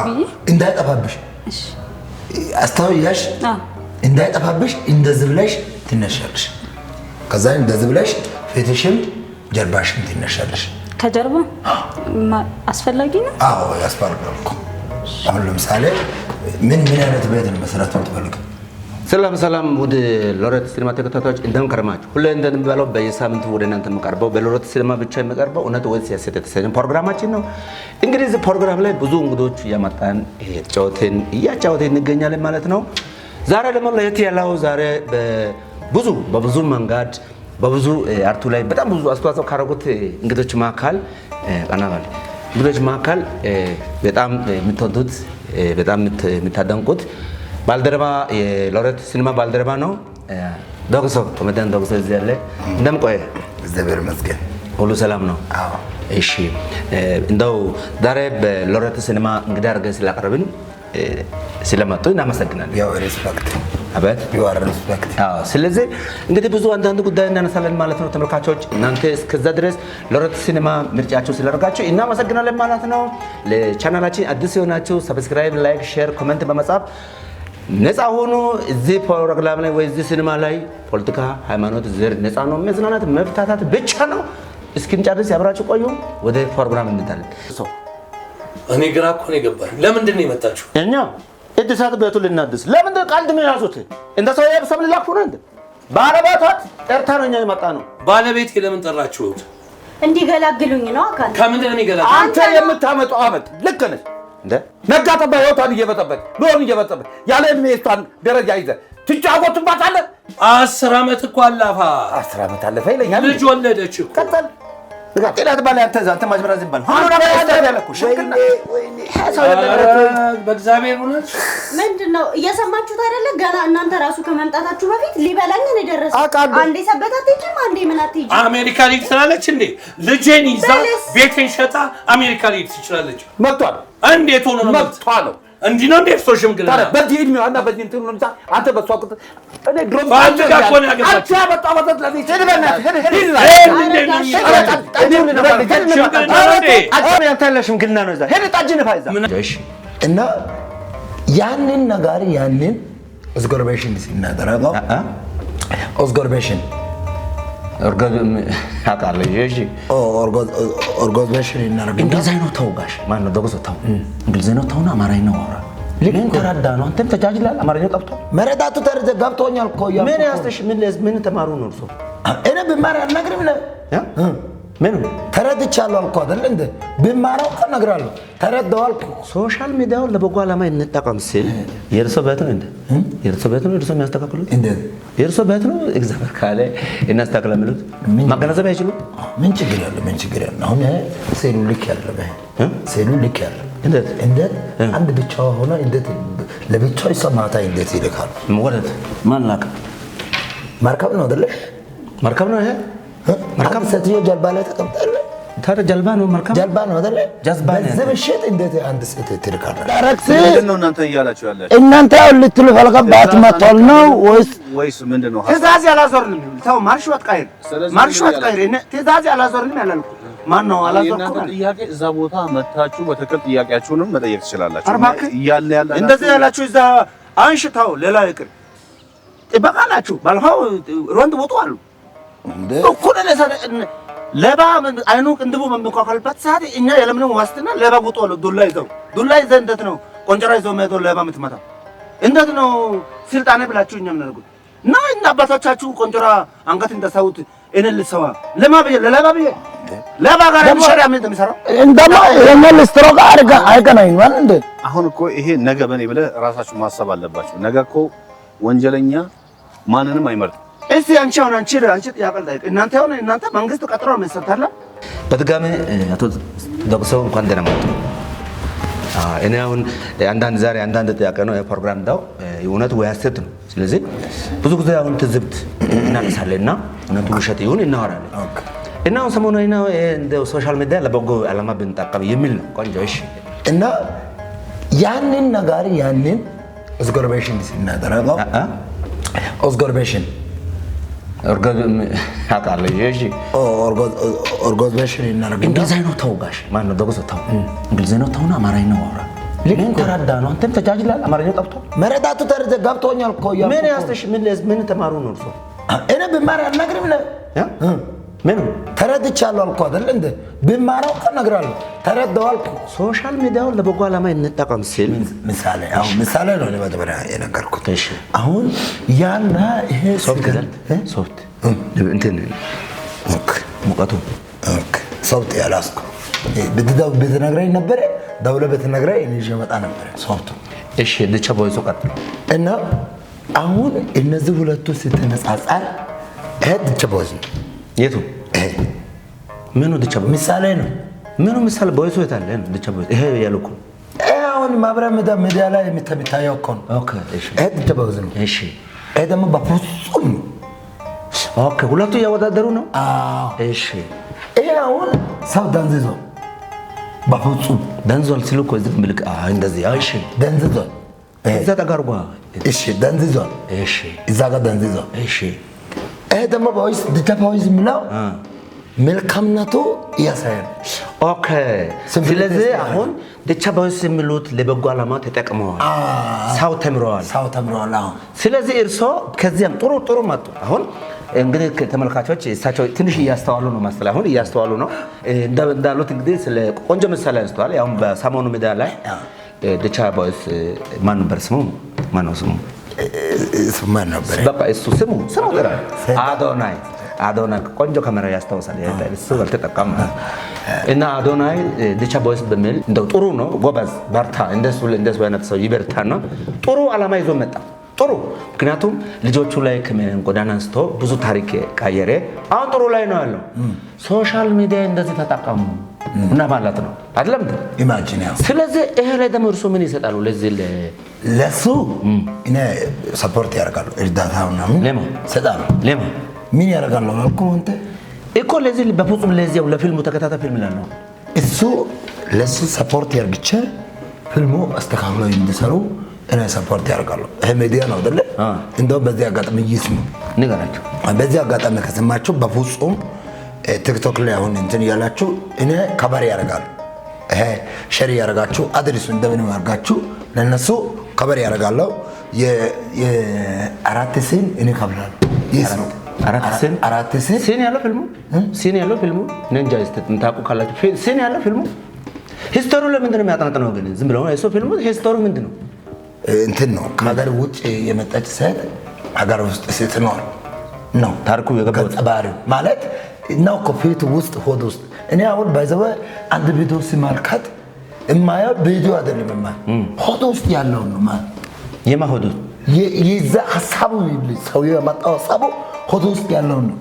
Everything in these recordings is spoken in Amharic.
ብዬ እንዳይጠፋብሽ እሺ አስተውያሽ እንዳይጠፋብሽ እንደዚህ ብለሽ ትነሻለሽ ከዛ እንደዚህ ብለሽ ፊትሽም ጀርባሽም ትነሻለሽ ከጀርባ አስፈላጊ ነው አዎ ያስፈልጋል አሁን ለምሳሌ ምን አይነት ቤት ነው መስራት የምትፈልገው ሰላም ወደ ሎሬት ሲኒማ ተከታታዮች እንደምን ከረማችሁ ሁሌ እንደምንባለው በየሳምንቱ ወደ እናንተ የምቀርበው በሎሬት ሲኒማ ብቻ የምቀርበው እውነት ወይስ የሐሰት የተሰኘ ፕሮግራማችን ነው እንግዲህ እዚህ ፕሮግራም ላይ ብዙ እንግዶች ያመጣን እያጫወትን እንገኛለን ማለት ነው ዛሬ ደግሞ ለየት ያለው ዛሬ በብዙ መንገድ በብዙ አርቱ ላይ በጣም ብዙ አስተዋጽኦ ካደረጉት እንግዶች መካከል ቀናባል እንግዶች መካከል በጣም የምትወዱት በጣም የምታደንቁት ባልደረባ የሎሬት ሲኒማ ባልደረባ ነው ዶክሶ ኮሜዲያን ዶክሶ እዚህ ያለ እንደምን ቆየ እግዚአብሔር ይመስገን ሁሉ ሰላም ነው አዎ እሺ እንደው ዛሬ በሎሬት ሲኒማ እንግዳ አድርገን ስላቀረብን ስለመጡ እናመሰግናለን ያው ሪስፔክት አበት ዩአር ሪስፔክት አዎ ስለዚህ እንግዲህ ብዙ አንዳንድ ጉዳይ እናነሳለን ማለት ነው ተመልካቾች እናንተ እስከዛ ድረስ ሎሬት ሲኒማ ምርጫችሁ ስለረጋችሁ እናመሰግናለን ማለት ነው ለቻናላችን አዲስ የሆናችሁ ሰብስክራይብ ላይክ ሼር ኮሜንት በመጻፍ ነፃ ሆኖ እዚህ ፕሮግራም ላይ ወይ እዚህ ሲኒማ ላይ ፖለቲካ ሃይማኖት ዘር ነፃ ነው መዝናናት መፍታታት ብቻ ነው እስኪንጨርስ ያብራችሁ ቆዩ ወደ ፕሮግራም እንታለን እኔ ግራ እኮ ነው የገባኝ ለምንድን ነው የመጣችሁ እኛ እድሳት ቤቱ ልናድስ ለምንድን ቀልድ ነው ያዙት እንደ ሰው የብሰብ ልላኩ ነው እንዴ ባለቤቷት ጠርታ ነው እኛ የመጣ ነው ባለቤት ለምን ጠራችሁት እንዲገላግሉኝ ነው አካል ከምንድን ነው ይገላግሉ አንተ የምታመጣው አመት ልክ ነህ እንዴ ነጋ ጠባ ህይወቷን እየበጠበጥ ቢሆን እየበጠበጥ ያለ እድሜ እሷን ደረጃ ይዘህ ትጫወትባታለህ 10 አመት እኮ አላፋ 10 አመት አለፈ ይለኛል ልጅ ወለደች እኮ ቀጥል ቀጥላት ባለ አንተ ማጅመራ ዝባል ሁሉ ነገር ያስተያለኩ ሽክና በእግዚአብሔር እውነት ምንድነው እየሰማችሁት አይደለ ገና እናንተ ራሱ ከመምጣታችሁ በፊት ሊበላኝ ነው የደረሰው አንዴ ሰበታት እንጂ አንዴ ምን አትይጂ አሜሪካ ሊድ ትላለች እንዴ ልጄን ይዛ ቤቴን ሸጣ አሜሪካ ሊድ ትችላለች መጥቷል እንዴት ሆኖ ነው መጥቷል እንዲህ ነው እንዴ ሶሽም ግላ በዚህ እድሜው እና በዚህ እንትን ነው አንተ በሷ ቁጥ እኔ ድሮም ባልጋ እኮ ነው ያገባችው አንተ በጣም ወጣት ለዚህ ትድበናት ሽምግልና ነው እዛ ሄደ ጣጅን ፋይዛ እና ያንን ነገር ያንን ኦስጎርቤሽን ሲናደረገው ኦስጎርቤሽን ኦርጎዝቤሽን እናደርግ እንግሊዝኛ ነው ተውጋሽ ማን ነው ዶክተር ታው እንግሊዝኛ ነው ተውና አማርኛ ነው አውራ ለምን ተራዳ ነው አንተም ተጃጅላል አማርኛ ጠፍቶ መረዳቱ ተረደ ገብቶኛል እኮ ያ ምን ያስተሽ ምን ተማሩ ነው እርሶ እኔ ብማር አልነግርም ነው ምን ተረድቻለሁ አልኩ አይደል እንዴ ብማራው እኮ እነግራለሁ ተረዳዋል ሶሻል ሚዲያው ለበጎ ዓላማ እንጠቀም ሲል የእርሶ ቤት ነው እንዴ የእርሶ ቤት ነው እርሶ የሚያስተካክሉት እንዴ የእርሶ ቤት ነው እግዚአብሔር ካለ እናስተካክለምሉት ማገናዘብ አይችሉም ምን ችግር ያለ አሁን ሴሉ ልክ ያለ ሴሉ ልክ ያለ እንዴት አንድ ብቻው ሆነ እንዴት ለብቻው ይሰማታ እንዴት ይልካል ወለት ማን ላከ ማርከብ ነው አይደል ማርከብ ነው ይሄ መርከብ ሰትዮ ጀልባ ላይ ተቀምጣለ ታዲያ ጀልባ ነው መርከብ ጀልባ ነው አይደል ጀልባ ነው ዘበሽት እንዴት አንድ ሰት ትርካለ ዳይሬክት ምንድነው እናንተ እያላችሁ ያላችሁ እናንተ ልትሉ ፈልገባት መጥቷል ነው ወይስ ምንድነው ትእዛዝ ያላዞርንም ተው ማርሽ ወጥቃይር እኔ ትእዛዝ ያላዞርንም ያላልኩ ማን ነው አላዞርኩም ጥያቄ እዛ ቦታ መታችሁ በትክክል ጥያቄያችሁንም መጠየቅ ትችላላችሁ እያለ እንደዚህ ያላችሁ እዛ አንሽታው ሌላ ይቅር ጥበቃላችሁ ባልሆው ሮንድ ወጡ አሉ እኩል ለባ አይኑ ቅንድቡ በሚቋቋልበት ሰዓት እኛ የለምንም ዋስትና ለባ ወጡ አሉ ዱላ ይዘው እንዴት ነው ቆንጨራ ይዘው መሄዶ ለባ የምትመታው እንዴት ነው ስልጣኔ ብላችሁ እኛ ምን አድርጉት እና እና አባቶቻችሁ ቆንጨራ አንገት እንደሳውት እኔ ልሰዋ ለለባ ጋር ሸሪያ ምን እንደሚሰራው እንደማ የነል ስትሮክ አይገናኝ ማለት እንዴ አሁን እኮ ይሄ ነገ በኔ ብለ ራሳችሁ ማሰብ አለባችሁ ነገ እኮ ወንጀለኛ ማንንም አይመርጥም እስቲ አንቺ ያቀልጣይ እናንተ መንግስት ቀጥሮ መስጠታለ በድጋሚ አቶ ዶክተር እንኳን ደህና መጡ እኔ አሁን አንዳንድ ጥያቄ ነው የፕሮግራም ዳው እውነት ወይ ሐሰት ነው ስለዚህ ብዙ ጊዜ አሁን ትዝብት እናነሳለንና እውነቱ ውሸት ይሁን እናወራለን እና ሰሞኑን እንደ ሶሻል ሚዲያ ለበጎ ዓላማ ብንጠቀም የሚል ነው ቆንጆ እሺ እና ያንን ነገር ያንን ኦስጎርቤሽን ሲናደረገው ኦስጎርቤሽን ኦርጎዝቤሽን እናደርግ እንግሊዝኛ ነው ተውጋሽ ማን ነው ዶክተር ታው እንግሊዝኛ ነው ተውና አማርኛ ነው አውራ ምን ተረዳ ነው አንተም ተጃጅላል አማርኛ ጠብቶ መረዳቱ ተረደ ገብቶኛል እኮ ያ ምን ያስተሽ ምን ተማሩ ነው እርሶ እኔ ብማር አልነግርም ነው ምን ተረድቻለሁ አልኩ አይደል እንደ ብማራው እነግራለሁ ተረዳዋል ሶሻል ሚዲያውን ለበጎ ዓላማ እንጠቀም ሲል ምሳሌ ነው ለመጀመሪያ የነገርኩት አሁን ያና ይሄ ሶፍት እንትን ሙቀቱ ሶፍት ያላስኩ በተነግረኝ ነበር ደውለ በተነግረኝ እኔ መጣ ነበር ሶፍቱ እሺ ድቻ ቦይሶ ቀጥሎ እና አሁን እነዚህ ሁለቱ ሲተነጻጻር ድቻ ቦይስ የቱ ምኑ ድቻ ቦይስ ምሳሌ ነው ምኑ ምሳሌ ቦይሶ የታለ ድቻ ቦይስ ይሄ ያልኩ አሁን ማብራሪያ ሚዲያ ላይ የሚታየው እኮ ነው ኦኬ እሺ ድቻ ቦይስ ነው እሺ ደግሞ በፍጹም ኦኬ ሁለቱ ያወዳደሩ ነው እሺ አሁን ሰው ደንዝዞ በፍጹም ደንዝዟል ሲሉ እኮ እዚህ ምልክ እንደዚህ እሺ ደንዝዟል እዛ ተጋርጓ እሺ ደንዝዟል እሺ እዛ ጋር ደንዝዟል እሺ ደግሞ ቦይስ ድቻ ቦይስ የሚለው መልካምነቱ ያሳያል ኦኬ ስለዚህ አሁን ድቻ ቦይስ የሚሉት ለበጎ ዓላማ ተጠቅመዋል ሰው ተምረዋል ስለዚህ እርሶ ከዚያም ጥሩ መጡ አሁን እንግዲህ ተመልካቾች እሳቸው ትንሽ እያስተዋሉ ነው መሰለኝ አሁን እያስተዋሉ ነው እንዳሉት እንግዲህ ስለ ቆንጆ ምሳሌ አንስተዋል ያው በሰሞኑ ሚዲያ ላይ ድቻ ቦይስ ማን ነበር ስሙ ማን ነበር በቃ እሱ ስሙ ደራ አዶናይ ቆንጆ ካሜራ ያስተዋሳል እሱ አልተጠቀም እና አዶናይ ድቻ ቦይስ በሚል እንደው ጥሩ ነው ጎበዝ በርታ እንደሱ አይነት ሰው ይበርታና ጥሩ ዓላማ ይዞ መጣ ጥሩ ምክንያቱም ልጆቹ ላይ ከጎዳና አንስቶ ብዙ ታሪክ ቀየረ አሁን ጥሩ ላይ ነው ያለው ሶሻል ሚዲያ እንደዚህ ተጠቀሙ እና ማለት ነው አይደለም ኢማጂን ያው ስለዚህ ይሄ ላይ ደግሞ እርሱ ምን ይሰጣሉ ለዚህ ለሱ እኔ ሰፖርት ያደርጋሉ እርዳታውና ምን ሰጣሉ ምን ያደርጋሉ አልኩ አንተ እኮ ለዚህ በፍጹም ለዚህ ለፊልሙ ተከታታይ ፊልም ላይ ነው እሱ ለሱ ሰፖርት ያርግቼ ፊልሙ አስተካክለው እንዲሰሩ እኔ ሰፖርት ያደርጋሉ ይሄ ሚዲያ ነው አይደል እንደው በዚህ አጋጣሚ ይስሙ ንገራቸው በዚህ አጋጣሚ ከሰማችሁ በፍጹም ቲክቶክ ላይ አሁን እንትን ያላችሁ እኔ ከበር ያደርጋሉ ይሄ ሼር ያደርጋችሁ አድርሱ እንደምን ማርጋችሁ ለነሱ ከበር ያደርጋሉ የአራት ሲን እኔ ከብራለሁ ይስሙ አራት ሲን ያለው ፊልሙ ነንጃ እንታቁ ካላችሁ ሲን ያለው ፊልሙ ሂስቶሪው ለምንድን ነው የሚያጠናጥነው ግን ዝም ብለው እሱ ፊልሙ ሂስቶሪው ምንድን ነው እንትን ነው ከሀገር ውጭ የመጣች ሴት ሀገር ውስጥ ስትኖር ነው ታሪኩ የገባው ጸባሪው ማለት ነው ኮፊት ውስጥ ሆድ ውስጥ እኔ አሁን ባይዘው አንድ ቪዲዮ ሲማልከት እማየው ቪዲዮ አይደለም ሆድ ውስጥ ያለው ነው ማለት የማሆዱ የዛ ሐሳቡ ሰው የመጣው ሐሳቡ ሆድ ውስጥ ያለው ነው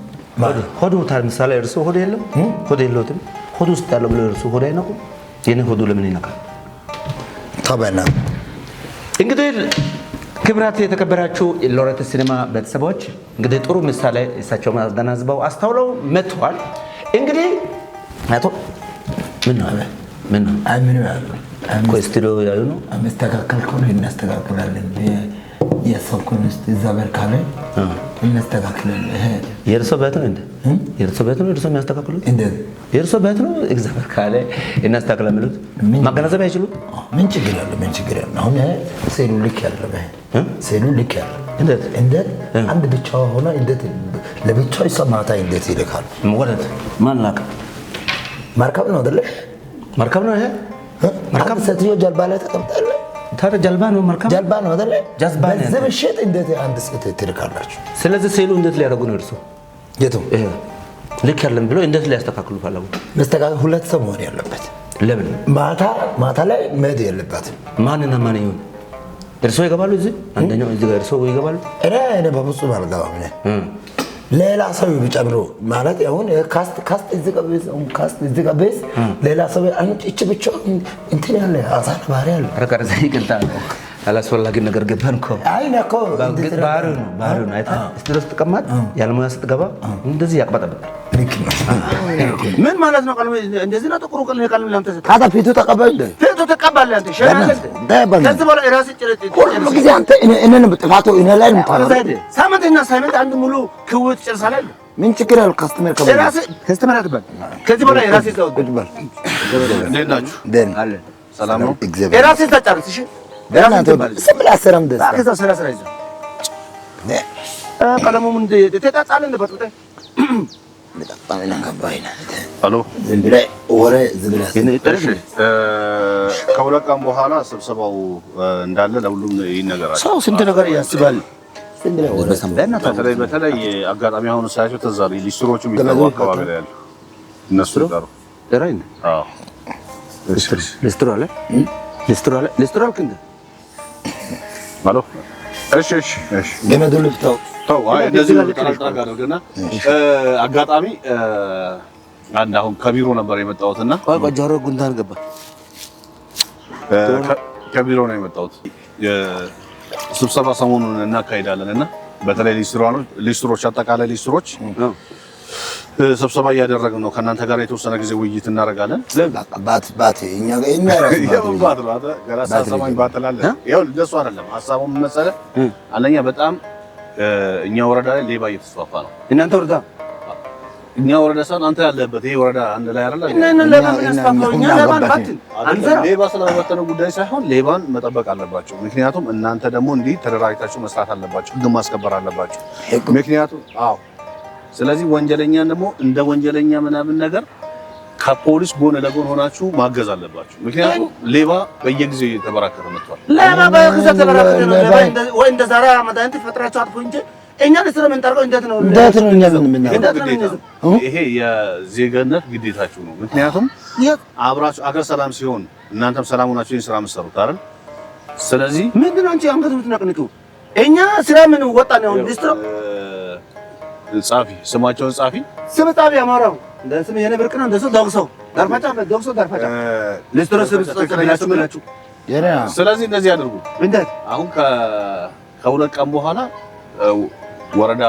ሆዱ ታምሳሌ እርሱ ሆድ የለም ሆድ የለውም ሆድ ውስጥ ያለው ብሎ እርሱ ሆድ አይነቁ የኔ ሆዱ ለምን ይነካል ታበና እንግዲህ ክብራት የተከበራችሁ ሎሬት ሲኒማ ቤተሰቦች እንግዲህ ጥሩ ምሳሌ እሳቸው ማገናዝበው አስተውለው መጥቷል እንግዲህ አቶ ምን ነው ስቱዲዮ ያዩ ነው አስተካከልኩ ነው እናስተካክላለን የሰውኩን ውስጥ ዘበር ካለ እናስተካክላለን የርሶ ቤት ነው እንዴ የርሶ ቤት ነው እርሶ የሚያስተካክሉት እንዴ የርሶ ቤት ነው እግዚአብሔር ካለ እናስተካክላለን ማለት ማገናዘብ አይችሉም ምን ችግር አለ አሁን ሴሉ ልክ ያለው ሴሉ ልክ ያለው እንዴት አንድ ብቻ ሆነ እንዴት ለብቻው ይሰማታ እንዴት ይልካል ወለት ማን ላከ ማርከብ ነው አይደለ ማርከብ ነው ይሄ ማርከብ ሰትዮ ጀልባ ላይ ተቀምጣለህ ታዲያ ጀልባ ነው ማርከብ ጀልባ ነው አይደለ ጀልባ ነው ዘመሸት እንዴት አንድ ሴት ትልካላችሁ ስለዚህ ሴሉ እንዴት ሊያደርጉ ነው እርሱ የቱ ይሄ ልክ ያለን ብሎ እንዴት ሊያስተካክሉ ፈለጉ መስተካከል ሁለት ሰው መሆን ያለበት ለምን ማታ ላይ መሄድ የለበትም ማንና ማን ይሁን እርሶ ይገባሉ እዚህ አንደኛው እዚህ ጋር እርሶ ይገባሉ እኔ በፍጹም አልገባም ሌላ ሰው ቢጨምሩ ማለት አሁን ካስት እዚህ ጋር ቤዝ ሌላ ሰው አንቺ እቺ ብቻ እንትን ያለ አዛን ባህሪ ያለ ረቀረ ዘይቅልታ አላስፈላጊ ነገር ገባን እኮ አይ ነኮ ባህሩ ነው አይታ ስትደርስ ተቀማጥ ያልሞያ ስትገባ እንደዚህ ያቅበጠበጣል ምን ማለት ነው ቀልም እንደዚህ ነው ጥቁሩ ቀልም የቀልም ላንተ ታታ ፊቱ ተቀበል እንደ ፊቱ ተቀበል አንተ ሸራለ ከዚህ በኋላ ራስ ጭረት ሁሉ ጊዜ አንተ እኔን በጥፋቱ እኔ ላይ ነው ሳምንትና ሳምንት አንድ ሙሉ ክውት ጨርሳለህ ምን ችግር አለ ካስተመር ከበል ራስ ከስተመር አትበል ከዚህ በኋላ ራስ ይዘው እንዴት ናችሁ አለ ሰላም ነው። እራሴ ተጨርስ እሺ በእናንተ ስምላ ሰላም ደስ ከዛ ስራ ይዘ ቀለሙ ምን ተጣጣለ እንደበጥተ ለጣጣለ ከባይና አሎ ዝምብለ ወሬ ዝምብለ ከሁለት ቀን በኋላ ስብሰባው እንዳለ ለሁሉም ይነገራል። ሰው ስንት ነገር ያስባል። ዝምብለ ወሬ በተለይ አጋጣሚ አሁን ሳያቸው ተዛሪ ሊስትሮቹ የሚጠሩ አካባቢ ላይ ያሉ እነሱ ይጠሩ ደራይን አዎ ሊስትሮ አለ ሊስትሮ አልከንደ አሎ እሺ ገመዱን ልፍታው ተው አይ እንደዚህ ተራራጋ አድርገና አጋጣሚ አንድ አሁን ከቢሮ ነበር የመጣሁትና ቆይ ጆሮ ጉንዳን ገባ ከቢሮ ነው የመጣሁት ስብሰባ ሰሞኑን እናካሂዳለንና በተለይ ሊስትሮች አጠቃላይ ሊስትሮች ስብሰባ እያደረግን ነው። ከእናንተ ጋር የተወሰነ ጊዜ ውይይት እናደርጋለን። ባት እኛ ባት ገራሳ ሰማኝ ባተላለ ይኸው እንደሱ አይደለም ሐሳቡ ምን መሰለህ? አንደኛ በጣም እኛ ወረዳ ላይ ሌባ እየተስፋፋ ነው። እናንተ ወረዳ እኛ ወረዳ ሳይሆን አንተ ያለበት ይሄ ወረዳ አንድ ላይ አይደለም። ሌባ ስለመበተነው ጉዳይ ሳይሆን ሌባን መጠበቅ አለባቸው። ምክንያቱም እናንተ ደግሞ እንዲህ ተደራጅታችሁ መስራት አለባችሁ፣ ህግ ማስከበር አለባችሁ። ምክንያቱም ስለዚህ ወንጀለኛን ደግሞ እንደ ወንጀለኛ ምናምን ነገር ከፖሊስ ጎን ለጎን ሆናችሁ ማገዝ አለባችሁ። ምክንያቱም ሌባ በየጊዜው እየተበራከተ መጥቷል። ሌባ በየጊዜው ተበራከተ ነው። ሌባ ወይ እንደ ዛሬ አመዳንት ፈጥራችሁ አጥፎ እንጂ እኛ ለስራ ምን ታርቀው እንዴት ነው እኛ ምን ይሄ የዜግነት ግዴታችሁ ነው። ምክንያቱም አብራችሁ አገር ሰላም ሲሆን እናንተም ሰላም ሆናችሁ ይሄን ስራ መስሩት አይደል? ስለዚህ ምንድነው አንቺ አንገት ምትነቅንቱ? እኛ ስራ ምን ወጣን ነው ሊስትሮ ጻፊ ስማቸውን ጻፊ ስም ጻፊ አማራው እንደስም የኔ ብርቅና እንደሱ ዶክሶ ዳርፋጫ ዶክሶ ዳርፋጫ ሊስትሮ ስም ጻፊላችሁ ብላችሁ ስለዚህ እንደዚህ አድርጉ። እንዴት አሁን ከሁለት ቀን በኋላ ወረዳ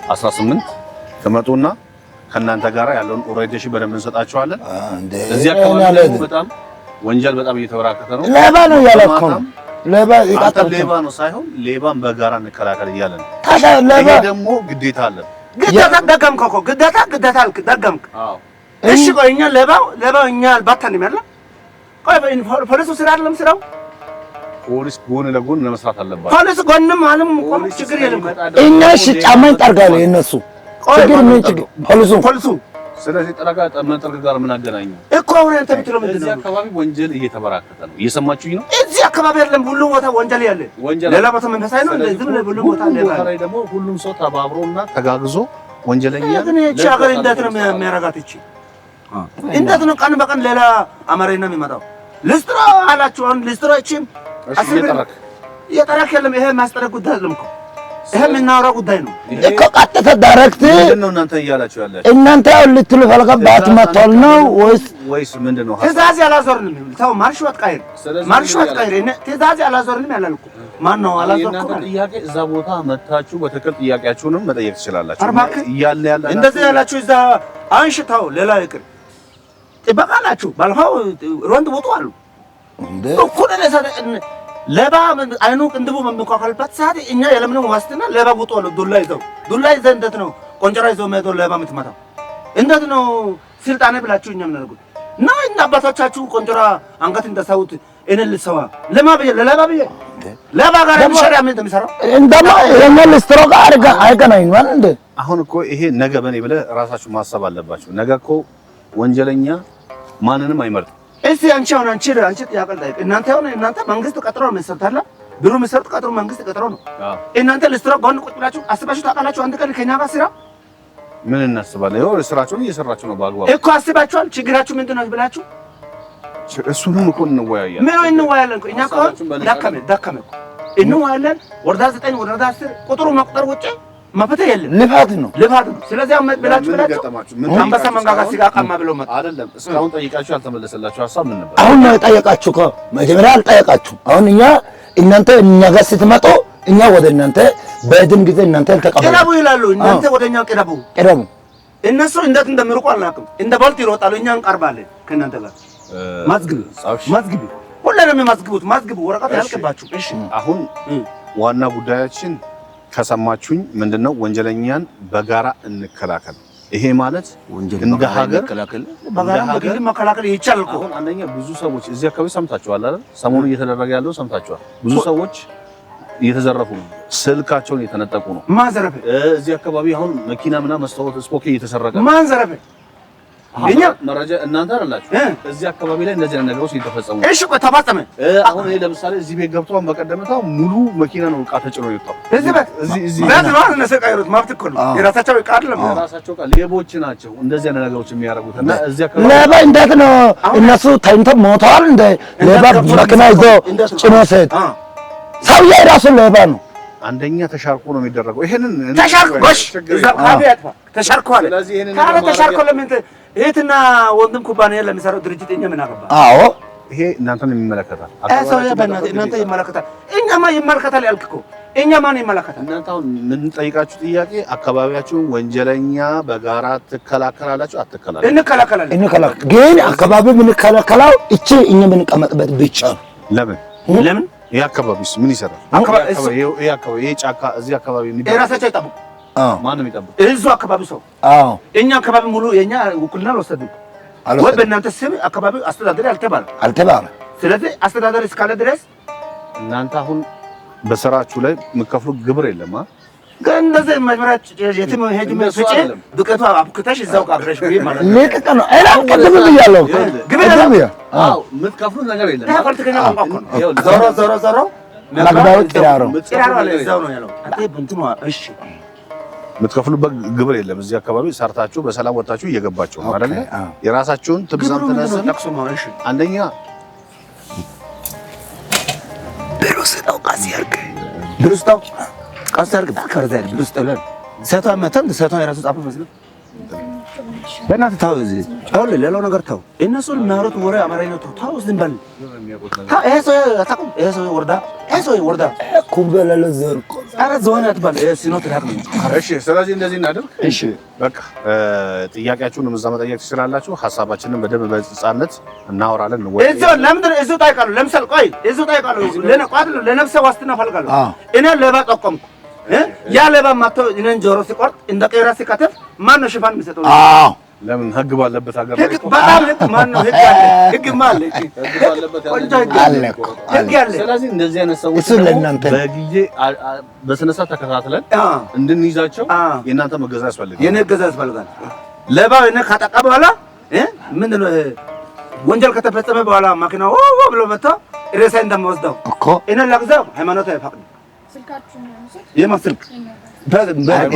18 ተመጡና ከናንተ ጋር ያለውን ኦሪንቴሽን በደንብ እንሰጣችኋለን። እዚህ አካባቢ በጣም ወንጀል በጣም እየተበራከተ ነው። ሌባ ነው ያለከው ሌባ ይቃጠል ሌባ ነው ሳይሆን ሌባን በጋራ እንከላከል እያለ ነው። ይሄ ደግሞ ግዴታ አለ። ግዴታ ደገምክ እኮ ግዴታ አልክ ደገምክ። እሺ ቆይ እኛ ሌባው እኛ አልባታንም ያለ ቆይ ፖሊሱ ስራ አይደለም ስራው ፖሊስ ጎን ለጎን ለመስራት አለባቸው። ፖሊስ ጎንም አለም ቆም ችግር የለም። እኛ እሺ ጫማን ጠርጋለ የነሱ ችግር ምን ችግር ፖሊሱ ስለዚህ ጠረጋ ጠመንጠርቅ ጋር ምን አገናኘው እኮ አሁን አንተ ብትለው ምንድነው? እዚህ አካባቢ ወንጀል እየተበራከተ ነው። እየሰማችሁኝ ነው? እዚህ አካባቢ አይደለም ሁሉ ቦታ ወንጀል ያለ ሌላ ቦታ መንፈሳዊ ነው። እንደዚህ ምን ሁሉ ቦታ ላይ ደግሞ ሁሉም ሰው ተባብሮና ተጋግዞ ወንጀለኛ ግን እቺ ሀገር እንዴት ነው የሚያረጋት? እቺ እንዴት ነው ቀን በቀን ሌላ አማርኛ ነው የሚመጣው? ሊስትሮ አላችሁ አሁን ሊስትሮ እቺም የጠረክ የለም። ይሄ ማስጠረቅ ጉዳይ አይደለም እኮ ይሄ የምናወራው ጉዳይ ነው እኮ ቀጥታ ዳይሬክት ምንድነው እናንተ እያላችሁ ያላችሁ? እናንተ ልትሉ ፈልጋባት መጥቷል ነው ወይስ ምንድነው? ትእዛዝ ያላዞርንም ተው ማርሽ ወጥቃይር እኔ ትእዛዝ ያላዞርንም ያላልኩ ማን ነው አላዞርኩ? ጥያቄ እዛ ቦታ መታችሁ በትክክል ጥያቄያችሁንም መጠየቅ ትችላላችሁ። እያለ እንደዚህ ያላችሁ እዛ አንሽታው ሌላ ይቅር ጥበቃላችሁ ባልሆው ሮንድ ወጡ አሉ እኮ ሌባ አይኑ ቅንድቡ በሚቋቋልበት ሰዓት እኛ የለምንም ዋስትና ሌባ ውጡ አሉ። ዱላ ይዘው እንዴት ነው ቆንጨራ ይዘው መሄዶ ሌባ የምትመታው? እንዴት ነው ስልጣኔ ብላችሁ እኛ ምን አድርጉት እና እና አባቶቻችሁ ቆንጨራ አንገት እንደሳውት እኔ ልሰዋ ለማ ለሌባ ሌባ ጋር ሸሪዓ ምን እንደሚሰራው እንደማ የኛ ሊስትሮ ጋር አይገናኝም ማለት እንዴ? አሁን እኮ ይሄ ነገ በኔ ብለህ ራሳችሁ ማሰብ አለባችሁ። ነገ እኮ ወንጀለኛ ማንንም አይመርጥም። እስቲ አንቺ ጥያቄ ጠይቅ። እናንተ መንግስት ቀጥሮ ነው መሰረታላ ብሩ መሰረት ቀጥሮ መንግስት ቀጥሮ ነው። እናንተ ሊስትሮ ጎን ቁጭ ብላችሁ አስባችሁ ታውቃላችሁ? አንድ ቀን ከኛ ጋር ስራ ምን እናስባለን? ይኸው ስራችሁን እየሰራችሁ ነው በአግባቡ እኮ አስባችኋል። ችግራችሁ ምንድን ነው ብላችሁ እሱንም እኮ እንወያያለን። ምን እንወያያለን እኮ እኛ እኮ ደከመ እኮ እንወያያለን። ወረዳ 9 ወረዳ 10 ቁጥሩ መቁጠር ውጪ መፍትሄ የለም። ልፋት ነው። ስለዚህ አሁን ብላችሁ አንበሳ መንጋጋ ሲጋ ቀማ ብለው መጣ አይደለም። እስካሁን ጠይቃችሁ ያልተመለሰላችሁ ሀሳብ ምን ነበር? አሁን ነው ጠየቃችሁ እኮ መጀመሪያ አልጠየቃችሁ። አሁን እናንተ እኛ ጋር ስትመጡ እኛ ወደ እናንተ በድን ጊዜ እናንተ ተቀበሉ ቅረቡ ይላሉ። እናንተ ወደኛ ቅረቡ። እነሱ እንዴት እንደሚርቁ አላውቅም። እንደ ቦልት ይሮጣሉ። እኛ እንቀርባለን ከእናንተ ጋር ማዝግቡ ሁሉንም ማዝግቡ ወረቀት ያልቅባችሁ። እሺ አሁን ዋና ጉዳያችን ከሰማችሁኝ ምንድነው ወንጀለኛን በጋራ እንከላከል። ይሄ ማለት እንደ ሀገር መከላከል ይቻላል እኮ። አሁን አንደኛ ብዙ ሰዎች እዚህ አካባቢ ሰምታችኋል አይደል? ሰሞኑን እየተደረገ ያለው ሰምታችኋል። ብዙ ሰዎች እየተዘረፉ ነው፣ ስልካቸውን እየተነጠቁ ነው። ማን ዘረፈ? እዚህ አካባቢ አሁን መኪና ምናምን መስታወት ስፖኬ እየተሰረቀ ማን ዘረፈ? እኛ መረጃ እናንተ አይደላችሁ። እዚህ አካባቢ ላይ እንደዚህ አይነት ነገሮች እየተፈጸሙ እሺ፣ ቆይ ተፈጸመ። አሁን ይሄ ለምሳሌ እዚህ ቤት ገብተው በቀደምታው ሙሉ መኪና ነው ዕቃ ተጭኖ የወጣው። እዚህ ቤት ነው እነሱ ዕቃ ይሩት ማብት እኮ ነው። የራሳቸው ዕቃ አይደለም። የራሳቸው ዕቃ ሌቦች ናቸው እንደዚህ አይነት ነገሮች የሚያደርጉት። እና እዚህ አካባቢ ሌባ እንዴት ነው እነሱ ተኝተው ሞተዋል እንደ ሌባ መኪና ይዞ ጭኖ ሲሄድ ሰውዬ ራሱ ሌባ ነው። አንደኛ ተሻርኮ ነው የሚደረገው። ይሄንን ተሻርኮ ጎሽ ተሻርኮ ለምን እህትና ወንድም ኩባንያ ለሚሰራው ድርጅት እኛ ምን አገባ? አዎ ይሄ እናንተን የሚመለከታል። እናንተ ይመለከታል። እኛማ ይመለከታል ያልክ እኮ እኛ ማን ይመለከታል? እናንተ አሁን የምንጠይቃችሁ ጥያቄ አካባቢያችሁን ወንጀለኛ በጋራ ትከላከላላችሁ? አትከላከላላችሁ? እንከላከላለን። ግን አካባቢ የምንከላከለው እቺ እኛ የምንቀመጥበት ብቻ ነው። ለምን ይሄ አካባቢስ ምን ይሰራል? ይሄ አካባቢ ይሄ ጫካ እዚህ አካባቢ የራሳቸው ይጠብቁ። ማን ነው የሚጠብቁ? እዚሁ አካባቢ ሰው። እኛ አካባቢ ሙሉ የኛ ውክልና አልወሰድም ወይ በእናንተ ስም አካባቢ አስተዳደር አልተባለ። ስለዚህ አስተዳደር እስካለ ድረስ እናንተ አሁን በስራችሁ ላይ የምትከፍሉ ግብር የለም። ግን እንደዚህ መምራት የትም ሄድ መስጪ ዱቄቱ አብክተሽ እዛው ጋግረሽ ወይ ማለት ለቀቀ ነው። አይላ ቀደም ብያለሁ። ግብር የለም። አዎ የምትከፍሉት ነገር የለም። ፖለቲከኛ ቋንቋ ነው። ዞሮ መግባው ጭራሮ አለ እዛው ነው ያለው። አንተ ብንትኑ እሺ የምትከፍሉበት ግብር የለም። እዚህ አካባቢ ሰርታችሁ በሰላም ወጣችሁ እየገባችሁ ነው አይደል? የራሳችሁን ትብዛም ተነስተን አንደኛ ብሩስታው ቃስ ያርግ ታከርዛል ብሩስታው ሰቷ መተም ሰቷ የራሱ ጻፈ መስሎ በእናትህ ታው እዚህ አሁን ሌላው ነገር ታው እነሱን የሚያወሩት ወሬ አማርኛ ታው ዝም በል ይሄ ሰው ወርዳ ኩበለለ ዘርቆ ኧረ ዘወን አትበል ሲኖት ራቅ ነው። እሺ ስለዚህ እንደዚህ እናድርግ። እሺ በቃ ጥያቄያችሁን እዛ መጠየቅ ትችላላችሁ። ሐሳባችንን በደንብ በጽጻነት እናወራለን። እዚሁ ለምንድን እዚሁ ጠይቃለሁ። ለምሳሌ ቆይ እዚሁ ጠይቃለሁ። ለነፍሴ ዋስትና እፈልጋለሁ። እኔ ሌባ ጠቆምኩ። ያ ሌባ ማቶ እኔን ጆሮ ሲቆርጥ እንደ ቀይራ ሲከተፍ ማን ነው ሽፋን የሚሰጠው? ለምን ህግ ባለበት ሀገር ላይ በጣም ህግ ማን ነው? ህግ አለ። ህግ ማለት ህግ ባለበት ህግ አለ። ስለዚህ እንደዚህ አይነት ሰዎች በጊዜ በስነ ስርዓት ተከታትለን እንድንይዛቸው የእናንተ መገዛ ያስፈልጋል። የኔ ገዛ ያስፈልጋል። ሌባው እኔ ካጠቃ በኋላ ምንድን ነው ወንጀል ከተፈጸመ በኋላ ማኪና ብሎ መጥቶ ሬሳ እንደምወስደው እኮ እኔ ለግዛው ሃይማኖት አይፈቅድም። ስልካችሁን የማስልክ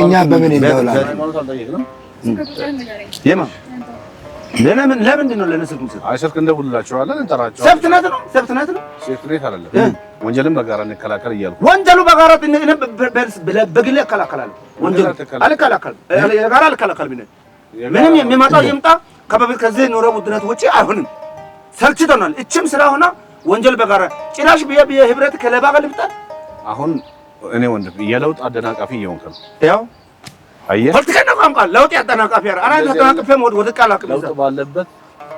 እኛ በምን ይደውላል? ሃይማኖት አልጠየቅንም። ለምንድን ነው ለነሱ ምስል ስልክ እንደውልላቸዋለን እንጠራቸዋለን። ሰፍትነት ነው አይደለም። ወንጀልን በጋራ እንከላከል እያልኩ ወንጀሉ በጋራ በግሌ እከላከላለሁ። ወንጀሉ አልከላከልም። ምንም የሚመጣው ይምጣ። ከዚህ ኑሮ ውድነት ውጪ አይሆንም። ሰልችቶናል። እችም ስለሆነ ወንጀል በጋራ ጭራሽ ህብረት ከሌባ ጋር ልብጣል። አሁን እኔ ወንድም የለውጥ አደናቃፊ እየሆንክ ነው። ያው አየህ ፖለቲከኛ ቋንቋ ለውጥ ያደናቃፊ ወደ ቃል ለውጥ ባለበት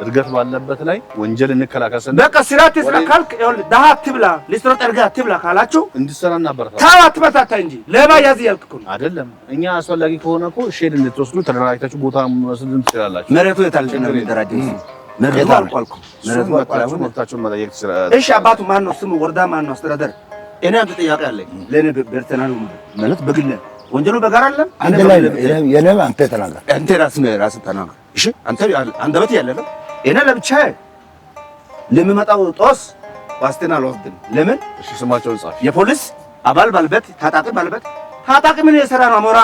እድገት ባለበት ላይ ወንጀል እንከላከል ስንል በቃ ስራት ስለካልክ ይኸውልህ ደሃ አትብላ ሊስትሮ ጠርጋ አትብላ ካላችሁ እንድትሰራና በርታ ታው አትበታታ እንጂ ሌባ ያዝ ያልክ እኮ አይደለም። እኛ አስፈላጊ ከሆነ እኮ ሼድ እንድትወስዱ ተደራጅታችሁ ቦታ መስደም ትችላላችሁ። መሬቱ የታልጨነው ደራጅ መሬቱ አልቋልኩ መሬቱ መብታችሁን መጠየቅ ትችላላችሁ። እሺ አባቱ ማን ነው ስሙ? ወረዳ ማን ነው? አስተዳደር እኔ አንተ ጥያቄ አለኝ። ለኔ በርተናል ማለት በግለ ወንጀሉ በጋራ አይደለም። የለም አንተ ተናገር። አንተ ራስህ ተናገር። እሺ አንተ አንደበት ያለ ነው። እኔ ለብቻዬ ለሚመጣው ጦስ ዋስትና አልወስድም። ለምን? እሺ ስማቸውን ጻፍ። የፖሊስ አባል ባልበት ታጣቂ ምን የሰራ ነው? አሞራ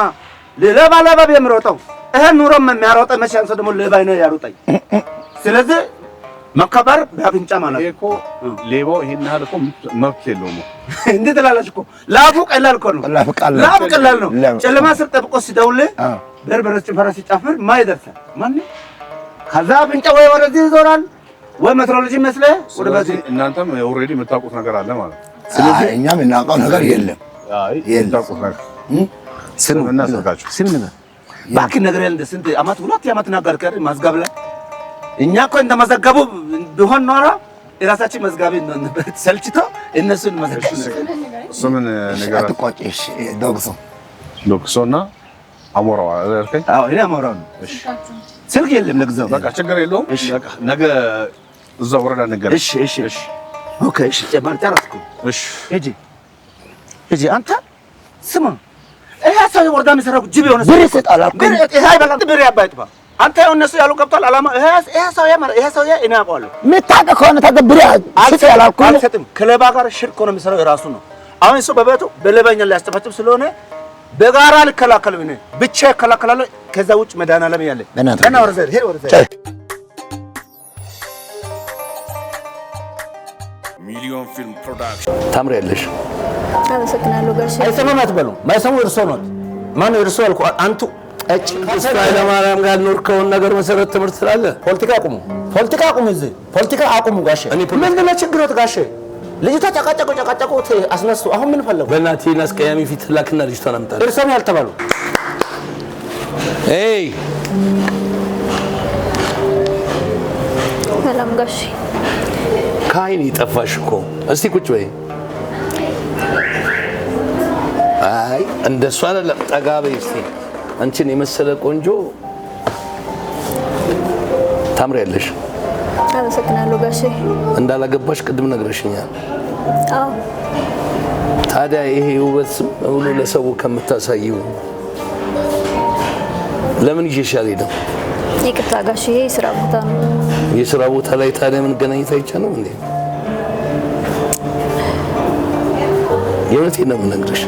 ሌባ የሚሮጠው ይሄን ኑሮ የሚያሮጠ መቼም ሰው ደግሞ ሌባ ነው ያሮጠኝ። ስለዚህ መከበር በአፍንጫ ማለት እኮ ሌባው ይሄን ያህል እኮ መብት የለውም። እንዴት ላላችሁ እኮ ላፉ ቀላል እኮ ነው። ላፉ ቀላል ነው። ጨለማ ስር ጠብቆ ሲደውልህ በርበሬ ጭፈራ ሲጨፍር ማይደርሳል ማን ከዛ አፍንጫ ወይ ወደዚህ ይዞራል ወይ ሜትሮሎጂ መስለህ ወደ በዚህ እናንተም ኦልሬዲ የምታውቁት ነገር አለ ማለት ነው። ስለዚህ እኛም የምናውቀው ነገር የለም። አይ የምታውቁት ነገር ስምና ስልካችሁ ስምና ባክ ነገር ያለ ስንት አመት ሁለት አመት ነገር ከር ማዝጋብ ላይ እኛ እኮ እንደመዘገቡ ቢሆን ኖሮ የራሳችን መዝጋቢ ነበር። ሰልችቶ እነሱን መዘገብ ስምን ነገር አትቆጭሽ። ዶክሶና አሞራው አልከኝ? አዎ እኔ አሞራው ነው። እሺ ስልክ የለም ለግዛው። በቃ ችግር የለውም። በቃ ነገ እዛው ወረዳ ነገር። እሺ ኦኬ እሺ ጨርሰኩ። እሺ እጂ አንተ ስማ ይሄ ሰው ወረዳ የሚሰራው ጅብ የሆነ ብር ይሰጣል አልኩ። ብር ይሄ አይበላም። ብር ያባይጥባ አንተ ያው እነሱ ያሉ ገብቷል አላማ ይሄ ሰው እኔ አውቀዋለሁ። የምታውቅ ከሆነ ተገብር ስጥ ያላልኩ አልሰጥም። ከሌባ ጋር ሽርክ ሆነ የሚሰራው የራሱ ነው። አሁን እሱ በቤቱ በሌባኛ ሊያስጨፈጭፍ ስለሆነ በጋራ ልከላከል እኔ ብቻ እከላከላለሁ። ከዛ ውጭ መድኃኒዓለም ያለ እና ወረዘ ሚሊዮን ፊልም ፕሮዳክሽን ታምሪያለሽ። አመሰግናለሁ ጋሼ። አይሰማም አትበሉ። ማይሰሙ እርሶ ነው። ማነው እርሶ አልኩ አንቱ እጭ ኃይለማርያም ጋር ኖርከውን ነገር መሰረት ትምህርት ስላለ ፖለቲካ አቁሙ። እዚህ ፖለቲካ አቁሙ ጋሼ። ምንድን ነው ችግሮት ጋሼ? ልጅቷ ጨቃጨቁ አስነሱ። አሁን ምን ፈለጉ? በእናትህ አስቀያሚ ፊት ላክና ልጅቷን አምጣልኝ። እርሶም ያልተባሉ ሰላም ጋሼ። ከዓይኔ ጠፋሽ እኮ። እስቲ ቁጭ በይ። አይ እንደሱ አይደለም፣ ጠጋ በይ እስቲ። አንቺን የመሰለ ቆንጆ ታምሪያለሽ። አመሰግናለሁ ጋሼ። እንዳላገባሽ ቅድም ነግረሽኛል። አዎ። ታዲያ ይሄ ውበት ዝም ብሎ ለሰው ከምታሳይው ለምን ይዤሽ አልሄድም? ይቅርታ ጋሼ፣ ይሄ የስራ ቦታ ነው። የስራ ቦታ ላይ ታዲያ ምን ገናኝታ አይቻልም እንዴ? የእውነቴን ነው የምነግርሽ።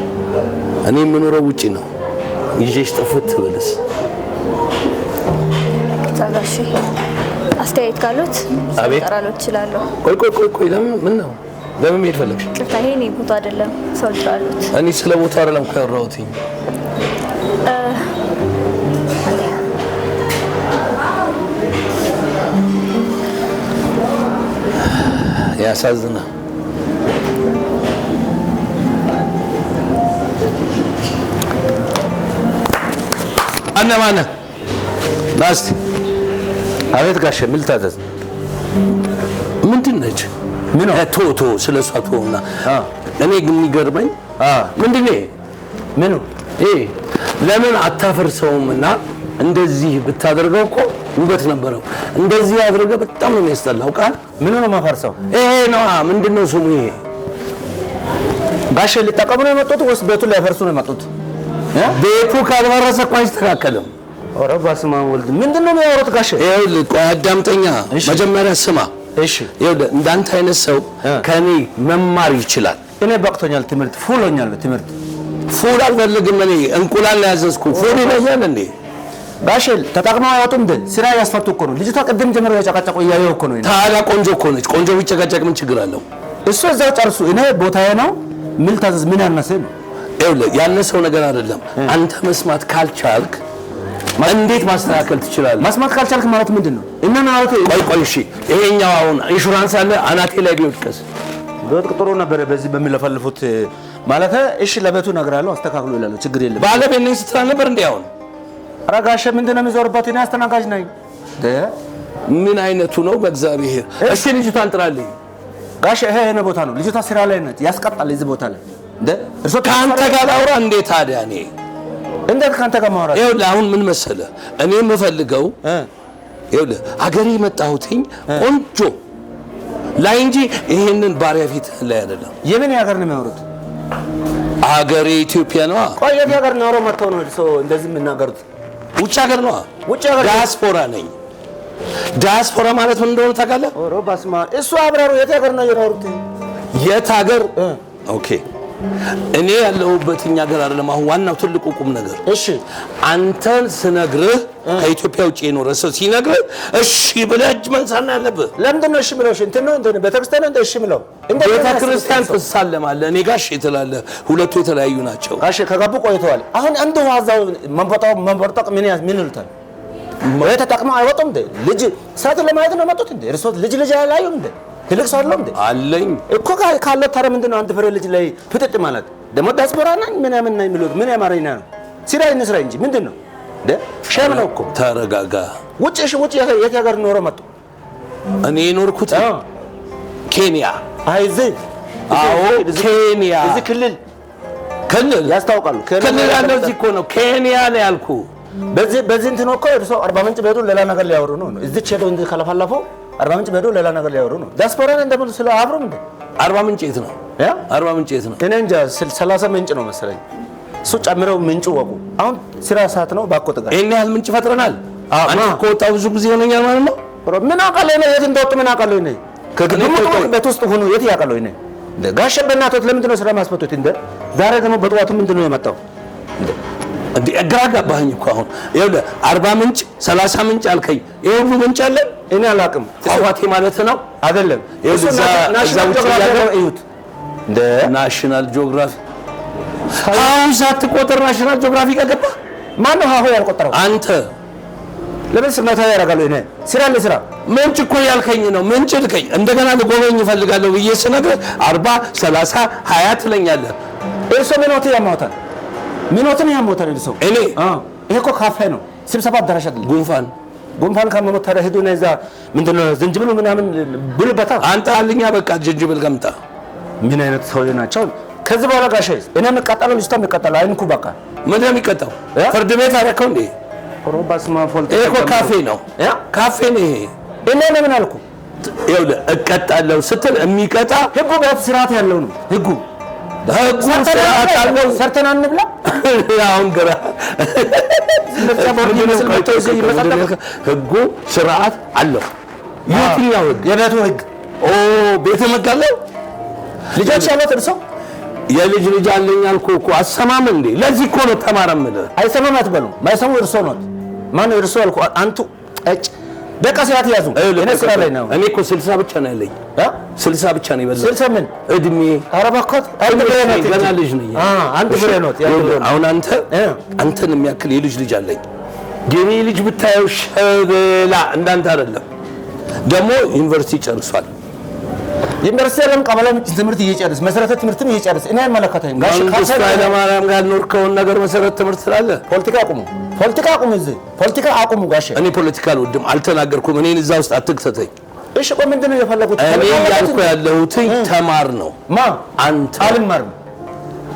እኔ የምኖረው ውጪ ነው። ይዤሽ ጥፍት ብልስ? ይቅርታ ጋሼ፣ አስተያየት ካሉት ጠራሎት እችላለሁ። ቆይ ለምን ምን ነው? ለምን መሄድ ፈለግሽ? ይቅርታ፣ ይሄ እኔ ቦታ አይደለም። ሰው ጠራሎት። እኔ ስለ ቦታ አይደለም እኮ ያወራሁትኝ። ያሳዝናል። ማነህ? ናስቲ። አቤት ጋሼ፣ ምን ልታዘዝ? ምንድን ነች? ምን ቶ ስለሷ ተውና፣ እኔ ግን የሚገርመኝ ምንድን ነው ምኑ ለምን አታፈርሰውምና እንደዚህ ብታደርገው እኮ ውበት ነበረው። እንደዚህ አድርገህ በጣም ነው የሚያስጠላው። ቃል ምን ነው ማፈርሰው? ይሄ ነው ምንድነው ስሙ? ይሄ ጋሼ ሊጠቀሙ ነው የመጡት ወይስ ቤቱን ሊያፈርሱ ነው የመጡት? ቤቱ ካልፈረሰ እኮ አይስተካከልም። ኧረ በስመ አብ ወልድ፣ ምንድን ነው የሚያወሩት ጋሼ? ይኸውልህ ቆይ አዳምጠኛ፣ መጀመሪያ ስማ። እሺ ይኸውልህ እንዳንተ አይነት ሰው ከኔ መማር ይችላል። እኔ በቅቶኛል፣ ትምህርት ፉሎኛል። ትምህርት ፉል አልፈልግም እኔ እንቁላል ያዘዝኩ። ፉል ይለኛል እንዴ? ጋሼ ተጠቅመው አያወጡም እንደ ስራ ያስፈቱ እኮ ነው። ልጅቷ ቅድም ጀምሮ ያጨቃጨቁ እያየሁ እኮ ነው። ታዲያ ቆንጆ እኮ ነች። ቆንጆ ቢጨቃጨቅ ምን ችግር አለው? እሱ እዛው ጨርሱ። እኔ ቦታዬ ነው። ምን ታዘዝ? ምን ያነሰ ነው? ይኸውልህ ያነሰው ነገር አይደለም። አንተ መስማት ካልቻልክ እንዴት ማስተካከል ትችላለህ? መስማት ካልቻልክ ማለት ምንድን ነው? እና ማለት ቆይ እሺ፣ ይሄኛው አሁን ኢንሹራንስ አለ አናቴ ላይ ቢወድቅስ? ቢወድቅ ጥሩ ነበር። በዚህ በሚለፈልፉት ማለት እሺ፣ ለቤቱ እነግራለሁ፣ አስተካክሉ ይላሉ። ችግር የለም። ባለቤት ነኝ ስትል ነበር እንዴ? አሁን ኧረ ጋሼ ምንድን ነው የሚዞርበት? እኔ አስተናጋጅ ነኝ። ምን አይነቱ ነው በእግዚአብሔር? እሺ ልጅቷን ጥራልኝ ጋሼ። ይሄ የእኔ ቦታ ነው። ልጅቷ ስራ ላይ ነች፣ ያስቀጣል እዚህ ቦታ ላይ እንደ እርሶ ከአንተ ጋር ላውራ እንዴ? ታዲያ እኔ እንዴት ከአንተ ጋር ማውራት? ይኸውልህ አሁን ምን መሰለህ እኔ የምፈልገው ይኸውልህ አገሬ የመጣሁትኝ ቆንጆ ላይ እንጂ ይሄንን ባሪያ ፊት ላይ አይደለም። የምን ሀገር ነው የሚያወሩት? አገሬ ኢትዮጵያ ነው። ቆይ የት ሀገር ነው መጥተው ነው እርሶ እንደዚህ የምናገሩት? ውጭ ሀገር ነው። ውጭ ሀገር ዲያስፖራ ነኝ። ዲያስፖራ ማለት ምን እንደሆነ ታውቃለህ? ኦሮ ባስማ እሱ አብራሩ። የት ሀገር ነው የሚያወሩት? የት ሀገር? ኦኬ እኔ ያለሁበት እኛ ሀገር አይደለም። አሁን ዋናው ትልቁ ቁም ነገር እሺ፣ አንተን ስነግርህ ከኢትዮጵያ ውጭ የኖረ ሰው ሲነግርህ እሺ ብለህ እጅ መንሳት ነው ያለብህ። ለምንድን ነው እሺ ብለው? እንትን ነው እንትን ቤተክርስቲያን ነው እሺ ብለው? ቤተክርስቲያን ትሳለማለህ፣ እኔ ጋር እሺ ትላለህ። ሁለቱ የተለያዩ ናቸው። እሺ ከገቡ ቆይተዋል። አሁን አንዱ ዋዛው መንበርጠቅ ምን ይሉታል? ወይ ተጠቅመው አይወጡም እንዴ? ልጅ ሰዓት ለማየት ነው መጡት እንዴ? እርሶ ልጅ አላዩም እንዴ? ትልቅ ሰው አይደለም እንዴ? አለኝ እኮ ካለ ታዲያ ምንድን ነው አንድ ፍሬ ልጅ ላይ ፍጥጥ ማለት? ደግሞ ዲያስፖራ ነኝ ምናምን ነው የሚሉት። ምን ያማረኝ ነው? ስራ እንስራ እንጂ ምንድን ነው እንዴ? ሸም ነው እኮ። ተረጋጋ። ውጭ የት ሀገር ኖረው መጡ? እኔ የኖርኩት ኬንያ። አይ እዚህ አዎ ኬንያ። እዚህ ክልል ክልል ያስታውቃሉ። ክልል ያለው እዚህ እኮ ነው ኬንያ ነው ያልኩህ። በዚህ እንትን እኮ እርሶ አርባ ምንጭ ቢሄዱ ሌላ ነገር ሊያወሩ ነው። እዚች ሄደው እንደ ከለፈለፉ አርባ ምንጭ ቢሄዱ ሌላ ነገር ሊያወሩ ነው። ዲያስፖራን እንደምን ስለ አብሮም እንደ አርባ ምንጭ የት ነው? አርባ ምንጭ የት ነው? እኔ እንጃ 30 ምንጭ ነው መሰለኝ። እሱ ጨምረው ምንጩ ወቁ። አሁን ስራ ሰዓት ነው ባኮ ተጋ ይሄን ያህል ምንጭ ፈጥረናል። አንተ እኮ ወጣው ብዙ ጊዜ ሆነኛል ማለት ነው። ምን አውቃለሁ እኔ የት እንደወጡ ምን አውቃለሁ እኔ ቤት ውስጥ ሆኖ የት ያውቃለሁ እኔ ጋሸ በእናቶት ለምንድን ነው ስራ ማስፈቱት? እንደ ዛሬ ደግሞ በጠዋቱ ምንድን ነው የመጣው? እንዴ ግራ ገባኸኝ እኮ አሁን። ይኸውልህ 40 ምንጭ 30 ምንጭ አልከኝ። ይሄ ሁሉ ምንጭ አለ እኔ አላውቅም። ፏፏቴ ማለት ነው አይደለም? ይኸውልህ እዛ ውጭ ያለው እዩት እንደ ናሽናል ጂኦግራፊ አሁን ሳትቆጥር ናሽናል ጂኦግራፊ ከገባ ማን ነው ሀሁ ያልቆጠረው? አንተ ለምን ስሜታዊ ያደርጋሉ? እኔ ስራ ለስራ ምንጭ እኮ ያልከኝ ነው። ምንጭ ልከኝ እንደገና ልጎበኝ እፈልጋለሁ ብዬ ስነግርህ 40 30 20 ትለኛለህ። እርሶ ምኖት ያማውታል? ምኖትን ያማውታል እርሶ? እኔ ይሄ እኮ ካፌ ነው፣ ስብሰባ አዳራሽ አይደለም። ጉንፋን ካመመት ታዲያ ሄዱ ነው እዛ ምንድነው ዝንጅብል ምናምን ብልበታ። አንተ አልኛ በቃ ዝንጅብል ገምጣ። ምን አይነት ሰው ናቸው? ከዚህ በኋላ ጋሼ እኔ የምቀጣለው ልጅቷ የምቀጣለው አይንኩ በቃ። ምንድን ነው የሚቀጣው? ፍርድ ቤት አደረከው እንዴ? ሮባስማ ፎልት እኮ ካፌ ነው ካፌ ነው ይሄ። እኔ ምን አልኩ? ይኸውልህ እቀጣለሁ ስትል የሚቀጣ ህጉ በት ስርዓት ያለው ነው። ህጉ ስርዓት አለው። ሰርተን አንብላ። አሁን ግራ ህጉ ስርዓት አለው። የትኛው ህግ? የቤቱ ህግ። ቤተ መጋለው ልጆች ያሉት እርሶ የልጅ ልጅ አለኝ አልኩህ እኮ አሰማም እንዴ? ለዚህ እኮ ነው ተማረም የምልህ። አይሰማም አትበሉ። ማይሰሙ እርሶ ነው። ማነው እርሶ አልኩህ? አንቱ እጭ በቃ ስርዓት ያዙ። እኔ ስራ ላይ ነው። እኔ እኮ 60 ብቻ ነው ያለኝ። 60 ብቻ ነው ይበዛል። 60 ምን እድሜ? ኧረ እባክህ አንድ ብሬ ነው ገና ልጅ ነኝ። አንድ ብሬ ነው። አሁን አንተን የሚያክል የልጅ ልጅ አለኝ። የኔ ልጅ ብታየው ሸበላ እንዳንተ አይደለም። ደግሞ ዩኒቨርሲቲ ጨርሷል። ዩኒቨርሲቲ ያለም ቀበሌ ትምህርት እየጨረስ መሰረተ ትምህርትም እየጨረስ እኔ አይመለከተኝም። መንግስቱ ኃይለማርያም ጋር ኖርከውን ነገር መሰረተ ትምህርት ስላለ ፖለቲካ አቁሙ። እዚህ ፖለቲካ አቁሙ ጋሼ። እኔ ፖለቲካ አልወድም፣ አልተናገርኩም። እኔን እዛ ውስጥ አትክተተኝ። እሺ ቆይ ምንድን ነው የፈለጉት? እኔ ያልኩ ያለሁት ተማር ነው። አንተ አልማርም።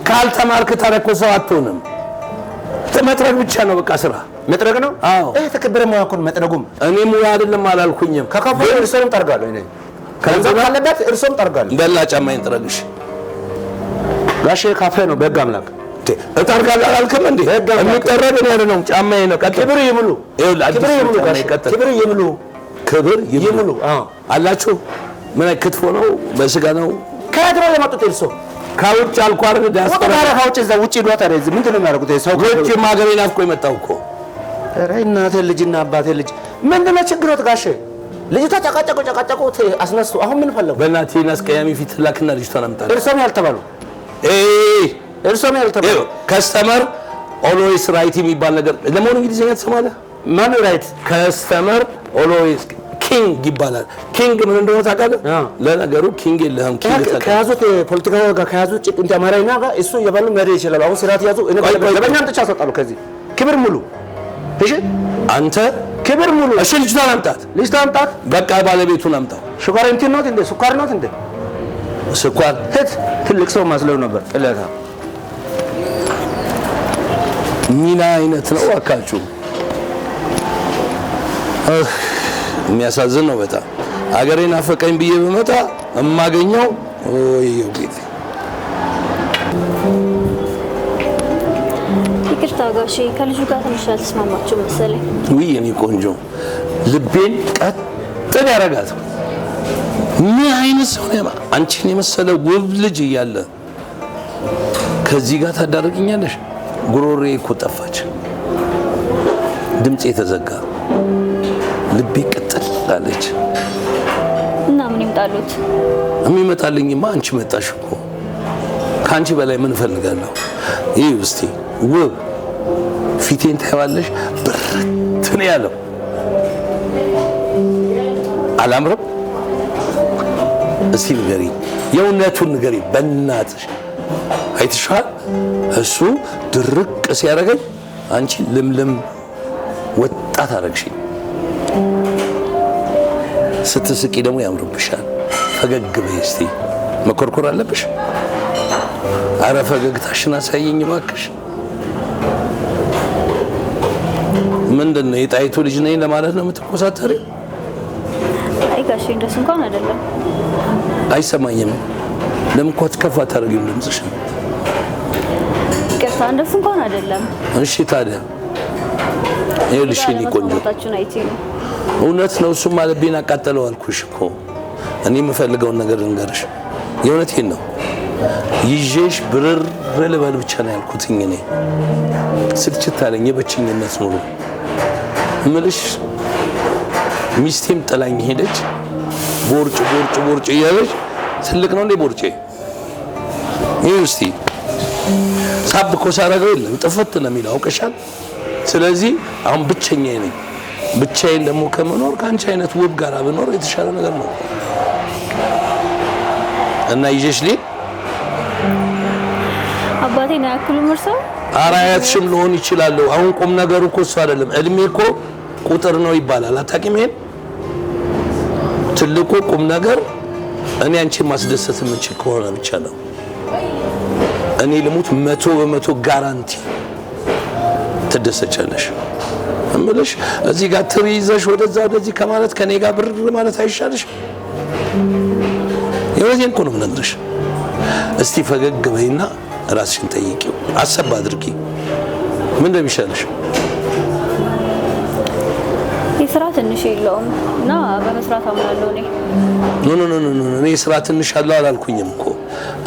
ካልተማርክ ታዲያ እኮ ሰው አትሆንም። መጥረግ ብቻ ነው በቃ ስራ መጥረግ ነው። አዎ ተከበረ ሙያ እኮ መጥረጉም። እኔ ሙያ አይደለም አላልኩኝም። ከካፈ እርሶም ጠርጋለሁ እኔ ከንዘብ ካለበት እርሶም ጠርጋለሁ። በላ ጫማዬን ጥረግሽ ጋሼ። ካፌ ነው በህግ አምላክ እጠርጋለሁ አላልክም እንዴ? የሚጠረግ እኔ አይደለም ጫማዬ ነው። ክብር ይሙሉ፣ ክብር ይሙሉ አላችሁ። ምን ክትፎ ነው? በስጋ ነው? ከየት ነው የመጡት እርሶ? ከውጭ አልኩ አይደል? ዲያስፖራ ከውጭ እዛ ውጭ ዷት አይደል? ምንድን ነው የሚያደርጉት? ሰው ውጭ ማገሬ ናፍቆ የመጣው እኮ። ኧረ እናቴ ልጅና አባቴ ልጅ ምንድን ነው ችግሮት ጋሼ? ልጅቷ ጨቃጨቁ አስነሱ። አሁን ምን ፈለጉ? በእናትህ አስቀያሚ ፊት ላክና ልጅቷን አምጣ። እርሶም ያልተባሉ ከስተመር ኦልዌይስ ራይት የሚባል ነገር ለመሆኑ እንግሊዝኛ ትሰማለህ? ማን ራይት? ከስተመር ኦልዌይስ ኪንግ ይባላል። ኪንግ ምን እንደሆነ ታውቃለህ? ለነገሩ ኪንግ የለህም። ኪንግ ከያዙት ፖለቲካ ጋር ከያዙት ጭቅንት አማራኛ ጋር እሱ የባሉ መሪ ይችላል። አሁን ስርዓት ያዙ። እኔ ለበኛም ጥቻ አሰጣለሁ። ከዚህ ክብር ሙሉ። እሺ አንተ ክብር ሙሉ። እሺ ልጅቷን አምጣት። በቃ ባለቤቱን አምጣው። ሹጋር እንትን ነው እንዴ? ሱኳር ነው እንዴ? ስኳር ትልቅ ሰው ማስለው ነበር። ጥለታ ምን አይነት ነው አካችሁ? የሚያሳዝን ነው በጣም። አገሬን አፈቀኝ ብዬ በመጣ እማገኘው ወይዬው ጌቴ። ይቅርታ ጋሼ፣ ከልጁ ጋር ትንሽ አልተስማማችሁ መሰለኝ። ውይ የኔ ቆንጆ ልቤን ቀጥል ያረጋት። ምን አይነት ሰው ነው? አንቺን የመሰለ ውብ ልጅ እያለ ከዚህ ጋር ታዳርቅኛለሽ? ጉሮሬ እኮ ጠፋች፣ ድምጼ ተዘጋ፣ ልቤ ቅጥል አለች። እና ምን ይምጣሉት? የሚመጣልኝማ አንቺ መጣሽ እኮ። ከአንቺ በላይ ምን እፈልጋለሁ? ይህ እስቲ ውብ ፊቴን ታይዋለሽ፣ ብርት ነው ያለው። አላምርም? እስቲ ንገሪ፣ የእውነቱን ንገሪ በእናትሽ። አይተሻል? እሱ ድርቅ ሲያደርገኝ አንቺ ልምልም ወጣት አደረግሽኝ። ስትስቂ ደግሞ ያምርብሻል። ፈገግ በይ እስቲ። መኮርኮር አለብሽ። ኧረ ፈገግታሽን አሳየኝ እባክሽ። ምንድን ነው የጣይቱ ልጅ ነኝ ለማለት ነው የምትኮሳተሪው? አይ ጋሼ እንደሱ እንኳን አይደለም። አይሰማኝም። ለምን እኮ ከፍ አታደርጊም ድምፅሽን? ይቅርታ እንደሱ እንኳን አይደለም። እሺ ታዲያ ይኸውልሽ እኔ ቆንጆ እውነት ነው እሱም ልቤን አቃጠለው አልኩሽ እኮ። እኔ የምፈልገውን ነገር ልንገርሽ፣ የእውነቴን ነው። ይዤሽ ብርር ልበል ብቻ ነው ያልኩት። እኔ ስልችት አለኝ የብቸኝነት ኑሮ እምልሽ። ሚስቴም ጥላኝ ሄደች። ቦርጭ እያለች ትልቅ ነው እንዴ ቦርጬ? ይሄ እስቲ ሳብ እኮ ሳረገው የለም ጥፍት ነው የሚለው አውቀሻል። ስለዚህ አሁን ብቸኛዬ ነኝ። ብቻዬን ደግሞ ከመኖር ከአንቺ አይነት ውብ ጋር ብኖር የተሻለ ነገር ነው እና ይዤሽ ልሂድ። አባቴ ነው ያክሉ ምርሰው አራያትሽም ልሆን ይችላል። አሁን ቁም ነገሩ እኮ እሱ አይደለም። እድሜ እኮ ቁጥር ነው ይባላል። አታውቂም? ይሄን ትልቁ ቁም ነገር እኔ አንቺን ማስደሰት የምችል ከሆነ ብቻ ነው። እኔ ልሙት 100% ጋራንቲ ትደሰቻለሽ እምልሽ። እዚህ ጋር ትሪ ይዘሽ ወደዛ ወደዚህ ከማለት ከኔ ጋር ብር ማለት አይሻልሽ? የወዜን እኮ ነው የምነግርሽ። እስቲ ፈገግ በይና ራስሽን ጠይቂው፣ አሰብ አድርጊ። ምን እንደሚሻልሽ? የስራ ትንሽ የለውም እና በመስራት አምናለሁ እኔ። ኖ እኔ ስራ ትንሽ አለው አላልኩኝም እኮ።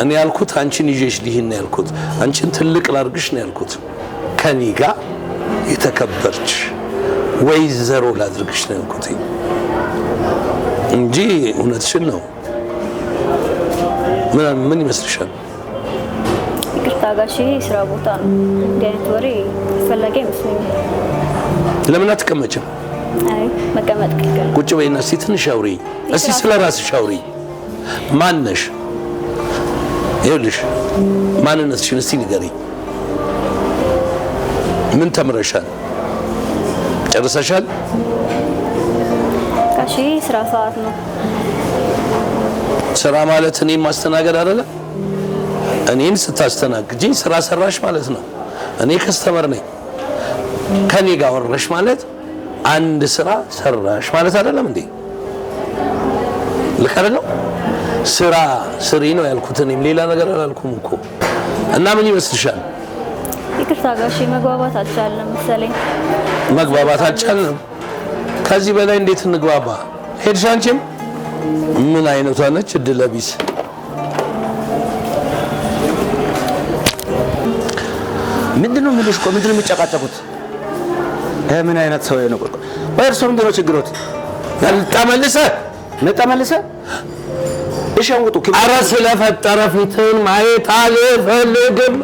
እኔ ያልኩት አንቺን ይዤሽ ልሂድ ነው ያልኩት። አንቺን ትልቅ ላድርግሽ ነው ያልኩት። ከኔ ጋር የተከበርች ወይዘሮ ላድርግሽ ነው ያልኩት እንጂ እውነትሽን ነው። ምን ይመስልሻል? ይቅርታ ጋሼ ስራ ቦታ ነው። እንዲህ አይነት ወሬ አስፈላጊ አይመስለኝም። ለምን አትቀመጭም? አይ መቀመጥ ክልክል። ቁጭ በይና እስቲ ትንሽ አውሪ። እስቲ ስለ ራስሽ አውሪ። ማን ነሽ? ይኸውልሽ ማንነትሽን እስቲ ንገሪኝ። ምን ተምረሻል? ጨርሰሻል? ጋሼ ስራ ሰዓት ነው። ስራ ማለት እኔን ማስተናገድ አይደለ? እኔን ስታስተናግጂኝ ስራ ሰራሽ ማለት ነው። እኔ ከስተመር ነኝ። ከኔ ጋር ወረሽ ማለት አንድ ስራ ሰራሽ ማለት አይደለም እንዴ? ልክ አይደለም? ስራ ስሪ ነው ያልኩት። እኔም ሌላ ነገር አላልኩም እኮ። እና ምን ይመስልሻል? ይቅርታ ጋሼ መግባባት አልቻልንም መሰለኝ። መግባባት አልቻልንም? ከዚህ በላይ እንዴት እንግባባ? ሄድሽ አንቺም? ምን አይነቷ ነች እድለ ቢስ! ምንድነው የምልሽ? ቆይ ምንድነው የሚጨቃጨቁት? ምን አይነት ሰው ነው? ቆይ እርሶ ምንድነው ችግሮት? ነጣመልሰ እሺ አንውጡ። ኧረ ስለፈጠረ ፊትን ማየት አልፈልግም።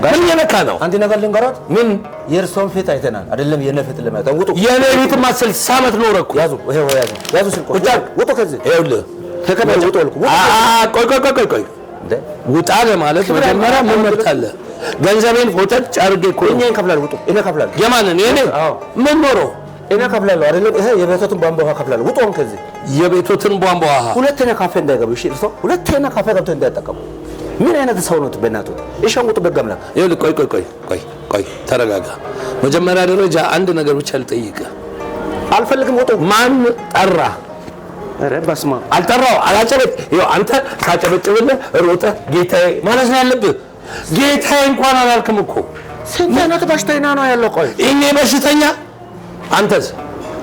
ምን የነካ ነው? አንድ ነገር ልንገሮት። ምን? የእርሶን ፊት አይተናል አይደለም? የኔ ፊት ለማየት አንውጡ። የኔ ፊትማ 60 ዓመት ኖረ እኮ። ያዙ፣ ይሄው ያዙ ስልኮ ውጡ ከዚህ። ይኸውልህ ተከበል ውጡ አልኩ። ቆይ ውጣ ለማለት መጀመሪያ ምን መብት አለ? ገንዘቤን ፎተት አድርጌ እኮ እኔ እከፍላለሁ። ውጡ። እኔ እከፍላለሁ። የማንን? የኔ? ምን ኖሮ? እኔ እከፍላለሁ አይደለም? ይሄ የቤቶትን ቧንቧ ውሃ እከፍላለሁ። ውጡ ከዚህ። የቤቶትን ቧንቧ ውሃ ሁለተኛ ካፌ እንዳይገቡ እሺ? እርሶ ሁለተኛ ካፌ ገብተው እንዳይጠቀሙ። ምን አይነት ሰው ነው በእናቱ? እሺ አንውጡ በገምላ። ይኸውልህ ቆይ ተረጋጋ። መጀመሪያ ደረጃ አንድ ነገር ብቻ ልጠይቅህ። አልፈልግም። ውጡ። ማን ጠራ? ኧረ በስመ አብ። አልጠራው አላጨበጭ። ይኸው አንተ ሳጨበጭብልህ ሮጠህ ጌታዬ ማለት ነው ያለብህ። ጌታዬ እንኳን አላልክም እኮ። ስንት አይነት በሽተኛ ነው ያለው? ቆይ እኔ በሽተኛ፣ አንተስ?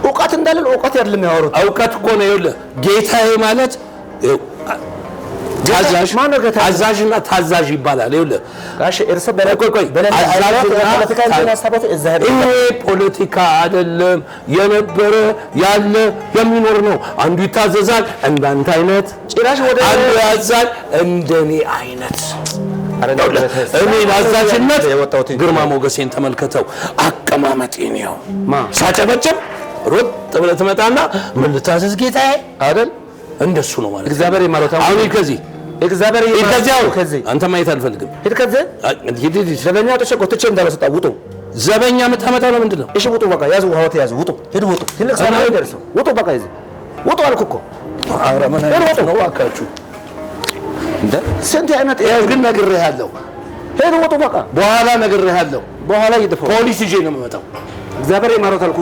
እውቀት እንዳለን እውቀት አይደለም ያወሩት። እውቀት እኮ ነው። ይኸውልህ ጌታዬ ማለት ታዛዥ አዛዥና ታዛዥ ይባላል። ይኸውልህ ጋሽ እርሶ ይሄ ፖለቲካ አይደለም፣ የነበረ ያለ የሚኖር ነው። አንዱ ይታዘዛል እንዳንተ አይነት፣ ጭራሽ ወደ አንዱ ያዛል እንደኔ አይነት። እኔ አዛዥነት ግርማ ሞገሴን ተመልከተው፣ አቀማመጤን ነው ሳጨበጭብ ሮጥ ብለህ ትመጣና ምን ልታዘዝ ጌታዬ አይደል? እንደሱ ነው ማለት እግዚአብሔር ይማረው። አሁን ከዚህ እግዚአብሔር ይማረው። ከዚህ አንተ ማየት አልፈልግም። ሂድ ከዚህ ዘበኛ ተሸቆጥቼ እንዳልሰጣ ውጡ። ዘበኛ የምታመጣው ነው ምንድን ነው? እሺ ውጡ በቃ ያዙ፣ ሀወት ያዙ። ውጡ፣ ሂድ ውጡ። ትልቅ ሰው ነው ደርሰው ውጡ። በቃ ይዘ ውጡ አልኩ እኮ። ኧረ ምን አይነት ነው እባካችሁ? እንደ ስንት አይነት ግን ነግሬሃለሁ። ሄዶ ወጡ በቃ በኋላ ነግሬሃለሁ። በኋላ ይደፈው ፖሊስ ይዤ ነው የምመጣው። እግዚአብሔር ይማረታል።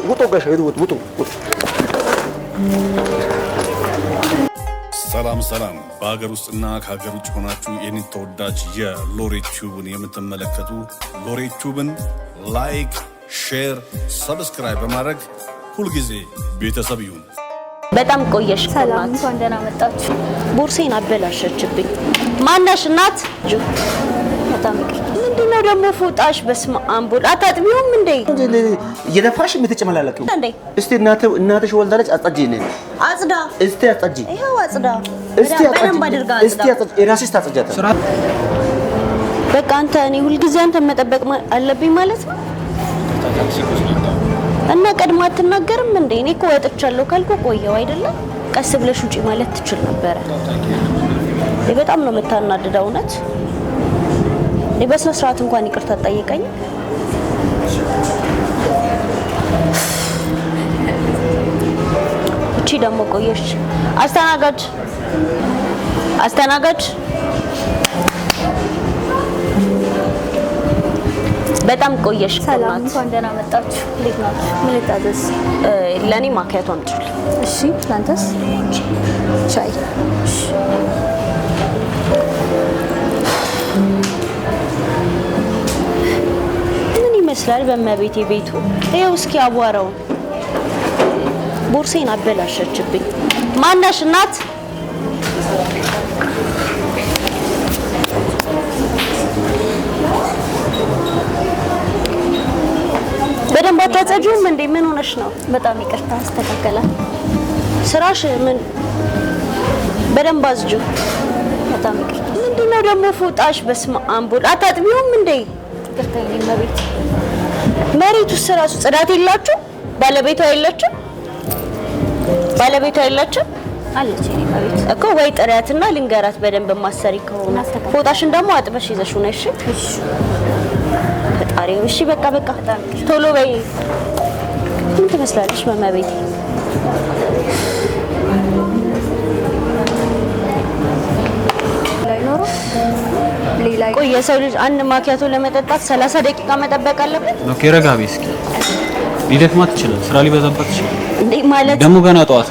ውጡ ጋሻ ውጡ። ሰላም በሀገር ውስጥና ከሀገር ውጭ ሆናችሁ የኔ ተወዳጅ የሎሬት ቲዩብን የምትመለከቱ ሎሬት ቲዩብን ላይክ፣ ሼር፣ ሰብስክራይብ በማድረግ ሁልጊዜ ቤተሰብ ይሁን። በጣም ቆየሽ። ሰላም እንኳን ደህና መጣችሁ። ቦርሴን አበላሸችብኝ። ማነሽ እናት? በጣም ይቅርታ። ምንድነው ደግሞ ፎጣሽ? በስመ አብ አታጥቢውም እንዴ? እየደፋሽ የምትጨመላለቂው እንዴ? እስቲ እናትሽ ወልዳለች። አጽጂ ነኝ አጽዳ። እስቲ አጽጂ። ይሄው አጽዳ። እስቲ በደንብ አድርጋ አጽዳ። እስቲ አጽጂ። የራስሽ ታጽጃታ። በቃ አንተ እኔ ሁልጊዜ አንተ መጠበቅ አለብኝ ማለት ነው። እና ቀድማ አትናገርም እንዴ? እኔ እኮ ወጥቻለሁ ካልኩ ቆየው አይደለም? ቀስ ብለሽ ውጪ ማለት ትችል ነበረ። በጣም ነው የምታናድደው እውነት። በስነ ስርዓት እንኳን ይቅርታ ጠይቀኝ። እቺ ደግሞ ቆየሽ። አስተናጋጅ በጣም ቆየሽ። ሰላም እንኳን ደህና መጣችሁ። እንዴት ናችሁ? ምን ልታዘዝ? ለኔ ማኪያቶ አምጪልኝ። እሺ ላንተስ? ሻይ። ምን ይመስላል በመቤቴ ቤቱ? ይኸው እስኪ አቧራው። ቦርሴን አበላሸችብኝ። ማነሽ እናት? በደንብ አታጸጂውም እንዴ? ምን ሆነሽ ነው? በጣም ይቅርታ። አስተካከላል። ስራሽ ምን? በደንብ አዝጂው። በጣም ይቅርታ። ምንድነው ደግሞ ፎጣሽ? በስመ አብ አታጥቢውም እንዴ? ይቅርታ። የኔ መቤት መሬቱ ስራሱ ጽዳት የላችሁ? ባለቤቷ የለችም? አለች የኔ መቤት እኮ። ወይ ጥሪያትና ልንገራት በደንብ ማሰሪ ከሆነ ፎጣሽን ደግሞ አጥበሽ ይዘሽው ነሽ። እሺ ፈጣሪው። እሺ በቃ ቶሎ በይ። ምን ትመስላለሽ መመቤቴ? ቆይ የሰው ልጅ አንድ ማኪያቶ ለመጠጣት 30 ደቂቃ መጠበቅ አለበት? ኦኬ ረጋ በይ እስኪ። ሊደክማት ይችላል፣ ስራ ሊበዛባት ይችላል። እንዴ ማለት ደግሞ ገና ጠዋት።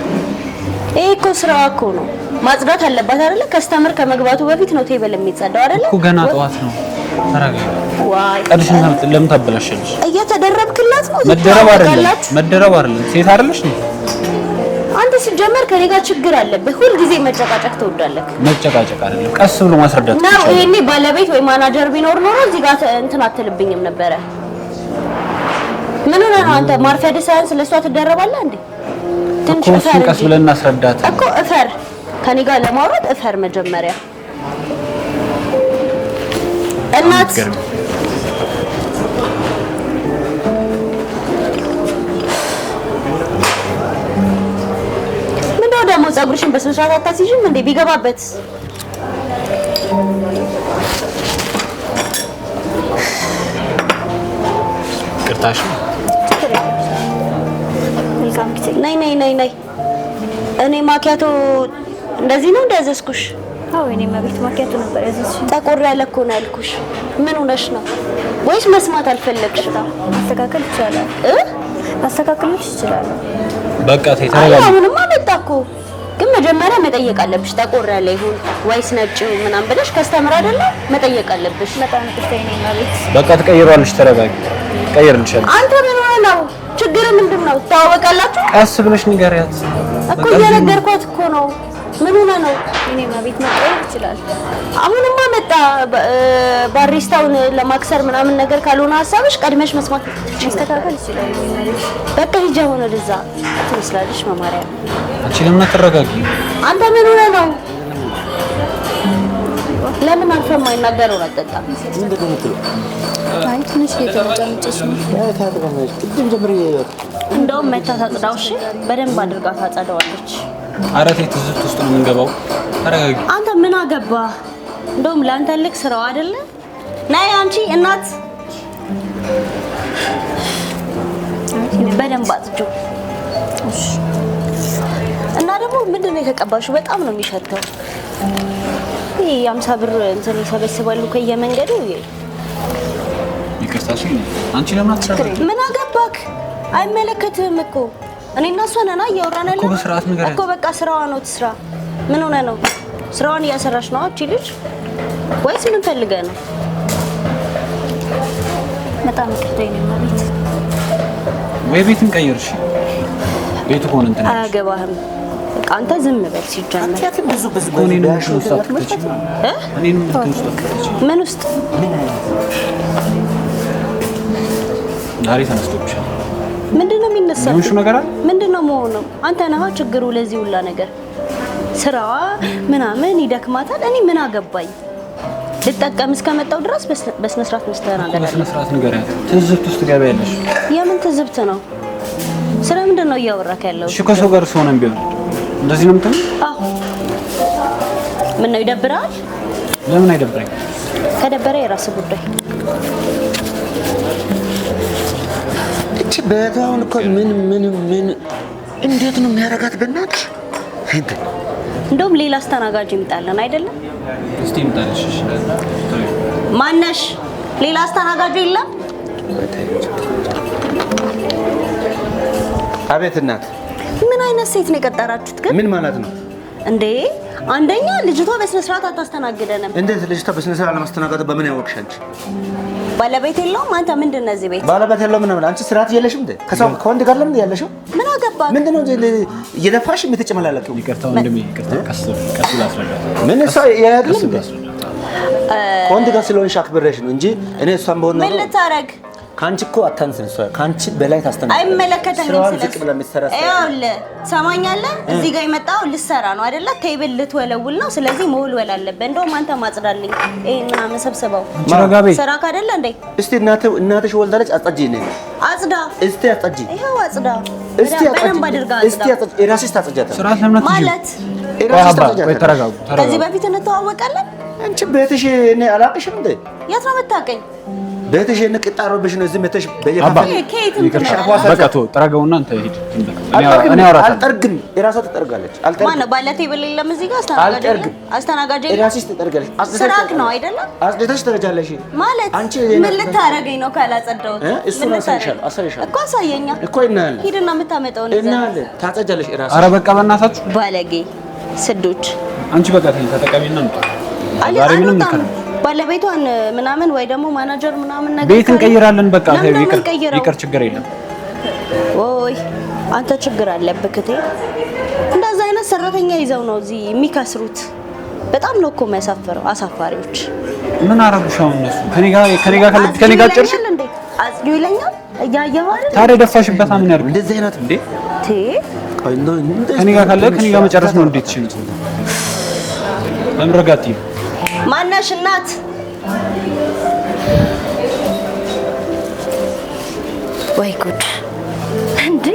ይሄ እኮ ስራዋ እኮ ነው። ማጽዳት አለባት አይደለ? ከስተመር ከመግባቱ በፊት ነው ቴብል የሚጸዳው አይደለ? እኮ ገና ጠዋት ነው። ተረጋጊ። ዋይ ቀድሽን ለምን ታበላሽልሽ? እየተደረብክላት ነው። መደረብ አይደለም። ሴት አይደለሽ ነው። አንተ ሲጀመር ከኔ ጋር ችግር አለብህ። ሁል ጊዜ መጨቃጨቅ ትወዳለህ። መጨቃጨቅ አይደለም፣ ቀስ ብሎ ማስረዳት ነው። ይሄኔ ባለቤት ወይ ማናጀር ቢኖር ኖሮ እዚህ ጋር እንትን አትልብኝም ነበረ። ምን ሆነህ ነው አንተ? ማርፈድ ሳይንስ ለሷ ትደረባለህ እንዴ? ትንሽ እፈር። ቀስ ብለን እናስረዳት እኮ እፈር። ከኔ ጋር ለማውራት እፈር መጀመሪያ። እናት ምንድነው ደግሞ ፀጉርሽን በስነ ስርዓት አታስይዥም እንዴ? ቢገባበት ቅርታሽ ነይ። እኔ ማኪያቶ እንደዚህ ነው እንዳዘዝኩሽ? አዎ የኔ መቤት ማኪያቶ ነበር ያዘዝሽ። ጠቆር ያለ እኮ ነው ያልኩሽ። ምን ሆነሽ ነው? ወይስ መስማት አልፈለግሽም? ማስተካከል ይችላል። ማስተካከልሽ ይችላል። በቃ ተረጋጊ። አሁንማ መጣ እኮ። ግን መጀመሪያ መጠየቅ አለብሽ። ጠቆር ያለ ይሁን ወይስ ነጭ ምናምን ብለሽ ከስተምር አይደለ መጠየቅ አለብሽ። በጣም ይቅርታ የኔ መቤት። በቃ ትቀይሯለሽ። ተረጋጊ። ቀይርልሻለሁ። አንተ ምን ሆነህ ነው? ችግር ምንድን ነው? ታወቃላችሁ? ቀስ ብለሽ ንገሪያት እኮ። እየነገርኳት እኮ ነው። ምን ሆነህ ነው? የኔ መቤት መቀየር ይችላል። አሁንማ መጣ። ባሪስታውን ለማክሰር ምናምን ነገር ካልሆነ ሀሳብሽ ቀድመሽ መስማት ማስተካከል ይችላል። በቃ ሂጂ አሁን ወደዛ። ትመስላለሽ መማሪያ። አንቺ ለምን አትረጋጊ? አንተ ምን ሆነህ ነው? ለምን አልፈህ የማይናገረውን አትጠጣም? ምንድን ነው የምትለው? አይ ትንሽ እየተመጨች ነው። እንደውም መታ ታጽዳው። እሺ በደንብ አድርጋ ታጸዳዋለች። ኧረ ተይ፣ ትዝብት ውስጥ ነው የምንገባው። ተረጋጊ። አንተ ምን አገባህ? እንደውም ለአንተ ልክ ስራው አይደለ? ናይ አንቺ እናት በደንብ አጽጂው። እና ደግሞ ምንድነው የተቀባሽው? በጣም ነው የሚሸተው። 50 ብር እንትን ይሰበስባሉ ከየመንገዱ። ይቅርታሽ አንቺ ለምን አትሰራም? ምን አገባክ? አይመለከትህም እኮ እኔና እሷ ነን እያወራን ያለው እኮ በስርዓት ንገረኝ እኮ። በቃ ስራዋ ነው ትስራ። ምን ሆነ ነው? ስራዋን እያሰራች ነው እቺ ልጅ ወይስ ምን ፈልገህ ነው? በጣም ይቅርታ የኔ ማለት ወይ ቤትን ቀይርሽ። ቤቱ ሆነ እንትን አያገባህም። በቃ አንተ ዝም በል ሲጀመር። ምን ውስጥ ዛሬ ተነስቶብሻል። ምንድነው የሚነሳው? ምንሽ ነገር አለ? ምንድነው መሆኑ? አንተ ነህ ችግሩ ለዚህ ሁላ ነገር። ስራዋ ምናምን ይደክማታል። እኔ ምን አገባኝ? ልጠቀም እስከመጣው ድረስ በስነ ስርዓት መስተናገድ አለ። በስነ ስርዓት ንገሪያት። ትዝብት ውስጥ ገበያለሽ። የምን ትዝብት ነው? ስለምንድን ነው እያወራክ ያለው? እሺ ከሰው ጋር ሆነን ቢሆን እንደዚህ ነው የምትለው? አዎ። ምን ነው ይደብራል? ለምን አይደብረኝ? ከደበረ የራስ ጉዳይ። እቺ በታውን እኮ ምን እንዴት ነው የሚያረጋት? በእናትሽ እንደውም ሌላ አስተናጋጅ ይምጣልን አይደለም? እስቲ ይምጣልሽ። እሺ ማነሽ? ሌላ አስተናጋጅ የለም? አቤት እናት። ምን አይነት ሴት ነው የቀጠራችሁት ግን? ምን ማለት ነው እንዴ? አንደኛ ልጅቷ በስነ ስርዓት አታስተናግደንም። እንዴት ልጅቷ በስነ ስርዓት ለማስተናገድ በምን ያወቅሽ አንቺ? ባለቤት የለውም? አንተ ምንድን ነው እዚህ ቤት? ባለቤት የለውም ምን ማለት? አንቺ ስርዓት የለሽም እንዴ? ከወንድ ጋር ለምን ያለሽው? ምን አገባህ? ምንድነው እየደፋሽ የምትጨመላለቂው? ይቅርታ ወንድሜ፣ ይቅርታ። ቀስ ላስረዳት። ምን እሷ ያያድልም እንዴ? ከወንድ ጋር ስለሆንሽ አክብሬሽ ነው እንጂ እኔ እሷን በሆነ ምን ልታረግ? ካንቺ እኮ አታንስል። እሷ ካንቺ በላይ ታስተናግዳለች። አይመለከተኝም። ስለዚህ ዝቅ ብላ የምትሰራ ይኸውልህ፣ ሰማኛለህ? እዚህ ጋር የመጣው ልትሰራ ነው አይደለ? ቴብል ልትወለውል ነው። ስለዚህ መወልወል አለበት። እንደውም አንተ ማጽዳልኝ ይሄ ምናምን ሰብስበው ስራ ካደለ እንዴ? እስቲ እናትሽ ወልዳለች፣ አጽጂ ነኝ። አጽዳ። እስቲ አጽጂ። ይሄው አጽዳ። እስቲ አጽጂ። በደንብ አድርጋ አጽዳ። እስቲ አጽጂ። እራስሽ ታጽጃለሽ ስርዓት ለምን ማለት እራስሽ ታጽጃለሽ። ተረጋጉ። ከዚህ በፊት እንተዋወቃለን? አንቺ ቤትሽ እኔ አላቅሽም እንዴ? የት ነው የምታውቀኝ? ቤትሽ ንቅጣሮብሽ ነው እዚህ መተሽ በየካፌ በቃ ተረጋውና አንተ ሂድ። እኔ አውራታለሁ። አልጠርግም። እራሷ ትጠርጋለች። አልጠርግም። ማነው ባለ ቴብል የለም እዚህ ጋር? አስተናጋጅ እራስሽ ትጠርጋለች። ስራክ ነው አይደለም? አጽድተሽ ትረጃለሽ ማለት ምን ልታረገኝ ነው? ካላጸዳሁት እሱን አሳይሻለሁ እኮ አሳየኛ እኮ እናያለን። ሂድና የምታመጣውን እናያለን። ታጸጃለሽ እራስሽ። ኧረ በቃ በእናታችሁ ባለጌ ስዶች። አንቺ በቃ ተጠቀሚና እንጣ። ዛሬ ምንም ልከራ ባለቤቷን ምናምን ወይ ደግሞ ማናጀር ምናምን ነገር ቤት እንቀይራለን። በቃ ይቅር፣ ችግር የለም። ወይ አንተ ችግር አለብህ እቴ። እንደዛ አይነት ሰራተኛ ይዘው ነው እዚህ የሚከስሩት። በጣም ነው እኮ የሚያሳፍረው። አሳፋሪዎች ምን አረጉሽ? አሁን እነሱ ከኔ ጋር ጨርሽ እንዴ? አጽዱ ይለኛል እያየኸው አይደል? ታዲያ ደፋሽበት። ምን ያርግ? እንደዚህ አይነት እንዴ ቴ ከኔ ጋር መጨረስ ነው እንዴት ይችላል? ለምረጋቲ ማነሽ እናት? ወይ ጉድ! እንዴ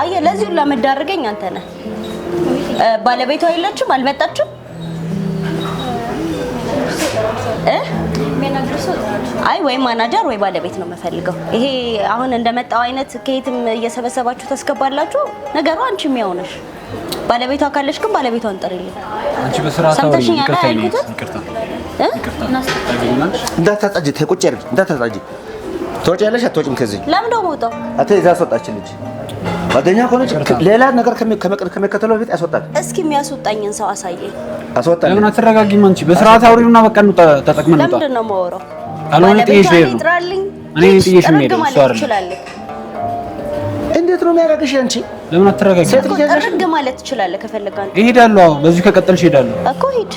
አየህ፣ ለዚህ ሁሉ መዳረገኝ አንተ ነህ። ባለቤቷ የለችም? አልመጣችም? አይ ወይ ማናጀር ወይ ባለቤት ነው የምፈልገው። ይሄ አሁን እንደመጣው አይነት ከየትም እየሰበሰባችሁ ታስገባላችሁ። ነገሩ አንቺም ያው ነሽ። ባለቤቷ ካለሽ ግን ባለቤቷን ጥሪልኝ። አንቺ በስርዓት አውሪ። ይቅርታ እንዳታጣጂ፣ ተቆጭ ያርግ። እንዳታጣጂ። ትወጪያለሽ አትወጪም? ከዚህ ለምን ደሞ ወጣው? አተ እዛ አስወጣች ልጅ ጓደኛ ከሆነች ሌላ ነገር ከመከተለው በፊት ያስወጣል። እስኪ የሚያስወጣኝን ሰው አሳየኝ። አስወጣል። ለምን አትረጋጊም አንቺ? በስርዓት አውሪውና በቃ ነው ተጠቅመን ነው። ለምንድን ነው የማወራው? ካልሆነ ጥዬሽ ልሄድ ነው። እኔ ጥዬሽ ነው የምሄደው። እሱ አይደለም። እንዴት ነው የሚያደርግሽ አንቺ? ለምን አትረጋጊም? ሴት ልጅ ጥርግ ማለት ትችላለህ ከፈለግህ አንተ። እሄዳለሁ። አዎ በዚህ ከቀጠልሽ እሄዳለሁ እኮ ሂድ።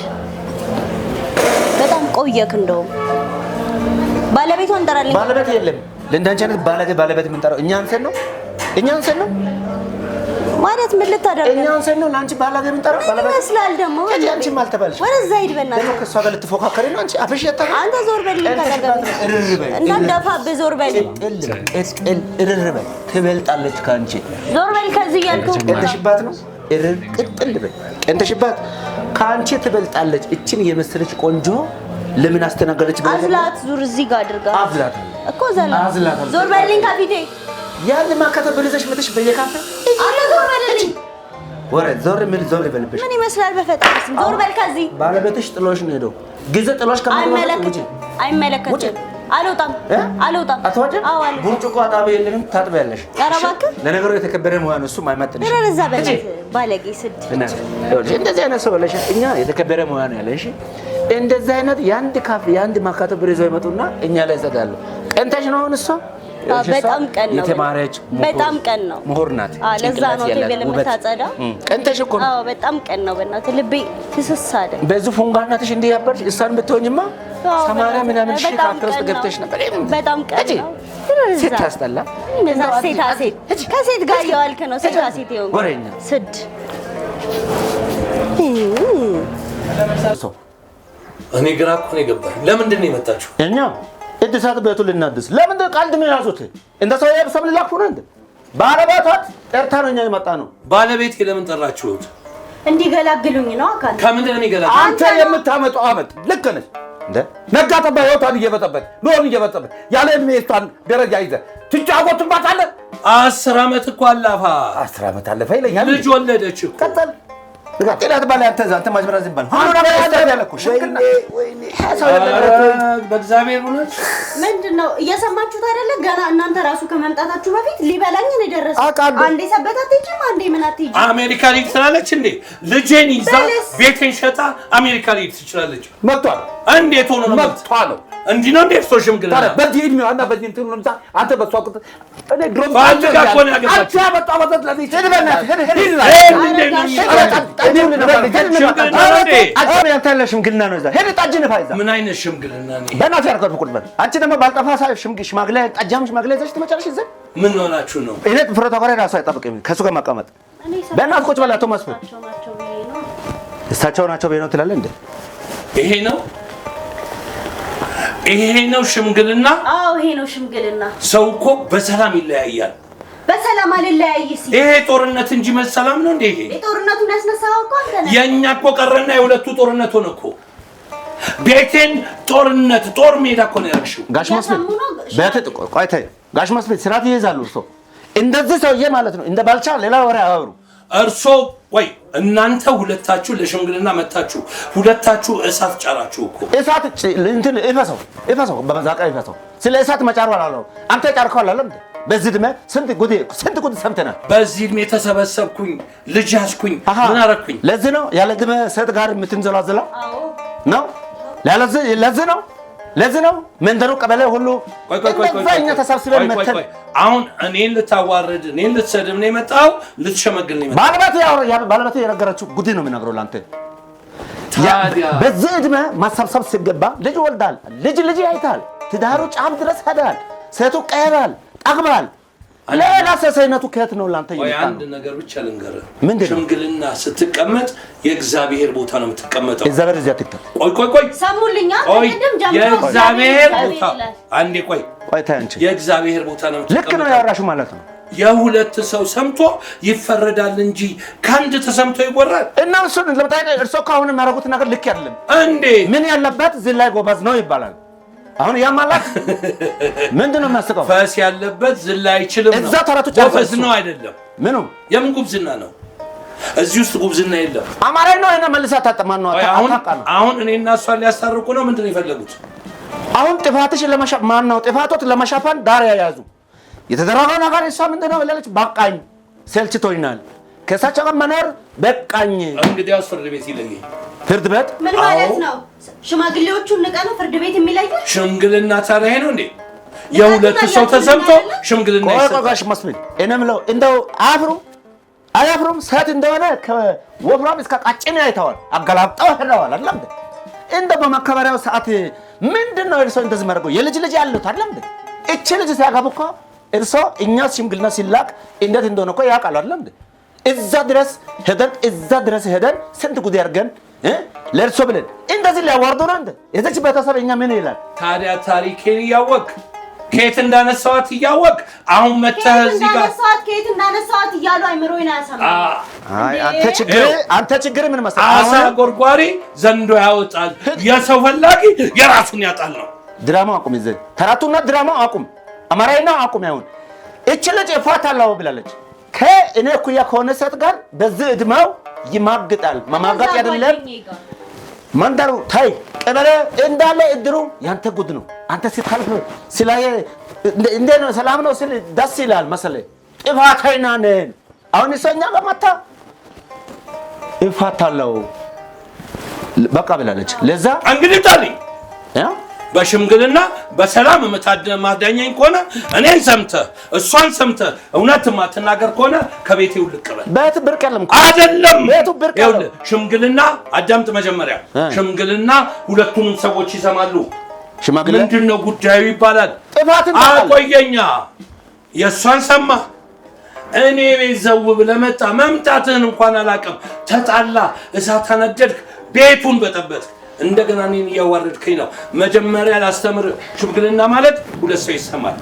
በጣም ቆየክ። እንደውም ባለቤቷን ጠራልኝ። ባለቤት የለም። ለእንዳንቺ አይነት ባለቤት የምንጠራው እኛ አንሰን ነው ማለት ምን ልታደርግ? እኛ አንሰን ነው ለአንቺ ባለቤት የምንጠራው። ባለቤት ይመስላል ደግሞ አንቺ ማልተባልሽ ወደዛ ሂድ በእናትህ። ደግሞ ከእሷ ጋር ልትፎካከሪ ነው አንቺ። አፍሽ ያታል። አንተ ዞር በል። እንዳትደፋብህ ዞር በል። እርር በል። ትበልጣለች ከአንቺ። ዞር በል ከዚህ እያልኩህ። ቀንተሽባት ነው። እርር ቅጥል በል። ቀንተሽባት ከአንቺ ትበልጣለች። እችን የመሰለች ቆንጆ ለምን አስተናገረች? አዝላት ዙር እዚህ ጋር አድርጋ አዝላት እኮ አዝላት። ዞር በልኝ ከፊቴ። ያን ማከተ በለዘሽ መተሽ በየካፌ አለ ዞር በልልኝ። ወሬ ዞር በልብሽ ምን ይመስላል በፈጣሪስ ዞር በል ከዚህ ባለቤትሽ ጥሎሽ ነው ሄደው ጊዜ ጥሎሽ ከመጣ አይመለከትም አልወጣም አትወጪም ቡርጭቆ አጣቢ የለንም ታጥቢያለሽ ኧረ እባክህ ለነገሩ የተከበረ ሙያ ነው እሱ ማይመጥንሽ ረዛ በለት ባለጌ ስድ እንደዚህ አይነት ሰው ለሽ እኛ የተከበረ ሙያ ነው ያለሽ እንደዚህ አይነት ያንድ ካፍ ያንድ ማካቶ ብሬዞ ይመጡና እኛ ላይ ይሰዳሉ ቀንተሽ ነው እሷ በጣም ቀን ነው የተማረች በጣም ቀን ነው ምሁር ናት ለዛ ነው ቴብል የምታጸዳ ቀንተሽ እኮ አዎ በጣም ቀን ነው በእናትህ ልቤ ትስሳደ በዚህ ፉንጋናትሽ እንዲህ ያበርሽ እሷን ብትሆኝማ ሰማንያ ምናምን ሺህ ካክረስ ገብተሽ ነበር በጣም ቀን ነው ሴት ታስጠላ ሴት ከሴት ጋር ያልከ ነው ሴት ይሆን ወሬኛ ስድ እኔ ግራ እኮ ነው የገባኝ ለምንድን ነው የመጣችሁ እኛ እድሳት ቤቱ ልናድስ ለምን ቀልድ ነው ያዙት እንደ ሰው የብሰም ልላኩ ነው እንዴ ባለቤቷት ጠርታ ነው እኛ የመጣ ነው ባለቤት ለምን ጠራችሁት እንዲገላግሉኝ ነው አካል ከምንድን ነው የሚገላግሉ አንተ የምታመጣው አመት ልክ ነህ እንደ ነጋጠባ ህይወቷን እየበጠበጥ ሎን እየበጠበጥ ያለ እድሜ እሷን ደረጃ ይዘህ ትጫወቱባታለህ 10 ዓመት እኮ አለፋ 10 ዓመት አለፈ ይለኛል ልጅ ወለደች እኮ ቀጥል ጥላት ባለ አንተ ማጅበራ ዝባል ሁሉ ነገር ያስተያለኩ ሽክና ወይኔ በእግዚአብሔር እውነት ምንድነው እየሰማችሁት አይደለ ገና እናንተ ራሱ ከመምጣታችሁ በፊት ሊበላኝ ነው የደረሰው አንዴ ሰበታት እንጂ አንዴ ምን አትይጂ አሜሪካ ሊድ ትላለች እንዴ ልጄን ይዛ ቤቴን ሸጣ አሜሪካ ሊድ ትችላለች መጥቷል እንዴት ሆኖ ነው መጥቷል እንዲህ ነው እንዴ ሶሽም ግን ታዲያ በዚህ እድሜው እና በዚህ እንትን ነው አንተ በሷ ቁጥ እኔ ድሮም ባልጋ እኮ ነው ያገባችው አንተ በጣም ወጣት ለዚህ ሄድበናት ያንተ ሽምግልና ነው እዛ ሄድ ጣጅ ነፋ እዛ ምን አይነት ሽምግልና ነው በእናትህ ያልከው ቁልበል አንቺ ደግሞ ባልጠፋ ሽማግሌ ጣጃም ሽማግሌ ይዘሽ ትመጫለሽ እዛ ምን ሆናችሁ ነው እኔ ፕሮቶኮል ራሱ አይጠብቅም ከሱ ጋር መቀመጥ በእናትህ ቁጭ በል አቶ መስፍን እሳቸው ናቸው በይነው ትላለህ እንዴ ይሄ ነው ሽምግልና አዎ ይሄ ነው ሽምግልና ሰው እኮ በሰላም ይለያያል በሰላም አልለያይስ ይሄ ጦርነት እንጂ መሰላም ነው እንዴ ይሄ ጦርነቱን ያስነሳው እኮ አንተ ነህ የኛ እኮ ቀረና የሁለቱ ጦርነት ሆነ እኮ ቤቴን ጦር ሜዳ እኮ ነው ያልሽው ጋሽ መስፍን ቆይተህ ጋሽ መስፍን ስራት ይይዛሉ እርሶ እንደዚህ ሰውዬ ማለት ነው እንደ ባልቻ ሌላ ወሬ አወሩ እርሶ ወይ እናንተ ሁለታችሁ ለሽምግልና መጣችሁ ሁለታችሁ እሳት ጫራችሁ እኮ እሳት እንትን እፈሰው በመዛቃ እፈሰው ስለ እሳት መጫሩ አላለው አንተ ጫርከው አላለም በዚህ ድሜ ስንት ጉድ ሰምተናል በዚህ ድሜ ተሰበሰብኩኝ ልጅ ያዝኩኝ ምን አረኩኝ ለዚህ ነው ያለ ድሜ ሴት ጋር የምትንዘላዘለው ነው ለዚህ ነው መንደሩ ቀበሌ ሁሉ እንደዛኛ ተሰብስበን መተን አሁን እኔን ልታዋርድ እኔን ልትሰድብ ነው የመጣው ልትሸመግል ነው የመጣው ባለቤቱ የነገረችው ጉድ ነው የምነግረው ላንተ በዚህ ዕድሜ ማሰብሰብ ሲገባ ልጅ ወልዳል ልጅ ያይታል ትዳሩ ጫፍ ድረስ ሄዳል ሴቱ ቀይራል ጠግባል ሌላ ሰሰይነቱ ከየት ነው ላንተ ይመጣ አንድ ነገር ብቻ ልንገርህ ሽምግልና ስትቀመጥ የእግዚአብሔር ቦታ ነው የምትቀመጠው እግዚአብሔር እዚያ ትክክል ቆይ ሰሙልኛ እንደም ጀምሮ የእግዚአብሔር ቦታ አንዴ ቆይ ታንቺ የእግዚአብሔር ቦታ ነው ልክ ነው ያወራሹ ማለት ነው የሁለት ሰው ሰምቶ ይፈረዳል እንጂ ካንድ ተሰምቶ ይወራል እና እሱን ለምጣይ እርሶ ካሁን የሚያረጉት ነገር ልክ አይደለም እንዴ ምን ያለበት ዝላይ ጎበዝ ነው ይባላል አሁን ያማላት ምንድነው የሚያስቀው ፈስ ያለበት ዝላይ አይችልም ነው እዛ ተራቱ ጎበዝ ነው አይደለም ምኑ የምን ጉብዝና ነው እዚህ ውስጥ ጉብዝና የለም አማራይ ነው እና መልሳ ታጠማን ነው አሁን እኔና እሷን ሊያስታርቁ ነው ምንድነው የፈለጉት አሁን ጥፋትሽ ማን ነው ጥፋቶት ለማሻፋን ዳር ያያዙ የተደረገው ነገር እሷ ምንድነው ብላለች በቃኝ ሰልችቶኛል ከሳቸው ጋር መኖር በቃኝ እንግዲህ ፍርድ ቤት ይለኝ ፍርድ ቤት ምን ማለት ነው ሽማግሌዎቹን ንቀህ ነው ፍርድ ቤት የሚለየው ሽምግልና ታዲያ ነው እንዴ የሁለት ሰው ተሰምቶ ሽምግልና ይሰጣል ጋሽ መስፍን እነምለው እንደው አያፍሩም ሰት እንደሆነ ከወፍራም እስከ ቀጭኔ አይተዋል አገላብጠው ሄደዋል አይደል እንደ በመከበሪያው ሰዓት ምንድነው እርሶ እንደዚህ ማድረገው የልጅ ያሉት አይደል እቺ ልጅ ሲያገቡ እኮ እርሶ እኛ ሽምግልና ሲላክ እንዴት እንደሆነ እኮ ያውቃሉ አይደል እዛ ድረስ ሄደን ስንት ጉድ ያርገን ለርሶ ብለን እንደዚህ ሊያዋርዱ ነው እንዴ እዚች ቤተሰብ እኛ ምን ይላል ታዲያ ታሪኬን ያወቅ ከየት እንዳነሳዋት ያወቅ አሁን መተህ እዚህ ጋር ከየት እንዳነሳዋት ይያሉ አይምሮይና ያሰማ አንተ ችግር ምን መሰለህ አሳ ጎርጓሪ ዘንዶ ያወጣል የሰው ፈላጊ የራሱን ያጣል ነው ድራማ አቁም ተራቱና ድራማ አቁም አማራይና አቁም ያውን እቺ ልጅ እፋታለሁ ብላለች ከእኔ እኩያ ከሆነ ሴት ጋር በዚህ እድሜው ይማግጣል። መማጋጥ አይደለም መንደሩ ታይ ቀበሌ እንዳለ እድሩ ያንተ ጉድ ነው። አንተ ሲታልፍ ስላየ እንደ ነው ሰላም ነው ስል ደስ ይላል መሰለኝ። ጥፋተኛ ነን። አሁን እሰኛ ገማታ ይፋታለው በቃ ብላለች። ለዛ እንግዲህ ታዲያ በሽምግልና በሰላም ማዳኛኝ ከሆነ እኔን ሰምተህ እሷን ሰምተህ እውነት ማትናገር ከሆነ ከቤቴ ውልቅበል። ቤት ብርቅ የለም አይደለም ቤቱ ብርቅ የለም። ሽምግልና አዳምጥ። መጀመሪያ ሽምግልና ሁለቱንም ሰዎች ይሰማሉ። ሽማግሌ ምንድነው ጉዳዩ ይባላል። ጥፋትን አቆየኛ የእሷን ሰማ እኔ ቤት ዘው ብለህ መጣ። መምጣትህን እንኳን አላውቅም። ተጣላ፣ እሳት አነደድክ፣ ቤቱን በጠበጥክ። እንደገና እኔን እያዋረድከኝ ነው። መጀመሪያ ላስተምር። ሽምግልና ማለት ሁለት ሰው ይሰማል።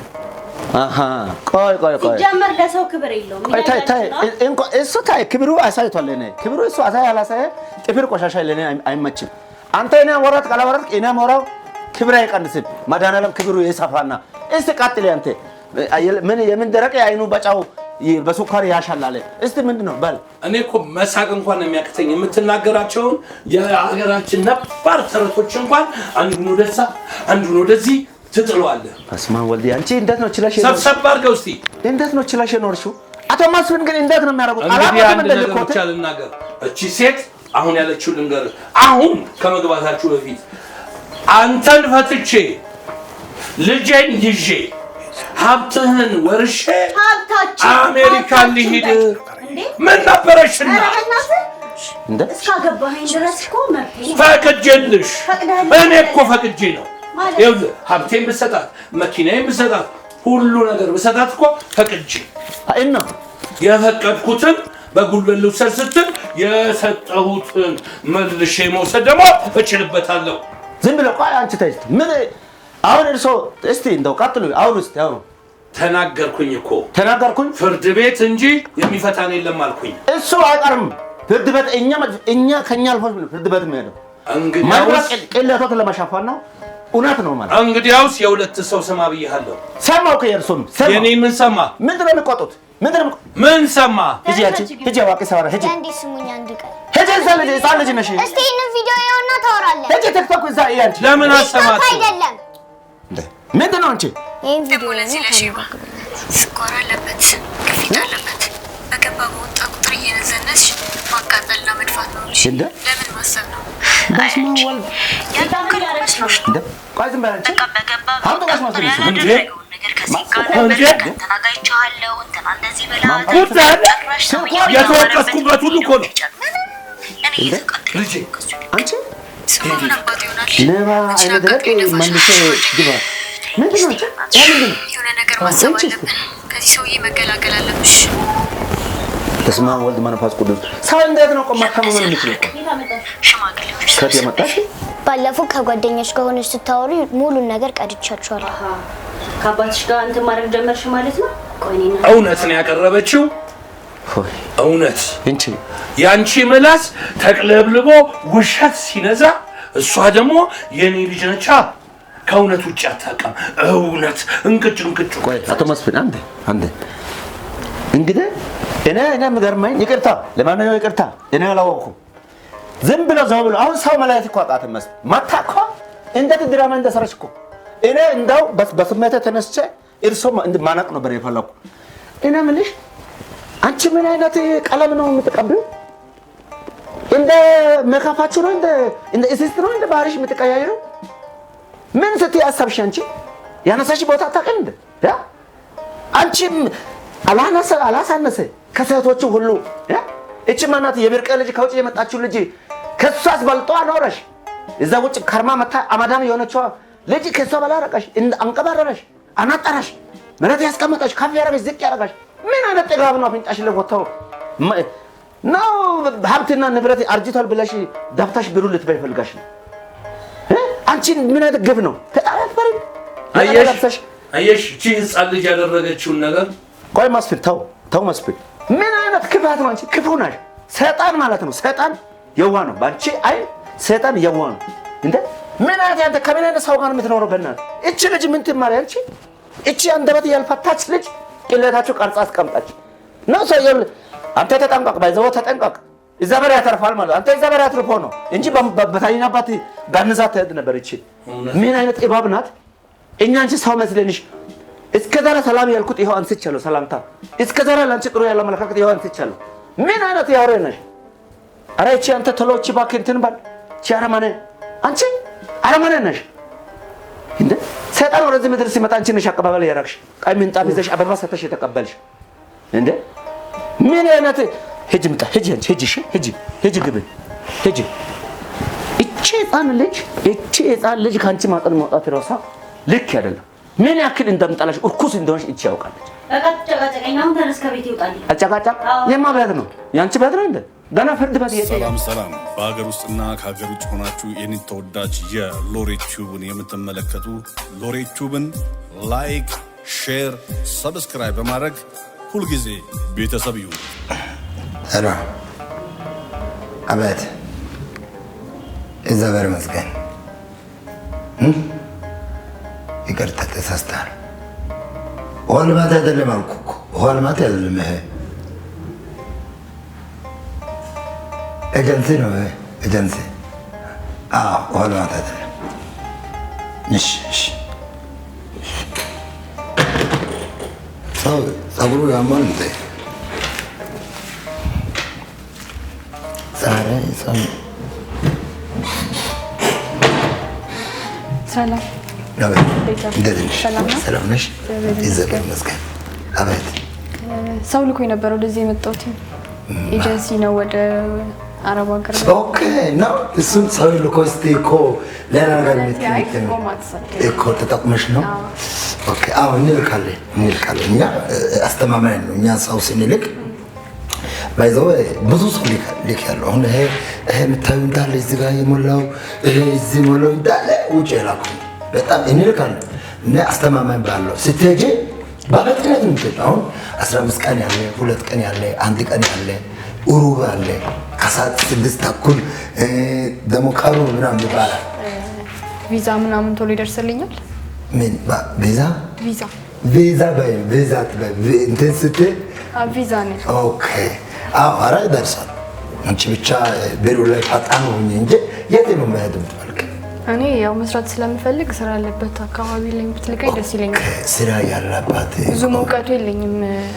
ቆይ ሲጀመር ለሰው ክብር የለውም። እሱ ታይ ክብሩ አሳይቷል። እኔ ክብሩ እሱ ያላሳየ ጥፍር ቆሻሻ ለኔ አይመችም። አንተ እኔ ወራት ካላወራት እኔ ሞራው ክብር አይቀንስም። መድኃኒዓለም ክብሩ ይሰፋና እስቲ ቀጥል። አንተ ምን የምን ደረቀ አይኑ በጫው በሱካር ያሻላለ እስቲ ምንድነው በል። እኔ እኮ መሳቅ እንኳን የሚያቅተኝ የምትናገራቸውን የሀገራችን ነባር ተረቶች እንኳን አንዱን ወደዛ አንዱን ወደዚህ ትጥለዋለህ። አስማ ወልዲ አንቺ እንዴት ነው ችላሽ ሰብሰብ አድርገው እስቲ እንዴት ነው ችላሽ ኖርሽው? አቶ መስፍን ግን እንዴት ነው የሚያደርጉት? አላማም እንደልኮት ልናገር። እቺ ሴት አሁን ያለችው ልንገር። አሁን ከመግባታችሁ በፊት አንተን ፈትቼ ልጄን ይዤ ሀብትህን ወርሼ አሜሪካ ሊሄድ ምን ነበረሽና እንደ እስካገባኸኝ ድረስ እኮ ፈቅጄልሽ። እኔ እኮ ፈቅጄ ነው። ይኸውልህ ሀብቴን ብሰጣት፣ መኪናዬን ብሰጣት፣ ሁሉ ነገር ብሰጣት እኮ ፈቅጄ እና የፈቀድኩትን በጉልበት ልውሰድ ስትል የሰጠሁትን መልሼ መውሰድ ደግሞ እችልበታለሁ። ዝም ብለህ ቆይ አንቺ ተይ ምን አሁን እርሶ እስቲ እንደው ቀጥሉ። አሁን እስቲ አሁን ተናገርኩኝ እኮ ተናገርኩኝ። ፍርድ ቤት እንጂ የሚፈታን የለም አልኩኝ። እሱ አይቀርም ፍርድ ቤት። እኛ ከኛ አልፎ ፍርድ ቤት የሚሄደው እንግዲያውስ ቅሌቶት ለማሻፋን ነው። እውነት ነው ማለት እንግዲያውስ የሁለት ሰው ስማ ብያለሁ። ሰማው ከየርሱም የኔ ምን ሰማ? ምንድነው የሚቆጡት? ምን ሰማ? እጂ አንቺ እጂ ዋቂ ሰራ እጂ እንዴ ስሙኝ አንድ ቀን እጂ ሰልጂ ሳልጂ ነሽ። እስቲ ይሄን ቪዲዮ ይኸውና ታወራለህ። እጂ ቲክቶክ እዛ አንቺ ለምን አሰማት? አይደለም ምንድነው አንቺ ይሄን ቪዲዮ ለዚህ ለሽባ ስኳር አለበት፣ ግፊት አለበት። በገባ በወጣ ቁጥር እየነዘነሽ ማቃጠልና መድፋት ነው። እንደ ለምን ማሰብ ነው? በስመ አብ ወልድ ያዳምከረሽ ነው። እንደ ቆይ ዝም በል አንቺ በገባ አሁን ተጋሽ ማለት ነው እንዴ ነገር ከዚህ ጋር ተናጋይቻለሁ። እንትና እንደዚህ በላ የተወቀስኩበት ሁሉ እኮ ነው። ልጄ አንቺ ለባ አይነት ደረቅ መልሶ ግባ። ምንድነው የሆነ ነገር ማሰብ አለብን። ከዚህ ሰውዬ መገላገል አለብሽ። በስመ አብ ወልድ መንፈስ ቅዱስ። ሰው እንዴት ነው ቆማ ከመመን የሚችለው? ሽማግሌዎች ከት የመጣሽ ባለፈው ከጓደኞች ጋር ሆነሽ ስታወሪ ሙሉን ነገር ቀድቻቸዋለሁ። ከአባትሽ ጋር አንተ ማድረግ ጀመርሽ ማለት ነው? እውነት ነው ያቀረበችው። እውነት እንቺ ያንቺ ምላስ ተቅለብልቦ ውሸት ሲነዛ፣ እሷ ደግሞ የኔ ልጅ ነቻ ከእውነት ውጭ አታውቅም። እውነት እንቅጭ እንቅጭ። ቆይ አቶ መስፍን አንዴ እንግዲህ እኔ የምገርመኝ ይቅርታ፣ ለማንኛውም ይቅርታ እኔ አላወቅኩም። ዝም ብሎ አሁን ሰው መላየት እኮ አቃተኝ። መስፍን መታ እኮ እንዴት ድራማ እንደሰራች እኮ እኔ እንደው በስሜቴ ተነስቼ እርሶ ማነቅ ነበር የፈለኩ። እኔ የምልሽ አንቺ ምን አይነት ቀለም ነው የምትቀቢው? እንደ መካፋችሁ ነው እንደ እስስት ነው እንደ ባህሪሽ የምትቀያየሩ? ምን ስትይ አሰብሽ? አንቺ ያነሳሽ ቦታ አታውቅም እንደ አንቺም አላሳነሰ ከሴቶቹ ሁሉ እቺ ማናት የብርቀ ልጅ ከውጭ የመጣችው ልጅ ከሷስ በልጦ አኖረሽ። እዛ ውጭ ከርማ መታ አማዳም የሆነችው ልጅ ከሷ በላይ አረቀሽ፣ አንቀባረረሽ፣ አናጠራሽ፣ መሬት ያስቀመጠሽ፣ ከፍ ያረገሽ፣ ዝቅ ያረጋሽ። ምን አይነት ጥጋብ ነው? አፍንጫሽ ለቦታው ነው ሀብትና ንብረት አርጅቷል ብለሽ ዳብታሽ ብሩ ልትበይ ፈልጋሽ ነው። አንቺ ምን አይነት ግብ ነው? ተጣጣፈሪ አየሽ እቺ ህፃን ልጅ ያደረገችውን ነገር። ቆይ መስፍን ተው መስፍን፣ ምን አይነት ክፋት ነው? አንቺ ክፉ ነሽ። ሰይጣን ማለት ነው። ሰይጣን የዋህ ነው። ባንቺ አይ ሰይጣን የዋህ ነው እንዴ! ምን አይነት አንተ ከምን አይነት ሰው ጋር የምትኖረው? በእናትህ እቺ ልጅ ምን ትማር? አንቺ እቺ አንደበት ያልፈታች ልጅ ቅሌታችሁ ቀርጻ አስቀምጣች። ነው ሰው አንተ ተጠንቀቅ፣ ባይዘው ተጠንቀቅ። እዛ በር ያተርፋል ማለት አንተ እዛ በር ያትርፎ ነው እንጂ በታይናባት ጋንዛት ትሄድ ነበር። እቺ ምን አይነት እባብ ናት? እኛ አንቺ ሰው መስለንሽ እስከዛሬ ሰላም ያልኩት ይሄው አንስቻለሁ። ሰላምታ እስከዛሬ ላንቺ ጥሩ ያለ መለካከት ይሄው አንስቻለሁ። ምን አይነት ያወሬ ነሽ? አረ እቺ አንተ ተሎቺ ባክህ እንትን ባል እቺ አረማኔ አንቺ አረማኔ ነሽ እንዴ? ሰይጣን ወደዚህ ምድር ሲመጣ አንቺ ነሽ አቀባበል ያደረግሽ። ቀይ ምንጣፍ ይዘሽ አበባ ሰተሽ የተቀበልሽ እንዴ? ምን አይነት ሂጂ ምጣ ሂጂ አንቺ ሂጂ ግቢ ሂጂ። እቺ ህፃን ልጅ ካንቺ ማጠን መውጣት ይሮሳ ልክ አይደለም። ምን ያክል እንደምጣላሽ እርኩስ እንደሆነሽ እቺ ያውቃለች። አጨቃጨቀኝ። አሁን ተነስ ከቤት ይውጣል። አጨቃጨቅ የማ ቤት ነው? ያንቺ ቤት ነው እንዴ? ገና ፍርድ ቤት ሰላም። በሀገር ውስጥና ከሀገር ውጭ ሆናችሁ ይህንን ተወዳጅ የሎሬት ቲዩብን የምትመለከቱ ሎሬት ቲዩብን ላይክ፣ ሼር፣ ሰብስክራይብ በማድረግ ሁልጊዜ ቤተሰብ ይሁኑ። ሄሎ፣ አቤት። እግዚአብሔር ይመስገን። ይቅርታ ተሳስተሃል። ውሃ ልማት አይደለም አልኩህ እኮ ውሃ ልማት አይደለም። ይሄ ኤጀንሲ ነው። ኤጀንሲ ውሃ ልማት አይደለም። እሺ ሰው ጸጉሩ ያማል እንዴ? ዛሬ ሰላም ሰላም ነሽ? እግዚአብሔር ይመስገን። አቤት። ሰው ልኮ የነበረ ወደዚህ የመጣሁት ኤጀንሲ ነው፣ ወደ አረብ ሀገር። ኦኬ ነው እሱን ሰው ልኮ እስቲ እኮ ሌላ ነገር እኮ ተጠቅመሽ ነው። ኦኬ አዎ፣ እንልካለን። እኛ አስተማማኝ ነው። እኛ ሰው ስንልክ ባይዘው ብዙ ሰው ልክ ያለው አሁን ይሄ የምታዩ እንዳለ እዚህ ጋር የሞላው ይሄ እዚህ ሞላው እንዳለ ውጭ የላኩ በጣም እንልካለን። እና አስተማማኝ ባለው ስትሄጂ በፍጥነት እንትን አሁን 15 ቀን ያለ 2 ቀን ያለ 1 ቀን ያለ ኡሩብ አለ ከሰዓት 6 ተኩል ደግሞ ካሩ ምናምን ይባላል። ቪዛ ምናምን ቶሎ ይደርስልኛል? ምን ቪዛ እንትን ስትይ ቪዛ ነው። ኦኬ አዎ፣ ኧረ ይደርሳል። አንቺ ብቻ ቢሮ ላይ ፈጣን ሁኚ እንጂ የት ነው መሄድ የምትፈልጊው? እኔ ያው መስራት ስለምፈልግ ስራ ያለበት አካባቢ ላይ ብትልከኝ ደስ ይለኛል። ስራ ያለበት ብዙም እውቀቱ የለኝም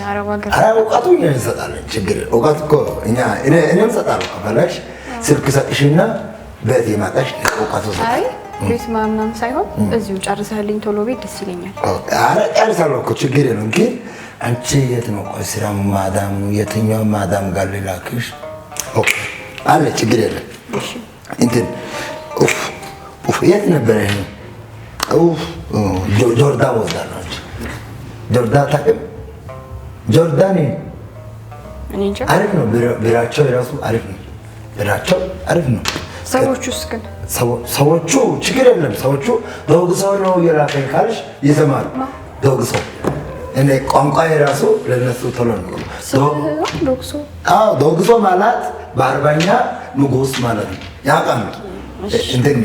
አረብ ሀገር። ኧረ እውቀቱ እኛ እንሰጣለን፣ ችግር እውቀት እኮ እኔ እንሰጣለሁ። ከፈለግሽ ስልክ ሰጥሽና ቤት ይመጣሽ እውቀቱ ሰጣለሁ። አይ ቤት ምናምን ሳይሆን እዚሁ ጨርሰህልኝ ቶሎ ቤት ደስ ይለኛል። ኧረ ጨርሳለሁ እኮ ችግር የለም። ግን አንቺ የት ነው ቆይ ስራ ማዳም የትኛው ማዳም ጋር ልላክሽ? ኦኬ አለ ችግር የለም። እንትን የት ነበረ ይሄ? ጆርዳን ወስዳለሁ። ጆርዳን ታውቂም? ጆርዳን አሪፍ ነው። ቢራቸው የራሱ አሪፍ ነው። ሰዎቹስ ግን ሰዎቹ ችግር የለም። ሰዎቹ ደውግ ሰው ነው የላከኝ ካልሽ ይሰማሉ። ደውግ ሰው እኔ ቋንቋ የራሱ ለነሱ ቶሎ ነው። ደውግ ሰው ማለት በአርባኛ ንጉስ ማለት ነው። ያውቃሉ እንትን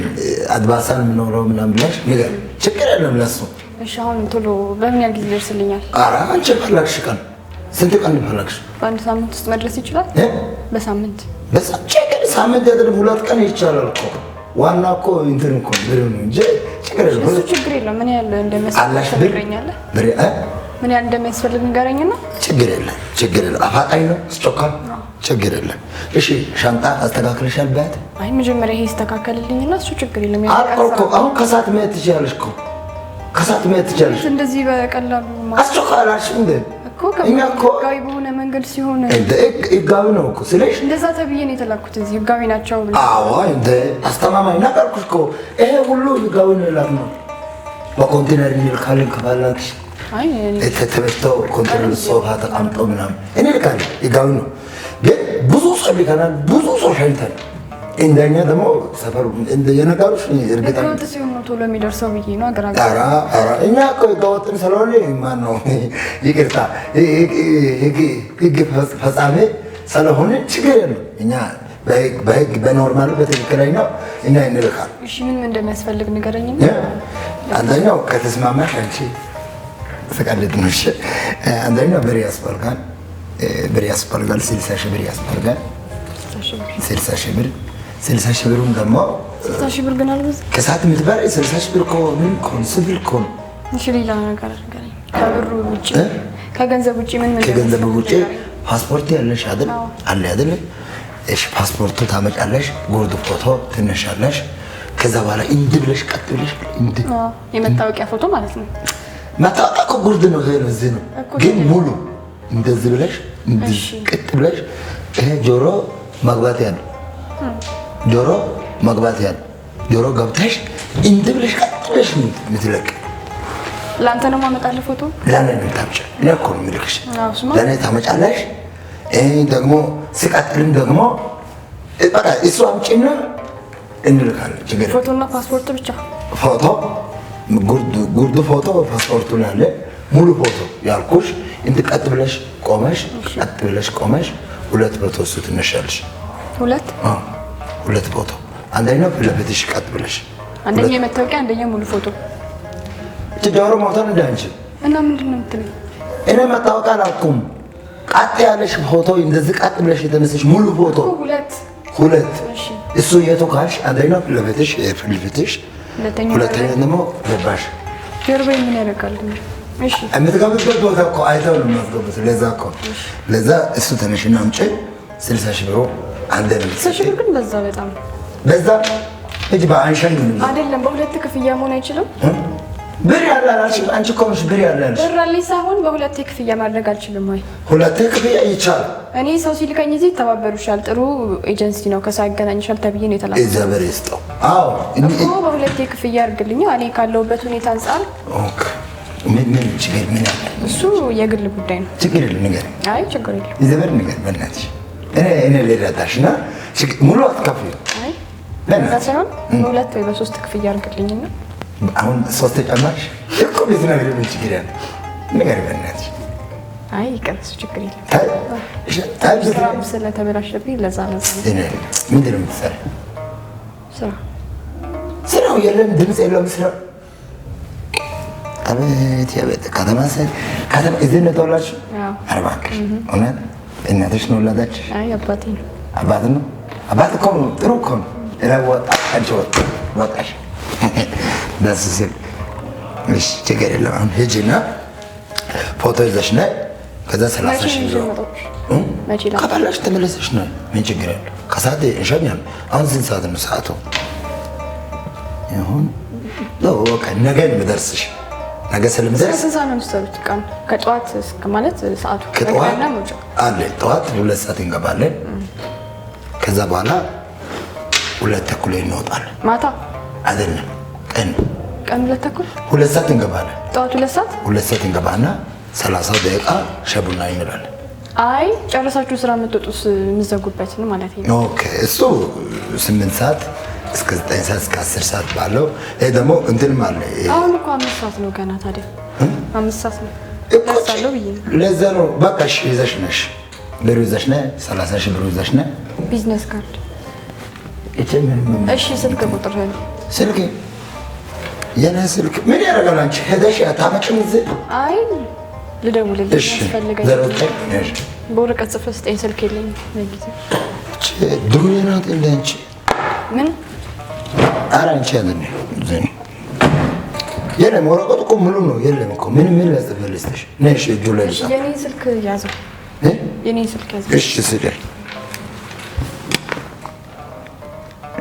አድባሳን የምኖረው ምናምን ብለሽ ነገር ችግር የለም ለሱ። እሺ አሁን ቶሎ በምን ያህል ጊዜ ይደርስልኛል? ኧረ አንቺ ፈለግሽ ቀን ስንት ቀን ፈለግሽ? በአንድ ሳምንት ውስጥ መድረስ ይችላል? በሳምንት ሳምንት አይደለም 2 ቀን ይቻላል እኮ። ዋና እኮ እንትን እኮ ብር ነው እንጂ ችግር የለም። እሱ ችግር የለም። ምን ያህል እንደሚያስፈልግ ትነግረኛለህ? ምን ያህል እንደሚያስፈልግ ንገረኝና። ችግር የለም። አፋጣኝ ነው ስጮካል። ችግር የለም። እሺ ሻንጣ አስተካክለሻል? በት አይ መጀመሪያ ይሄ ይስተካከልልኝና እሱ ችግር የለም። አሁን ከሰዓት መሄድ ትችያለሽ እኮ እንደዚህ በቀላሉ አስቸኳላሽ እንደ እኮ ህጋዊ በሆነ መንገድ ሲሆን ህጋዊ ነው እኮ ስለሽ እንደዛ ተብዬ ነው የተላኩት። እዚህ ህጋዊ ናቸው ብለሽ አዎ፣ እንደ አስተማማኝ ነገርኩሽ እኮ ይሄ ሁሉ ህጋዊ ነው ይላል። በኮንቴነር እንልካለን ከፈለግሽ። አይ ተተበስተው ኮንቴነር ሶፋ ተቀምጦ ምናምን እንልካለን። ህጋዊ ነው። ግን ብዙ ሰው ሊከናል፣ ብዙ ሰው ሸኝተን እንደኛ ደግሞ ሰፈሩ የነገሩሽ እርግጠኛ ህገወጥ ሲሆን ነው ቶሎ የሚደርሰው ብዬ ነው። ኧረ እኛ እኮ ህገወጥን ስለሆነ ማነው ይቅርታ ህግ ፈጻሜ ስለሆነ ችግር የለም። እኛ በህግ በኖርማሉ በትክክለኛው እኛ እንልካለን። እሺ ምን እንደሚያስፈልግ ንገረኝና። አንደኛው ከተስማማሽ አንቺ ፈቃደት ነሽ። አንደኛው ብር ያስፈልጋል። ብር ያስፈልጋል። 60 ሺህ ብር ያስፈልጋል። 60 ሺህ ብር 60 ሺህ ብሩን ደግሞ 60 ሺህ ብር ግን አልበዛ ከሰዓት የምትበላ 60 ሺህ ብር ምን ኮንስብል ኮን እሺ ሌላ ነገር አድርገኝ ከብሩ ውጪ ከገንዘብ ውጪ ምን ከገንዘብ ውጪ ፓስፖርት ያለሽ አይደል? አለ አይደል? እሺ ፓስፖርቱ ታመጫለሽ፣ ጉርድ ፎቶ ትነሻለሽ። ከዛ በኋላ እንድ ብለሽ ቀጥ ብለሽ እንድ የመታወቂያ ፎቶ ማለት ነው። መታወቂያ እኮ ጉርድ ነው፣ ይሄ ነው እዚህ ነው። ግን ሙሉ እንደዚህ ብለሽ እንዲህ ቀጥ ብለሽ ይሄ ጆሮ መግባት ያለ ጆሮ መግባት ያለ ጆሮ ገብተሽ እንድ ብለሽ ቀጥ ብለሽ ምትለቅ ላንተ ነው ማመጣለ ፎቶ ለኔ ነው ታምጪ ለኮ ነው ምልክሽ ለኔ ታመጫለሽ። ደግሞ ሲቀጥልም ደግሞ በቃ እሱ አምጪና እንልካለን። ችግር ፎቶና ፓስፖርት ብቻ ፎቶ ጉርድ ፎቶ ፓስፖርቱ አለ ሙሉ ፎቶ ያልኩሽ እንት ቀጥ ብለሽ ቆመሽ ቀጥ ብለሽ ቆመሽ ሁለት ፎቶ እሱ ትነሻለሽ። ሁለት ፎቶ አንደኛው ለቤትሽ ቀጥ ብለሽ አንደኛ የመታወቂያ አንደኛ ሙሉ ፎቶ ጆሮ ሞተን እንዳንቺ እና ምንድን ነው የምትለኝ? እኔ መታወቂያ አላውቅም። ቀጥ ያለሽ ፎቶ እንደዚህ ቀጥ ብለሽ የተነሳሽ ሙሉ ፎቶ ሁለት እሱ የቱ ካልሽ አንደኛው ለቤትሽ ፍልፍትሽ ሁለተኛ ደግሞ ለባሽ ጀርባዬ ምን ያደርጋል? እሺ የምትገቡበት ቦታ እኮ አይተው ነው የሚያስገቡት። ለዛ እኮ ለዛ እሱ ተነሽና አምጪ 60 ሺህ ብር አንዴ ነው። 60 ሺህ ብር ግን በዛ በጣም በዛ እጅ በአንሻኝ አይደለም። በሁለት ክፍያ መሆን አይችልም። ብር ያላላሽ አንቺ እኮ ነሽ ብር ያላልሽ። ብር አለኝ ሳይሆን በሁለት ክፍያ ማድረግ አልችልም ወይ? ሁለት ክፍያ ይቻላል። እኔ ሰው ሲልከኝ እዚህ ይተባበሩሻል፣ ጥሩ ኤጀንሲ ነው፣ ከሰው ያገናኝሻል ተብዬ ነው የተላከው። እግዚአብሔር ይስጠው። አዎ እኮ በሁለት ክፍያ አድርግልኝ እኔ ካለሁበት ሁኔታ አንፃር። ኦኬ ምን ችግር ምን ያለ እሱ የግል ጉዳይ ነው። ችግር የለም ነገር አይ ችግር የለም። እግዚአብሔር ነገር በእናትሽ እኔ ልረዳሽና ሙሉ አትከፍዩ። አይ በእና ሳይሆን በሁለት ወይ በሶስት ክፍያ አድርግልኝና አሁን ሶስት ተጨማሪ እኮ ቤት ነገር ምን ችግር ያለ ነገር በእናትሽ። አይ ይቀርስ ችግር የለም። ታይ ስራም ስለተበላሸብኝ ለዛ ነው። ምንድን ነው የምትሰራው? ስራው የለም ድምፅ የለውም ስራው። አቤት ያቤት ከተማ እዚህ ነው የተወለድሽው? እባክሽ እውነት እናትሽ ነው ወላዳችሽ? አይ አባቴ ነው። አባት ነው? አባት እኮ ጥሩ እኮ ነው። ወጣ አንቺ ወጣሽ ደስ ሲል። እሺ ችግር የለም። አሁን ሂጂና ፎቶ ይዘሽ ነይ። ከዛ 30 ሺህ ብር ከበላሽ ተመለሰሽ ነይ። ምን ችግር የለም። ከሰዓት እንሸኛለን። አሁን ስንት ሰዓት ነው ሰዓቱ? ይሁን በቃ ነገ የምደርስሽ ነገ ስለምደርስ ስንት ሰዓት ነው የምትሰሩት? ቀን ከጠዋት እስከ ማለት ሰዓቱ ከጠዋት አለ ጠዋት 2 ሰዓት እንገባለን። ከዛ በኋላ 2 ተኩል እንወጣለን። ማታ አይደለም ቀን 2 ተኩል 2 ሰዓት እንገባለን። ጠዋት 2 ሰዓት እንገባና 30 ደቂቃ ሸቡና እንላለን። አይ ጨርሳችሁ ስራ የምትወጡስ የምትዘጉበት ነው ማለት ነው? ኦኬ እሱ 8 ሰዓት እስከ 9 ሰዓት እስከ 10 ሰዓት ባለው። ይሄ ደግሞ እንትንም አለ። አሁን እኮ 5 ሰዓት ነው ገና። ታዲያ 5 ሰዓት ነው ለሳለው ብዬ ለዛ ነው። በቃ እሺ ይዘሽ ነሽ ብር ይዘሽ ነይ 30 ሺህ ብር ይዘሽ ነይ። ቢዝነስ ካርድ እሺ ስልክ ቁጥር ነው ስልክ የኔ ስልክ ምን ያደርጋል? አንቺ ሄደሽ አታመጭም እዚህ? አይ ልደውልልሽ ፈልገኝ በወረቀት ጽፈህ ስጠኝ። ስልክ የለኝም ለጊዜው። ዱርዬ ናት እንደ አንቺ ምን? ኧረ አንቺ አይደለም ዘኔ የለም። ወረቀቱ እኮ ሙሉ ነው። የለም እኮ ምን ላጽፍልሽ? ነሽ እጁ ላይ እሺ የኔ ስልክ ያዘው። የኔ ስልክ ያዘው። እሺ ስደል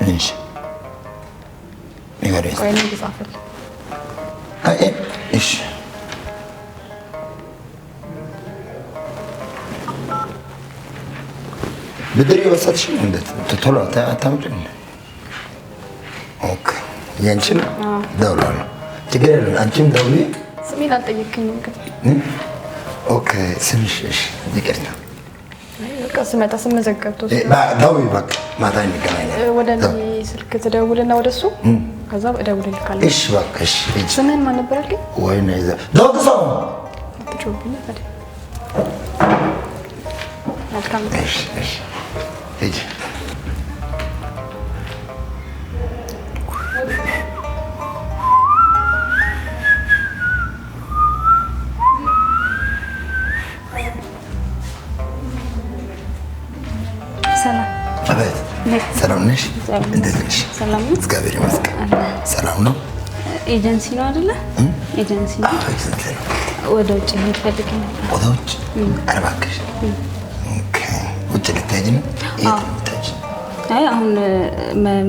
እሺ ይገርም ቆይ ነው ጻፈል። አይ እሺ ብድር የወሰድሽ እንዴት ቶሎ አታምጪም? ኦኬ ያንቺን ደውላለሁ። ችግር የለም። አንቺም ደውዪ። ስሜን አልጠየቅኝም ግን ኦኬ ስምሽ እሺ ይቅርታ። በቃ ስመጣ ስመዘገብ ደውዪ በቃ ማታ እንገናኛለን። ወደ እኔ ስልክ ትደውልና ወደሱ ከዛ እደውልልካለሁ። እሺ በቃ እሺ። ስምህን ማን ነበር ያልከኝ? ወይኔ ይዘ ደግሰው አትጮህብኝ ታዲያ። መልካም እሺ እሺ ሂጂ። ነሽ? እንዴት ነሽ? ሰላም ነው? እግዚአብሔር ይመስገን። ሰላም ነው? ኤጀንሲ ነው አይደለ? ኤጀንሲ ነው። ኤጀንሲ ነው። ወደ ውጭ መሄድ ፈልጌ ነበር። ወደ ውጭ? ኧረ እባክሽ። ኦኬ። ውጭ ልትሄጂ ነው? የት ነው የምትሄጂ? አይ አሁን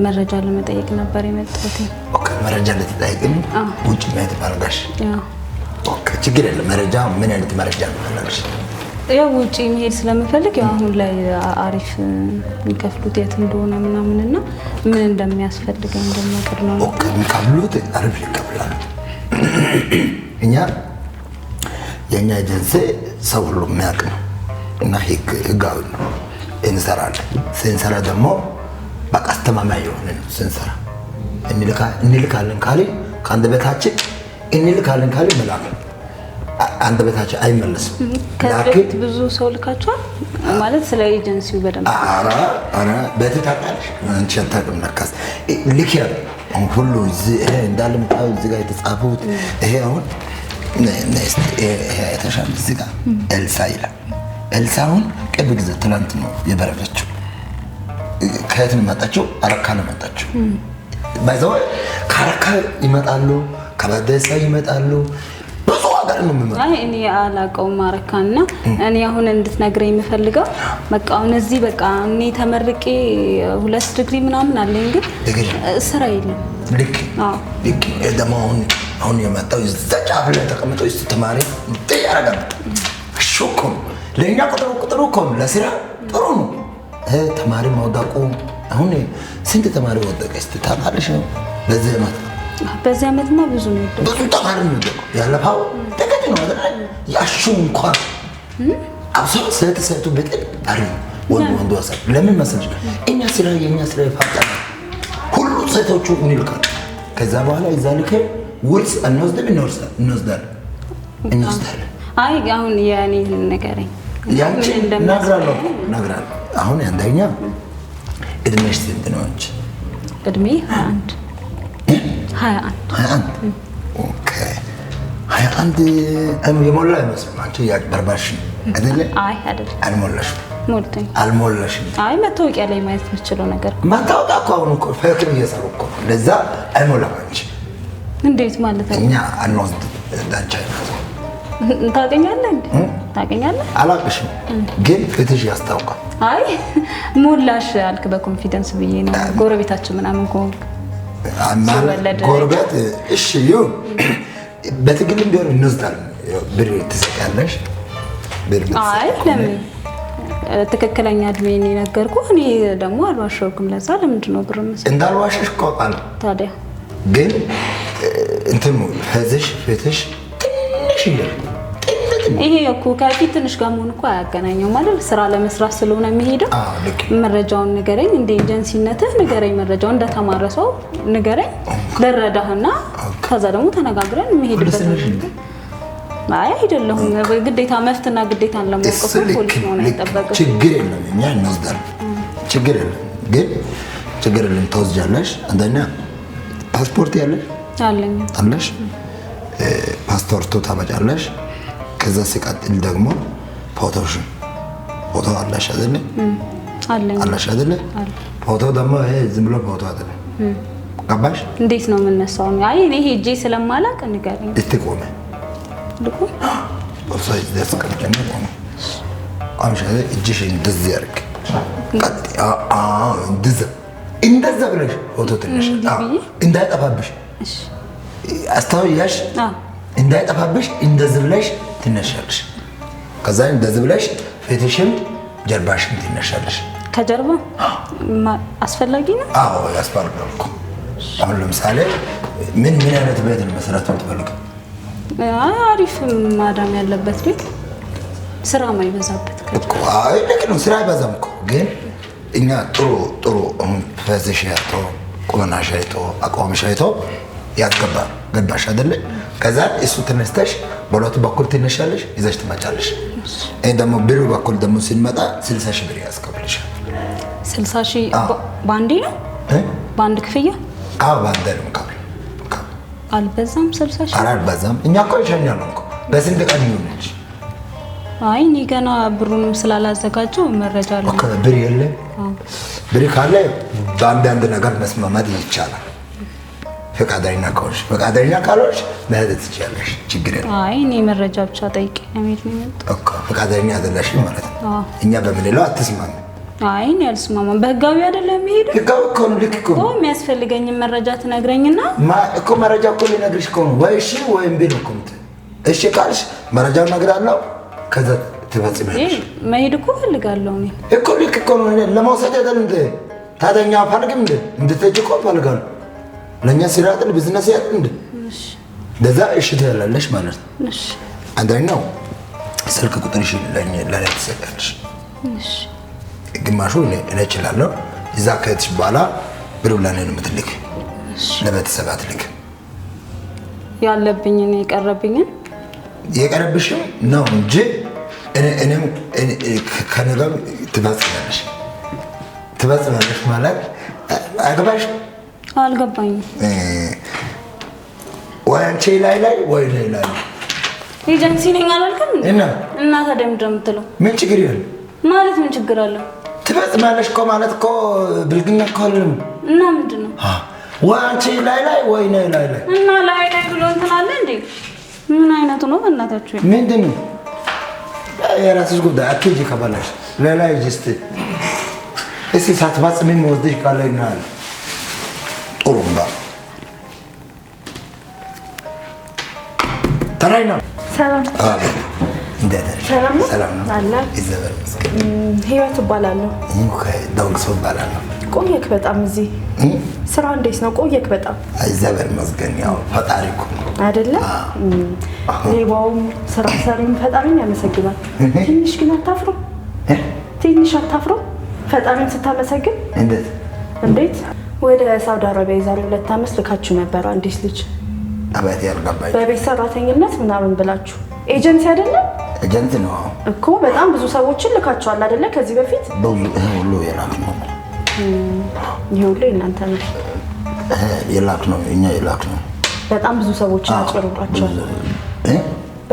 መረጃ ለመጠየቅ ነበር የመጣሁት። ኦኬ። መረጃ ልትጠይቂ ነው? ውጭ መሄድ ፈልገሽ? ኦኬ። ችግር የለም። መረጃ ምን አይነት መረጃ ነው ፈለግሽ? ያው ውጪ መሄድ ስለምፈልግ ያው አሁን ላይ አሪፍ የሚከፍሉት የት እንደሆነ ምናምንና ምን እንደሚያስፈልገኝ እንደምነግር ነው። ኦኬ። የሚከፍሉት አሪፍ ይከፍላል። እኛ የኛ ኤጀንሲ ሰው ሁሉ የሚያውቅ ነው እና ህጋዊ ነው። እንሰራለን። ስንሰራ ደግሞ በቃ አስተማማኝ የሆነ ነው ስንሰራ። እንልካለን ካለ ከአንድ በታችን እንልካለን ካለ መላክ አንድ በታችን አይመለስም። ከዚህ ብዙ ሰው ልካቸዋል ማለት ስለ ኤጀንሲው በደንብ አራ በተታጣለሽ አንቺ አታውቅም። ነካስ ልኪያል ሁሉ እዚህ እንዳለ መጣው እዚህ ጋር የተጻፉት ይሄ አሁን ይሄ የተሻለ እዚህ ጋር ኤልሳ ይላል። ኤልሳውን ቅርብ ጊዜ ትናንት ነው የበረረችው። ከየት ነው መጣችው? አረካ ነው መጣችው። ባይዘው ከአረካ ይመጣሉ፣ ከበደሳ ይመጣሉ። ብዙ ሀገር ነው የሚመጣው። አይ እኔ አላውቀውም አረካና እኔ አሁን እንድትነግረኝ የምፈልገው በቃ አሁን እዚህ በቃ እኔ ተመርቄ 2 ዲግሪ ምናምን አለኝ ግን ስራ የለም። ልክ ደግሞ አሁን የመጣው እዛ ጫፍ ላይ ተቀምጠው እስቲ ተማሪ ያረጋል። ሹኩም ለኛ ቁጥሩ እኮ ለስራ ጥሩ ነው። ተማሪ ማውጣቁ አሁን ስንት ተማሪ ወደቀ እስቲ ታውቃለሽ? በዚህ ዓመትማ ብዙ ነው። ብዙ ተማሪ ነው ያለፈው ጥቂት ነው አይደል? ያሹ እንኳን አብሶት ሰቱ በጥል አሪፍ ወንዱ ወሰድ ለምን መሰለሽ? እኛ ስራ የኛ ስራ ይፋጣል። ሁሉ ሴቶቹ እንልካል። ከዛ በኋላ እዛ ልከ ውርስ እንወስዳለን። አይ አሁን የኔ ነገረኝ ያንቺ ነግራለሁ። አሁን አንደኛ እድሜሽ ስንት ነው አንቺ? እድሜ 21 ኦኬ 21 የሞላ አይመስልም። አንቺ ያጭበርባሽ አይደለ? አይ አይደለም። አልሞላሽም። አይ መታወቂያ ላይ ማየት የምችለው ነገር መታወቂያ እኮ አሁን እኮ ፈክር እየሰሩ እኮ ለዛ አይሞላም። አንቺ እንዴት ማለት ነው? እኛ አንወስድም ዳንቻ ታገኛለህ እንዴ? ታገኛለህ? አላቅሽም ግን ፍትሽ ያስታውቃል። አይ ሞላሽ አልክ በኮንፊደንስ ብዬ ነው። ጎረቤታችን ምናምን ከሆንክ ጎረቤት እሺ ይሁን። በትግልም ቢሆን እንወስዳለን። ብር ትሰጫለሽ። አይ ለምን ትክክለኛ እድሜን የነገርኩህ እኔ ደግሞ አልዋሸሁም። ለዛ ለምንድን ነው ብር መስጠት? እንዳልዋሸሽ እኮ አውቃለሁ። ታዲያ ግን እንትኑ ፍትሽ ትንሽ ይሄ እኮ ከፊት ትንሽ ጋር መሆን እኮ አያገናኘው ማለት ስራ ለመስራት ስለሆነ የሚሄደው። መረጃውን ንገረኝ፣ እንደ ኤጀንሲነትህ ንገረኝ፣ መረጃው እንደተማረ ሰው ንገረኝ፣ ልረዳህና ከዛ ደግሞ ተነጋግረን የሚሄድበት ነው። አይ አይደለም ግዴታ መፍትና ግዴታን ለማወቅ ፖሊስ ነው አይጠበቅም። ችግር የለም እኛ እንወስዳለን። ችግር የለም ግን ችግር የለም ትወስጃለሽ። አንደኛ ፓስፖርት ያለሽ አለሽ፣ ፓስፖርቱ ታመጫለሽ። ከዛ ሲቀጥል ደግሞ ፎቶ አለሽ አይደል? አለሽ አይደል? ፎቶ ደግሞ ይሄ ዝም ብሎ ፎቶ አይደለም። ገባሽ? እንዴት ነው የምነሳው? አይ እኔ ሄጄ ስለማላውቅ ንገረኝ። እስቲ ቆሜ ቦርሳ ያስቀምጨና ቆሜ ቆምሽ እጅሽ እንደዚህ ያርግ። እንደዛ ብለሽ ፎቶ ትነሽ እንዳይጠፋብሽ። አስተውያሽ እንዳይጠፋብሽ እንደዚህ ብለሽ ትነሻለሽ። ከዛ እንደዚህ ብለሽ ፊትሽም ጀርባሽም ትነሻለሽ። ከጀርባ አስፈላጊ ነው? አዎ ያስፈልጋል እኮ። አሁን ለምሳሌ ምን አይነት ቤት ነው መስራት የምትፈልገው? አሪፍ ማዳም ያለበት ቤት፣ ስራ ማይበዛበት እኮ። አይ ልክ ነው፣ ስራ አይበዛም እኮ። ግን እኛ ጥሩ ፈዝሽ አይቶ ቁመናሽ አይቶ አቋምሽ አይቶ ያስገባል። ገባሽ አይደለ? ከዛ እሱ ተነስተሽ በሁለቱ በኩል ትነሻለሽ፣ ይዘሽ ትመጫለሽ። ይሄ ደግሞ ብሩ በኩል ደግሞ ሲመጣ 60 ሺህ ብር ያስከፍልሻል። 60 ሺህ ባንዴ ነው? ባንድ ክፍያ? አዎ ባንዴ ነው ከፍል። አልበዛም? 60 ሺህ? ኧረ አልበዛም። እኛ እኮ ይሸኛል እኮ በስንት ቀን ይሆንልሽ? አይ እኔ ገና ብሩንም ስላላዘጋጀው መረጃ አለ። ብር የለም። ብር ካለ በአንዳንድ ነገር መስማማት ይቻላል። ፈቃደኛ ካልሆንሽ መሄድ ትችያለሽ። ችግር የለም። አይ እኔ መረጃ ብቻ ጠይቄ ለምን ነው ፈቃደኛ አይደለሽም ማለት ነው። እኛ በምንለው አትስማሚ። አይ እኔ አልስማማም። በህጋዊ አይደለም የሚሄደው። ህጋዊ እኮ ነው። ልክ እኮ ነው። የሚያስፈልገኝ መረጃ ትነግረኝና እኮ መረጃ እኮ ሊነግርሽ እኮ ነው። ወይ እሺ ወይ እምቢ ነው እኮ የምትይው። እሺ ካልሽ መረጃውን እነግርሃለሁ፣ ከዛ ትፈጽሚያለሽ። መሄድ እኮ እፈልጋለሁ እኔ እኮ ልክ እኮ ነው። ለመውሰድ አይደል እንደ ታዲያ እኛ አልፈልግም እንደ እንድትሄጂ እኮ እፈልጋለሁ። ለእኛ ስራ አይደል ቢዝነስ ያለ እንደ እንደዛ እሺ ትላለሽ ማለት ነው። እሺ አንደኛው ስልክ ቁጥርሽ ለእኔ ትሰጣለሽ። እሺ ግማሹ እኔ እችላለሁ። እዛ ከሄድሽ በኋላ ብሩ ለእኔ ነው የምትልክ፣ ለቤተሰብ አትልክ። ያለብኝን የቀረብሽም ነው እንጂ እኔም ከነገሩ ትፈጽማለሽ ማለት አገባሽ አልገባኝም። ወይ አንቺ ላይ ወይ ላይ ኤጀንሲ ነኝ አላልክም እና ታዲያ ምንድን ነው የምትለው? ምን ችግር የለም ማለት ምን ችግር አለው? ትፈጽማለሽ እኮ ማለት እኮ ብልግና እኮ አይደለም። እና ምንድን ነው ወይ አንቺ ላይ ወይ ላይ እና ላይ ብሎ እንትን አለ እንዴ? ምን አይነቱ ነው በእናታችሁ? ምንድን ነው የራስሽ ጉዳይ። አትሄጂ ከበላሽ ሌላ ሂጂ። እስኪ ሳትፈጽሚ የምወስድሽ ካለ ይናል ጥሩምባ ተራይ ነው። ሰላም ሰላም ነው አለ። ይዘበር ህይወት እባላለሁ። ዳውግሶ እባላለሁ። ቆየክ በጣም እዚህ ስራ እንዴት ነው? ቆየክ በጣም ይዘበር መስገን ያው ፈጣሪ እኮ አይደለ? ሌባውም ስራ ሰሪም ፈጣሪን ያመሰግናል። ትንሽ ግን አታፍረው? ትንሽ አታፍረው? ፈጣሪን ስታመሰግን እንዴት ወደ ሳውዲ አረቢያ የዛሬ 2 ዓመት ልካችሁ ነበር አንዲት ልጅ አባቴ ያልገባኝ በቤት ሰራተኝነት ምናምን ብላችሁ ኤጀንሲ አይደለም? ኤጀንት ነው እኮ። በጣም ብዙ ሰዎችን ልካችኋል አይደለ? ከዚህ በፊት ሁሉ የላክ ነው። ይሄ ሁሉ እናንተ ነው የላክ ነው፣ እኛ የላክ ነው። በጣም ብዙ ሰዎችን አጭበርብራችኋል።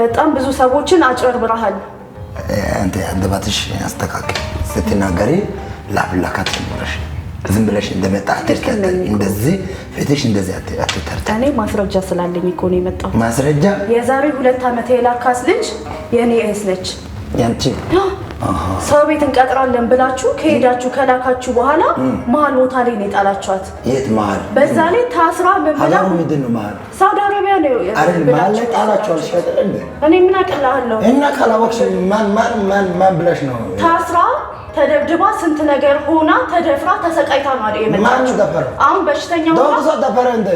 በጣም ብዙ ሰዎችን አጭበርብራሃል። አንተ አንደበትሽ አስተካክል። ስትናገሪ ላብላካት ጀምረሽ ዝም ብለሽ እንደመጣ አትከተል። እንደዚህ ፊትሽ እንደዚህ አትተርታ። እኔ ማስረጃ ስላለኝ እኮ ነው የመጣሁት። ማስረጃ? የዛሬ 2 ዓመት የላካስ ልጅ የኔ እህት ነች። ያንቺ? ሰው ቤት እንቀጥራለን ብላችሁ ከሄዳችሁ ከላካችሁ በኋላ መሀል ቦታ ላይ ነው የጣላችኋት። የት መሀል? በዛ ላይ ታስራ ምን ብላ? ምንድን ነው መሀል? ሳውዲ አረቢያ ነው አይደል? መሀል ላይ ጣላችኋል። ሸጠል እንዴ? እኔ ምን አቅልሃለሁ? እና ካላወቅሽ ማን ብለሽ ነው? ታስራ ተደብድባ ስንት ነገር ሆና ተደፍራ ተሰቃይታ ነው አይደል የመጣችው? አሁን በሽተኛው ሰው ደፈረ እንዴ?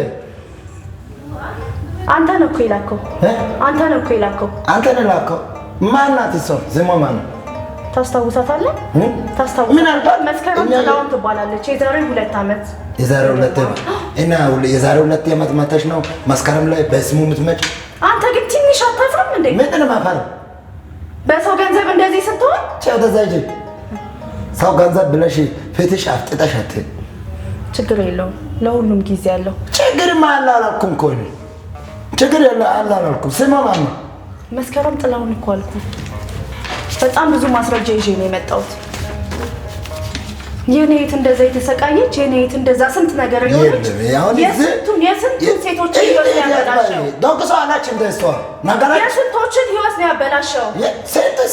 አንተ ነው እኮ የላከው። አንተ ነው እኮ የላከው። አንተ ነው የላከው። ማናት እሷ? ስሟ ማን ነው? ታስታውሳታለህ? ታስታውሳታለህ? ምን አልባት? መስከረም ጥላውን ትባላለች። የዛሬ 2 ዓመት የዛሬ 2 ዓመት እና የዛሬ 2 ዓመት መተሽ ነው መስከረም ላይ በስሙ የምትመጪ? አንተ ግን ትንሽ አታፍርም እንዴ? ምንድን ነው ማፈር? በሰው ገንዘብ እንደዚህ ስትሆን ቻው ተዛጂ ሰው ገንዘብ ብለሽ ፊትሽ አፍጥጠሽ አትይ። ችግር የለውም፣ ለሁሉም ጊዜ አለው። ችግርማ አለ አላልኩም እኮ እኔ። ችግር አለ አላልኩም። ስሟ ማን ነው? መስከረም ጥላውን እኮ አልኩህ። በጣም ብዙ ማስረጃ ይዤ ነው የመጣሁት። የኔ እህት እንደዛ የተሰቃየች፣ የኔ እህት እንደዛ ስንት ነገር የሆነች የስንቱን ሴቶችን ህይወት ነው ያበላሸው። ዶክተር አላች እንደሷ ነገራ የስንቶችን ህይወት ነው ያበላሸው።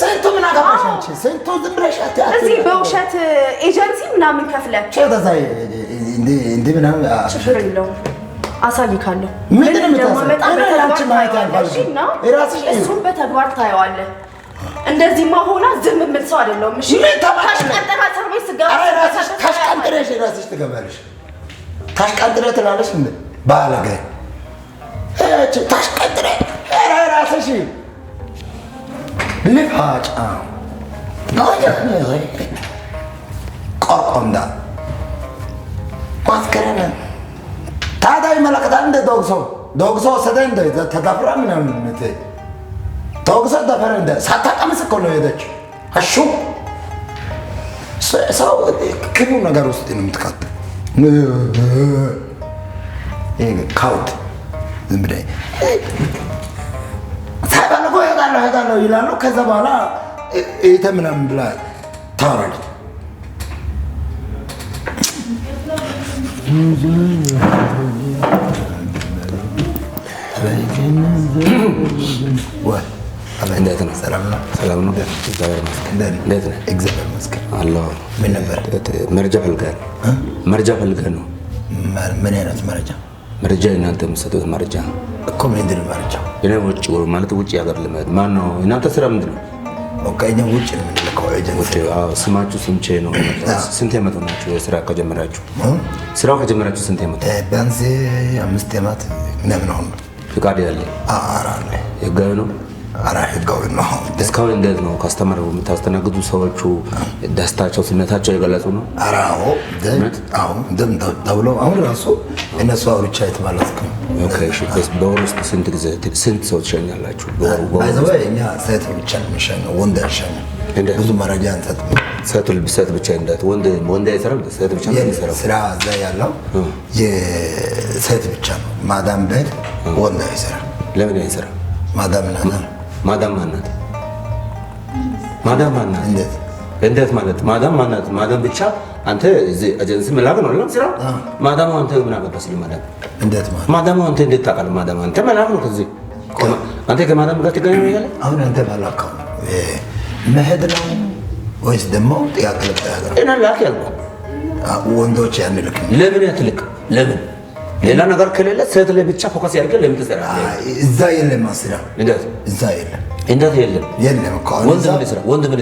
ስንቱ ምን አገባሽ አንቺ? ስንቱ ዝም ብለሽ እዚህ በውሸት ኤጀንሲ ምናምን ከፍለህ ቸውታዛ እንዴ ምናምን ችግር የለውም፣ አሳይካለሁ። ምን እንደማመጣ እሱን በተግባር ታየዋለህ። እንደዚህማ ሆና ዝም የምል ሰው አይደለሁም። እሺ ታሽቀንጥራ እስር ቤት ስገባ ታሽቀንጥረሽ እራስሽ ትገባለሽ። ታሽቀንጥረ ትላለሽ እንዴ ባለገ ታሽቀንጥረ እራስሽ ልፋጫ ቆርቆንዳ ማስከረነ ታዲያ ይመለከታል እንደ ዶግሶ ወሰደ እንደ ተዳፍራ ምናምን ዶግሶ ደፈረ እንደ ሳታቀምስ እኮ ነው የሄደችው። አሹ ሰው ክፉ ነገር ውስጥ ነው የምትከት ካውት ዝም ብለህ ሳይፈልጉ እሄዳለሁ ይላሉ። ከዛ በኋላ እህቴ ምናምን ብላ ታወራለች። እንዴት ነው? ሰላም ነው? ሰላም ነው። እግዚአብሔር ይመስገን። እንዴት ነህ? እግዚአብሔር ይመስገን አለሁ። ምን ነበር? መረጃ ፈልገህ ነው? ምን አይነት መረጃ? መረጃ እናንተ የምትሰጡት መረጃ እኮ ምንድን ነው መረጃ? እኔ ውጭ ማለት ውጭ ሀገር ልመድ ማን ነው? እናንተ ስራ ምንድን ነው? ኦኬ እኛ ውጭ ነው የምንልከው ኤጀንሲ። ስማችሁ ስምቼ ነው። ስንት ዓመት ሆናችሁ ስራ ከጀመራችሁ? ስራው ከጀመራችሁ ስንት ዓመት? ቢያንስ 5 ዓመት ምናምን አሁን። ፍቃድ ያለ? ኧረ አለ። ህጋዊ ነው? ኧረ ህጋዊ ነው። እስካሁን እንዴት ነው ካስተመር የምታስተናግዱ? ሰዎቹ ደስታቸው ስሜታቸው የገለጹ ነው? ኧረ አዎ እንደም ተብሎ አሁን ራሱ እነሱ አውርቻ የተባለስኩ። ኦኬ እሺ። በወር ውስጥ ስንት ሰው ትሸኛላችሁ? ባይዘው እኛ ሴት ብቻ ነው የሚሸኘው፣ ወንድ አይሸኝም። ብዙ መረጃ አንሰጥም። ሴት ብቻ እንዴት? ወንድ አይሰራም? ሴት ብቻ ነው የሚሰራው? ስራ እዛ ያለው የሴት ብቻ ነው። ማዳም ቤት ወንድ አይሰራም። ለምን አይሰራም? ማዳም ናት። ማዳም ማናት? ማዳም ማናት? እንዴት ማለት ማዳም ማናት? ማዳም ብቻ አንተ እዚህ ኤጀንሲ መላክ ነው አይደል? ስራ ማዳም አንተ ምን አገባህ? ማዳም እንዴት ማለት ማዳም አንተ እንዴት ታውቃለህ? ማዳም አንተ መላክ ነው። ከዚህ አንተ ከማዳም ጋር ትገናኛለህ? አሁን አንተ ባላከው መሄድ ነው ወይስ ደግሞ ጥያቄ ልጠያቀ? እና ላክ ያልኩህ ወንዶች ያንልክ። ለምን ያትልክ? ለምን ሌላ ነገር ከሌለ ሴት ላይ ብቻ ፎከስ ያድርገህ ለምን ትሰራለህ? እዛ የለም ስራ። እንዴት እዛ የለም? እንዴት የለም? የለም እኮ ወንድ ምን ይሰራ? ወንድ ምን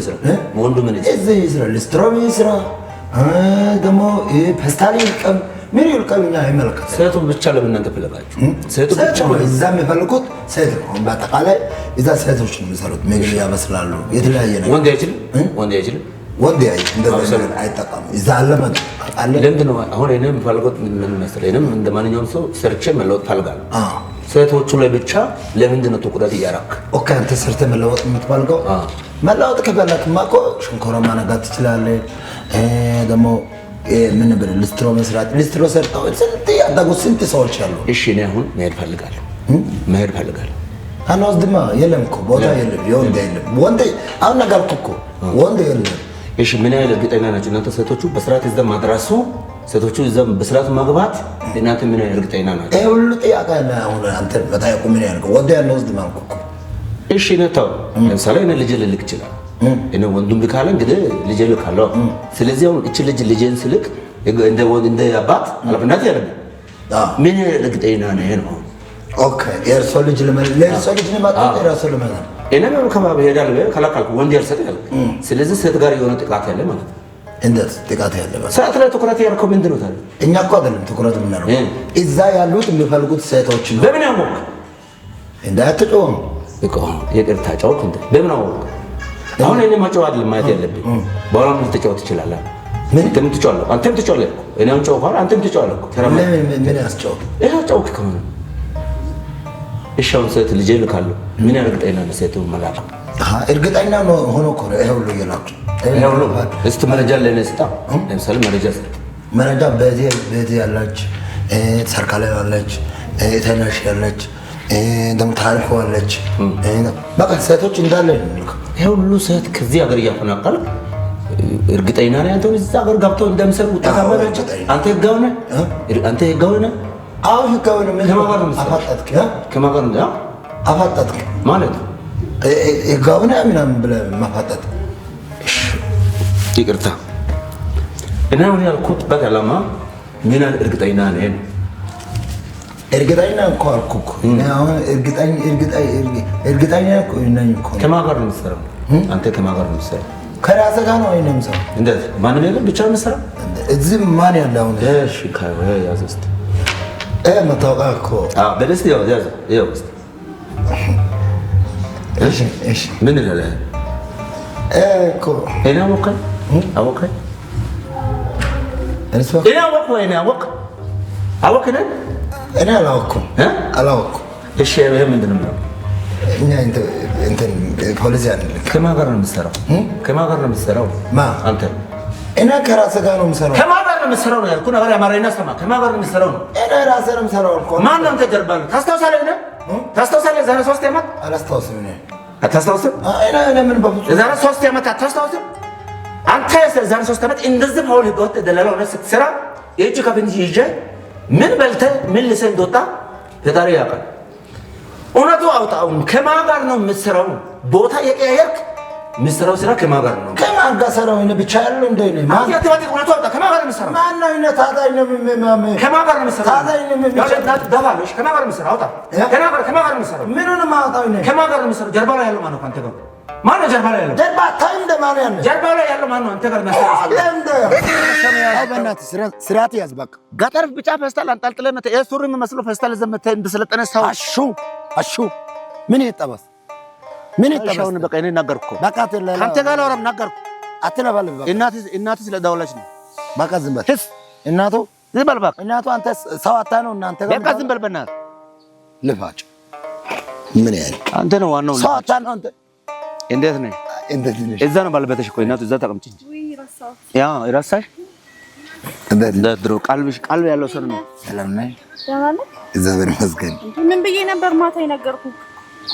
ይሰራ? እዚህ ይስራ፣ ሊስትሮ ይስራ፣ ደግሞ ፔስታል ይልቀም፣ ምን ይልቀም እኛ አይመለከተንም። ሴቱን ብቻ ለምን እናንተ ፈለጋችሁ? ሴቱ ብቻ እዛ የሚፈልጉት ሴት ነው። በአጠቃላይ እዛ ሴቶች ነው የሚሰሩት። ምግብ ያበስላሉ፣ የተለያየ ነገር። ወንድ አይችልም? ወንድ አይችልም? ወንድ እንደዛ አይጠቀሙ። እዛ አለመጥ አለ። ለምንድን ነው አሁን እኔ የምፈልገው ምን መሰለህ? እኔም እንደ ማንኛውም ሰው ሰርቼ መለወጥ እፈልጋለሁ። ሴቶቹ ላይ ብቻ ለምንድን ነው ትኩረት እያደረክ? ኦኬ አንተ ሰርተህ መለወጥ የምትፈልገው? መለወጥ ከፈለክማ እኮ ሽንኮራ ማነጋት ትችላለህ። ደግሞ ምን ብለህ ሊስትሮ መስራት። ሊስትሮ ሰርተው ስንት ያደጉ ስንት ሰዎች አሉ። እሺ እኔ አሁን መሄድ እፈልጋለሁ። አንወስድማ። የለም እኮ ቦታ የለም፣ የወንድ የለም። ወንድ አሁን ነገርኩህ እኮ ወንድ የለም። እሺ ምን ያህል እርግጠኛ ናቸው እናንተ ሴቶቹ በስርዓት እዛ ማድረሱ? ሴቶቹ እዛ በስርዓት ማግባት እናንተ ምን ያህል እርግጠኛ ናቸው? ይሄ ሁሉ ጥያቄ ነው። አሁን አንተ በታየቁ ምን ያህል ወንድ አንወስድም አልኩህ እኮ። እሺ ነታው ለምሳሌ እኔ ልጅ ልልክ ይችላል። እኔ ወንዱም ልካለ እንግዲህ ልጅ ልካለሁ። ስለዚህ አሁን እቺ ልጅን ስልክ እንደ አባት ኃላፊነት ያለብኝ ምን ያህል እርግጠኛ ነው? ኦኬ የእርሶ ልጅ ለእርሶ ልጅ ለማጣት የራሱ ለማለት እኔ ነው ከባብ ሄዳለሁ ከላካልኩ ወንድ ያልሰጥ ያልኩ። ስለዚህ ሴት ጋር የሆነ ጥቃት ያለ ማለት ነው። እንዴት ጥቃት ያለ ማለት? ሰዓት ላይ ትኩረት ያልከው ምንድን ነው ታዲያ? እኛ እኮ አይደለም ትኩረት የምናደርገው እዛ ያሉት የሚፈልጉት ሴቶች ነው። በምን ያወቅ? እንዳትጮህ እኮ ይቅርታ ጫወት እንደ በምን አወቅ? አሁን እኔ ማጫወት አይደለም ማየት ያለብኝ። በኋላ ምን ልትጫወት ትችላለህ? ምን ትጫወታለህ? አንተም ትጫወታለህ እኮ እኔም ጫወታለሁ፣ አንተም ትጫወታለህ እኮ። ምን ያስጫወት? ይሄ ጫወት ከሆነ እሺ አሁን ሴት ልጅ ልካለሁ ምን እርግጠኛ ነው ሴቱ መላክ? እርግጠኛ ነው ሆኖ እኮ ነው ይሄ ሁሉ እየላኩ ይሄ ሁሉ። እስቲ መረጃ ለኔ ስጣ። ለምሳሌ መረጃ ስጥ። መረጃ በዚህ ያለች ሰርካላ ያለች ተናሽ ያለች ደግሞ ታሪፍ ያለች በቃ ሴቶች እንዳለ ነው። ይሄ ሁሉ ሴት ከዚህ ሀገር እያፈናቀለ እርግጠኛ ነኝ አንተ እዛ ሀገር ገብተው እንደምሰሩ ተካመረች። አንተ ህጋዊ ነህ? አንተ ህጋዊ ነህ? አዎ ህጋዊ ነው። ከማን ነው አፋጣጥክ? ከማን ነው አፋጣጥክ ማለት ህጋዊ ነህ ምናምን ብለህ ማፋጣጥ? ይቅርታ እና ምን ያልኩት ዓላማ ምን እርግጠኛ ነኝ? እርግጠኛ እኮ አልኩህ እኮ አሁን እርግጠኛ ነኝ እኮ። ከማን ጋር ነው የምትሰራው አንተ? ከማን ጋር ነው የምትሰራው? ከራስህ ጋር ነው የምሰራው። እንዴት? ማንም የለም ብቻ ነው የምትሰራው? እዚህ ማን ያለ አሁን? እሺ ካይ ያዝ እስኪ መታወቂያ እኮ በደስታ ያዝ። እሺ ምን ይላል እኮ? እኔ አወቀኝ እኔ አላወኩም። እሺ ይሄ ምንድን ነው? እኛ እንትን ፖሊስ ያንልክ። ከማን ጋር ነው የምትሰራው? አንተ? እኔ ከራስህ ጋር ነው የምሰራው። ከማን ጋር ነው የምትሰራው ነው ያልኩህ። ነገር አማርኛ ሰማ። ከማን ጋር ነው የምትሰራው ነው? እኔ ራስህ ነው የምሰራው እኮ። ማን ነው አንተ ጀርባ? ታስታውሳለህ? ዛሬ 3 ዓመት አላስታውስም። እኔ አታስታውስም? እኔ ምን በፍጹም የዛሬ 3 ዓመት አታስታውስም? አንተ የዛሬ 3 ዓመት እንደዚህ ሆነ ህገወጥ ደላላ ሆነ ስትሰራ የእጅ ከፍንጅ ይዤ ምን በልተህ ምን ልሰህ እንደወጣ ፈጣሪ ያውቃል። እውነቱ አውጣው። ከማን ጋር ነው የምትሰራው? ቦታ የቀያየርክ የምትሰራው ስራ ከማን ጋር ነው? ከማን ጋር ሰራው? እኔ ብቻ ያለው እንደ እኔ ማን ያተባተ እውነቱ አውጣ። ከማን ጋር ነው የምትሰራው? ማን ነው? እኔ ታዲያ እኔ ከማን ጋር ነው የምትሰራው? ታዲያ እኔ ደባሎሽ ከማን ጋር ነው የምትሰራው? አውጣ። ከማን ጋር ነው የምትሰራው? ምኑን ማውጣው? እኔ ከማን ጋር ነው የምትሰራው? ጀርባ ላይ ያለው ማን ነው? አንተ ጋር ማን ነው ጀርባ ላይ ያለው? ጀርባ ታይ እንደ ማን ያለው? ጀርባ ላይ ያለው ማን ነው? አንተ ጋር ነው አይ በእናትህ ስርዓት ያዝ በቃ። ገጠር ብቻ ፌስታል አንጠልጥለህ መተህ የሱሪ የሚመስለው ፌስታል ዘመተህ እንደሰለጠነ ሰው አሹ ምን ይጠበስ ምን ይጠበስ? አሁን በቃ እኔ ነገርኩ። በቃ አንተ ጋር አወራም ነገርኩ። አትለባለብ በቃ። እናትህ ስለደወለች ነው። በቃ ዝም በል እናቱ ዝም በል በቃ። እናቱ አንተ ሰው አታ ነው እናንተ ጋር በቃ ዝም በል በእናትህ። ልፋጭ ምን ያህል አንተ ነው ዋናው ሰው አታ ነው አንተ። እንዴት ነህ? እንዴት ነህ? እዛ ነው ባለቤትሽ እኮ እናቱ እዛ ተቀምጪ እንጂ ያ ይራሳሽ እንደ ድሮ ቀልብ ያለው ሰው ነው። ሰላም ነህ? ደህና ነህ? እግዚአብሔር ይመስገን። ምን ብዬ ነበር ማታ የነገርኩህ?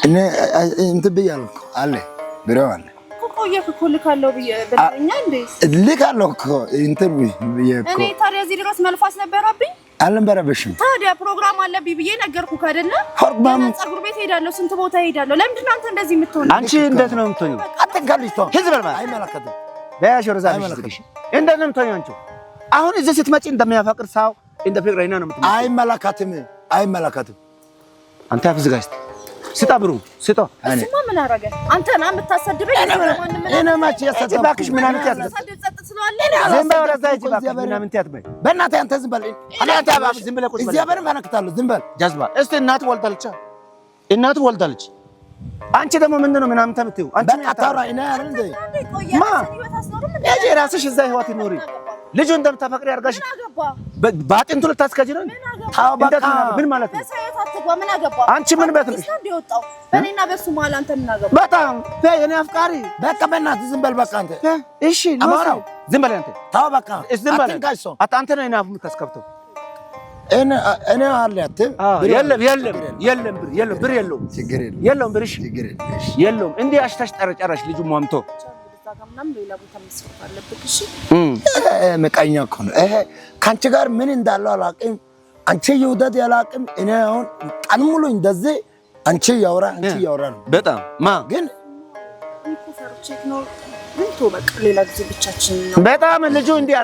እኔ እንትን ብያለሁ አለ ብለው አለ ቆየህ እኮ ልካለሁ ብለኸኛ እንዴ? ልካለሁ እኮ እንትን ብዬ እኮ እኔ ታዲያ እዚህ ድረስ መልፋስ ነበረብኝ? አልነበረብሽም። ታዲያ ፕሮግራም አለብኝ ብዬ ነገርኩህ አይደለ? ፕሮግራም ፀጉር ቤት ሄዳለሁ፣ ስንት ቦታ ሄዳለሁ። ለምንድን ነው አንተ እንደዚህ የምትሆነው? አንቺ እንዴት ነው የምትሆኚው? አትንካልሽ ተው። ህዝብ በልማ አይመለከትም። በያሽ ወረዛ ልሽ እንዴት ነው የምትሆኚው አንቺ? አሁን እዚህ ስትመጪ እንደሚያፈቅር ሰው እንደ ፍቅረኛ ነው የምትመጪው። አይመለከትም። አንተ አፍዝጋስት ስጣብሩ ስጣ እሱማ ምን አደረገ? አንተ ና የምታሰድበኝ? እኔ ማች ያሰድበኝ እባክሽ ምን አይነት ያስደስ ዝም በል ወረዛ ይጭ እባክሽ ምን አይነት ያትበይ በእናትህ አንተ ዝም በል። አንተ እባክሽ ዝም ብለህ ቁጭ በል። እግዚአብሔርን ማነክታለሁ ዝም በል ጃዝባ እስቲ እናት ወልዳለች። አንቺ ደግሞ ምንድን ነው ምናምን ተምትይው? አንቺ በቃ ታውራ እኔ አይደል እንዴ ማ ያጂ ራስሽ እዛ ህይወት ይኖሪ ልጁ እንደምታፈቅሪ አድርጋሽ ባጥንቱ ልታስከጂ ነው። ታው በቃ ምን ማለት ነው? ምን አገባ? አንቺ ምን በት ነሽ? በእኔና በሱ መሀል አንተ ምን አገባ? በጣም የኔ አፍቃሪ በቃ በእናትህ ዝም በል በቃ አንተ እሺ አማራው ዝም በል አንተ ታው በቃ ዝም በል አትንካሽ ሰው አንተ ነው የናፉ የምታስከብተው። እኔ አለ አትም የለም ብር የለውም ብር እሺ የለውም እንዲህ አሽታሽ ጨረሽ ልጁ ሟምቶ ምቀኛ እኮ ነው ይሄ። ከአንቺ ጋር ምን እንዳለው አላውቅም። አንቺ ይውደድ ያላውቅም። እኔ አሁን ቀን ሙሉ እንደዚህ አንቺ ያወራ ነው በጣም ማ ግን ሌላ ጊዜ ብቻችን ነው። በጣም ልጁ እንዲህ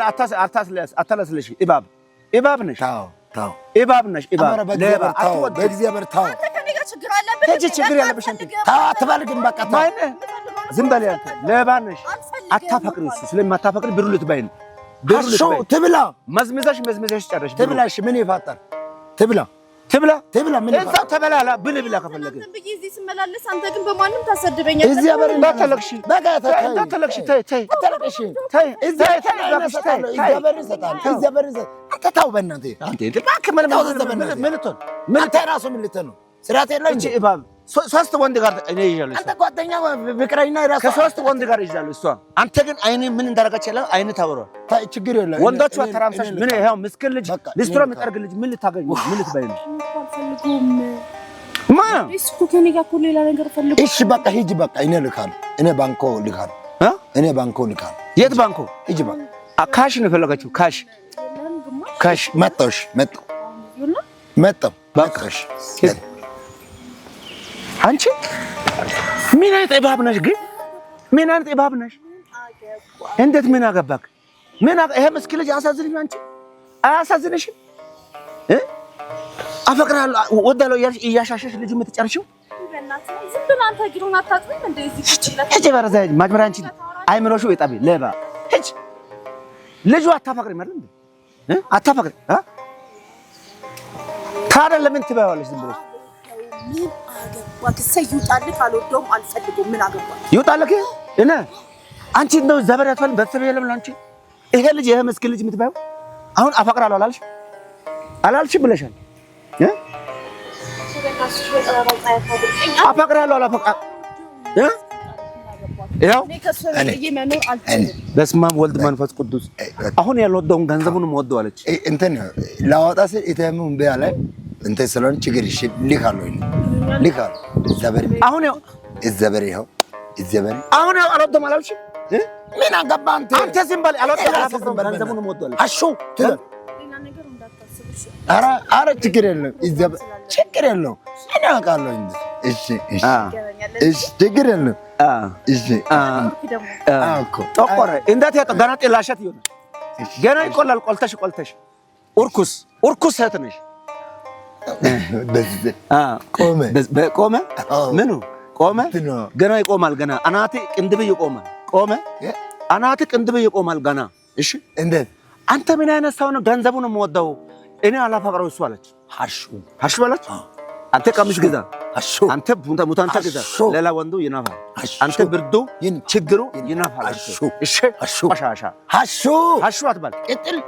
አታለስለሽ። እባብ ነሽ። ታው እባብ ነሽ። ለባ አትወድ በእግዚአብሔር ታው አንተ ከኔ ጋር ችግር አለብህ። ችግር ያለብሽ አንተ ታው አትፈልግም። በቃ ታው ዝም በል አንተ ለባ ነሽ። አታፈቅሪ ስለማታፈቅሪ ብሩ ልትበይ ነው። ብሩ ትብላ መዝመዘሽ ጨረሽ ትብላሽ ምን ይፋጠር ትብላ ምን እዛው ተበላላ ብላ ከፈለገ ዝም ብዬ እዚህ ስመላለስ አንተ ግን በማንም ታሰድበኛለህ። እግዚአብሔር እንዳትለቅሽ በቃ እንዳትለቅሽ ተይ እግዚአብሔር አንተ ታው በእናትህ አንተ ራሱ ምን ልትሆን ነው? ስርዓት የለም እንጂ እባብ ሶስት ወንድ ጋር እኔ ይዣለሁ። አንተ ጓደኛ ፍቅረኛ ራሱ ከሶስት ወንድ ጋር ይዣለሁ። እሷ አንተ ግን አይኔ ምን እንዳደረገች ያለ አይኔ ታወራው ችግር የለም። ወንዶቹ አተራምሳሽ ምን ይሄው ምስኪን ልጅ ሊስትሮ የሚጠርግ ልጅ ምን ልታገኙ ምን ልትበይ ነው? ማ እሱ ከኔ ጋር እኮ ሌላ ነገር ፈልጉ። እሺ በቃ ሂጂ በቃ እኔ ልካለሁ። እኔ ባንኮ ልካለሁ። የት ባንኮ? ሂጂ በቃ ካሽ ነው የፈለገችው። ካሽ መጣሽ በቃሽ አንቺ ምን አይነት እባብ ነሽ ግን? ምን አይነት እባብ ነሽ? እንዴት ምን አገባክ? ይሄ ምስኪን ልጅ አሳዝንሽ። አንቺ አያሳዝንሽም? አፈቅራለሁ ወዳለው እያሻሸሽ ልጅ የምትጨርሺው ዝም ብለህ አንተ ግሩን አታጥብም እንዴ? ሂጂ በረዛ ማጅመራ አንቺ አይምሮሹ ይጣቢ ለባ ሂጂ። ልጁ አታፈቅሪም አይደል እንዴ? አታፈቅሪ ታዲያ ለምን ትበያዋለሽ? ዝም ብለሽ ምን አገባክ? ይውጣልህ። አልወደውም፣ አልፈልገውም። ምን አገባክ? ይውጣልህ። እኔ አንቺ እንደው ዘበር ያትፈል በተሰበ የለም አንቺ ይሄ ልጅ ይሄ ምስኪን ልጅ የምትባየው አሁን አፈቅራለሁ አላልሽ ብለሻል። አፈቅራለሁ ያው በስመ አብ ወልድ መንፈስ ቅዱስ አሁን ያልወደውን ገንዘቡን ወደው አለች። እንትን ላወጣ ሲል ኢተሙ በያለ እንትን ስለሆነ ችግር ልካለሁ ዘበር አሁን الزبري هو الزبري አሁን አልወደም አላልሽም? ምን አገባ አንተ? አንተ ዝም በል አልወደም ገንዘቡን እወደዋለሁ። አሹ ኧረ ችግር የለም ችግር የለውም እኔ አውቃለሁ እንጂ እሺ እሺ ችግር የለም እሺ ጠቆረ እንዴት ያጠ ገና ጥላሸት ይሆናል ገና ይቆላል ቆልተሽ እርኩስ ሴት ነሽ ቆመ ምኑ ቆመ ገና ይቆማል ገና አናቴ ቅንድብ ይቆማል ቆመ አናቴ ቅንድብ ይቆማል ገና እሺ እንዴት አንተ ምን አይነት ሰው ነው ገንዘቡን የምወደው እኔ አላፈቅረው እሱ አለች ሀሹ አለች አንተ ቀምሽ ግዛ አንተ ሙታንተ ግዛ ሌላ ወንዱ ይናፋል አንተ ብርዱ ችግሩ ይናፋል እሺ ሀሹ አትበል ቅጥል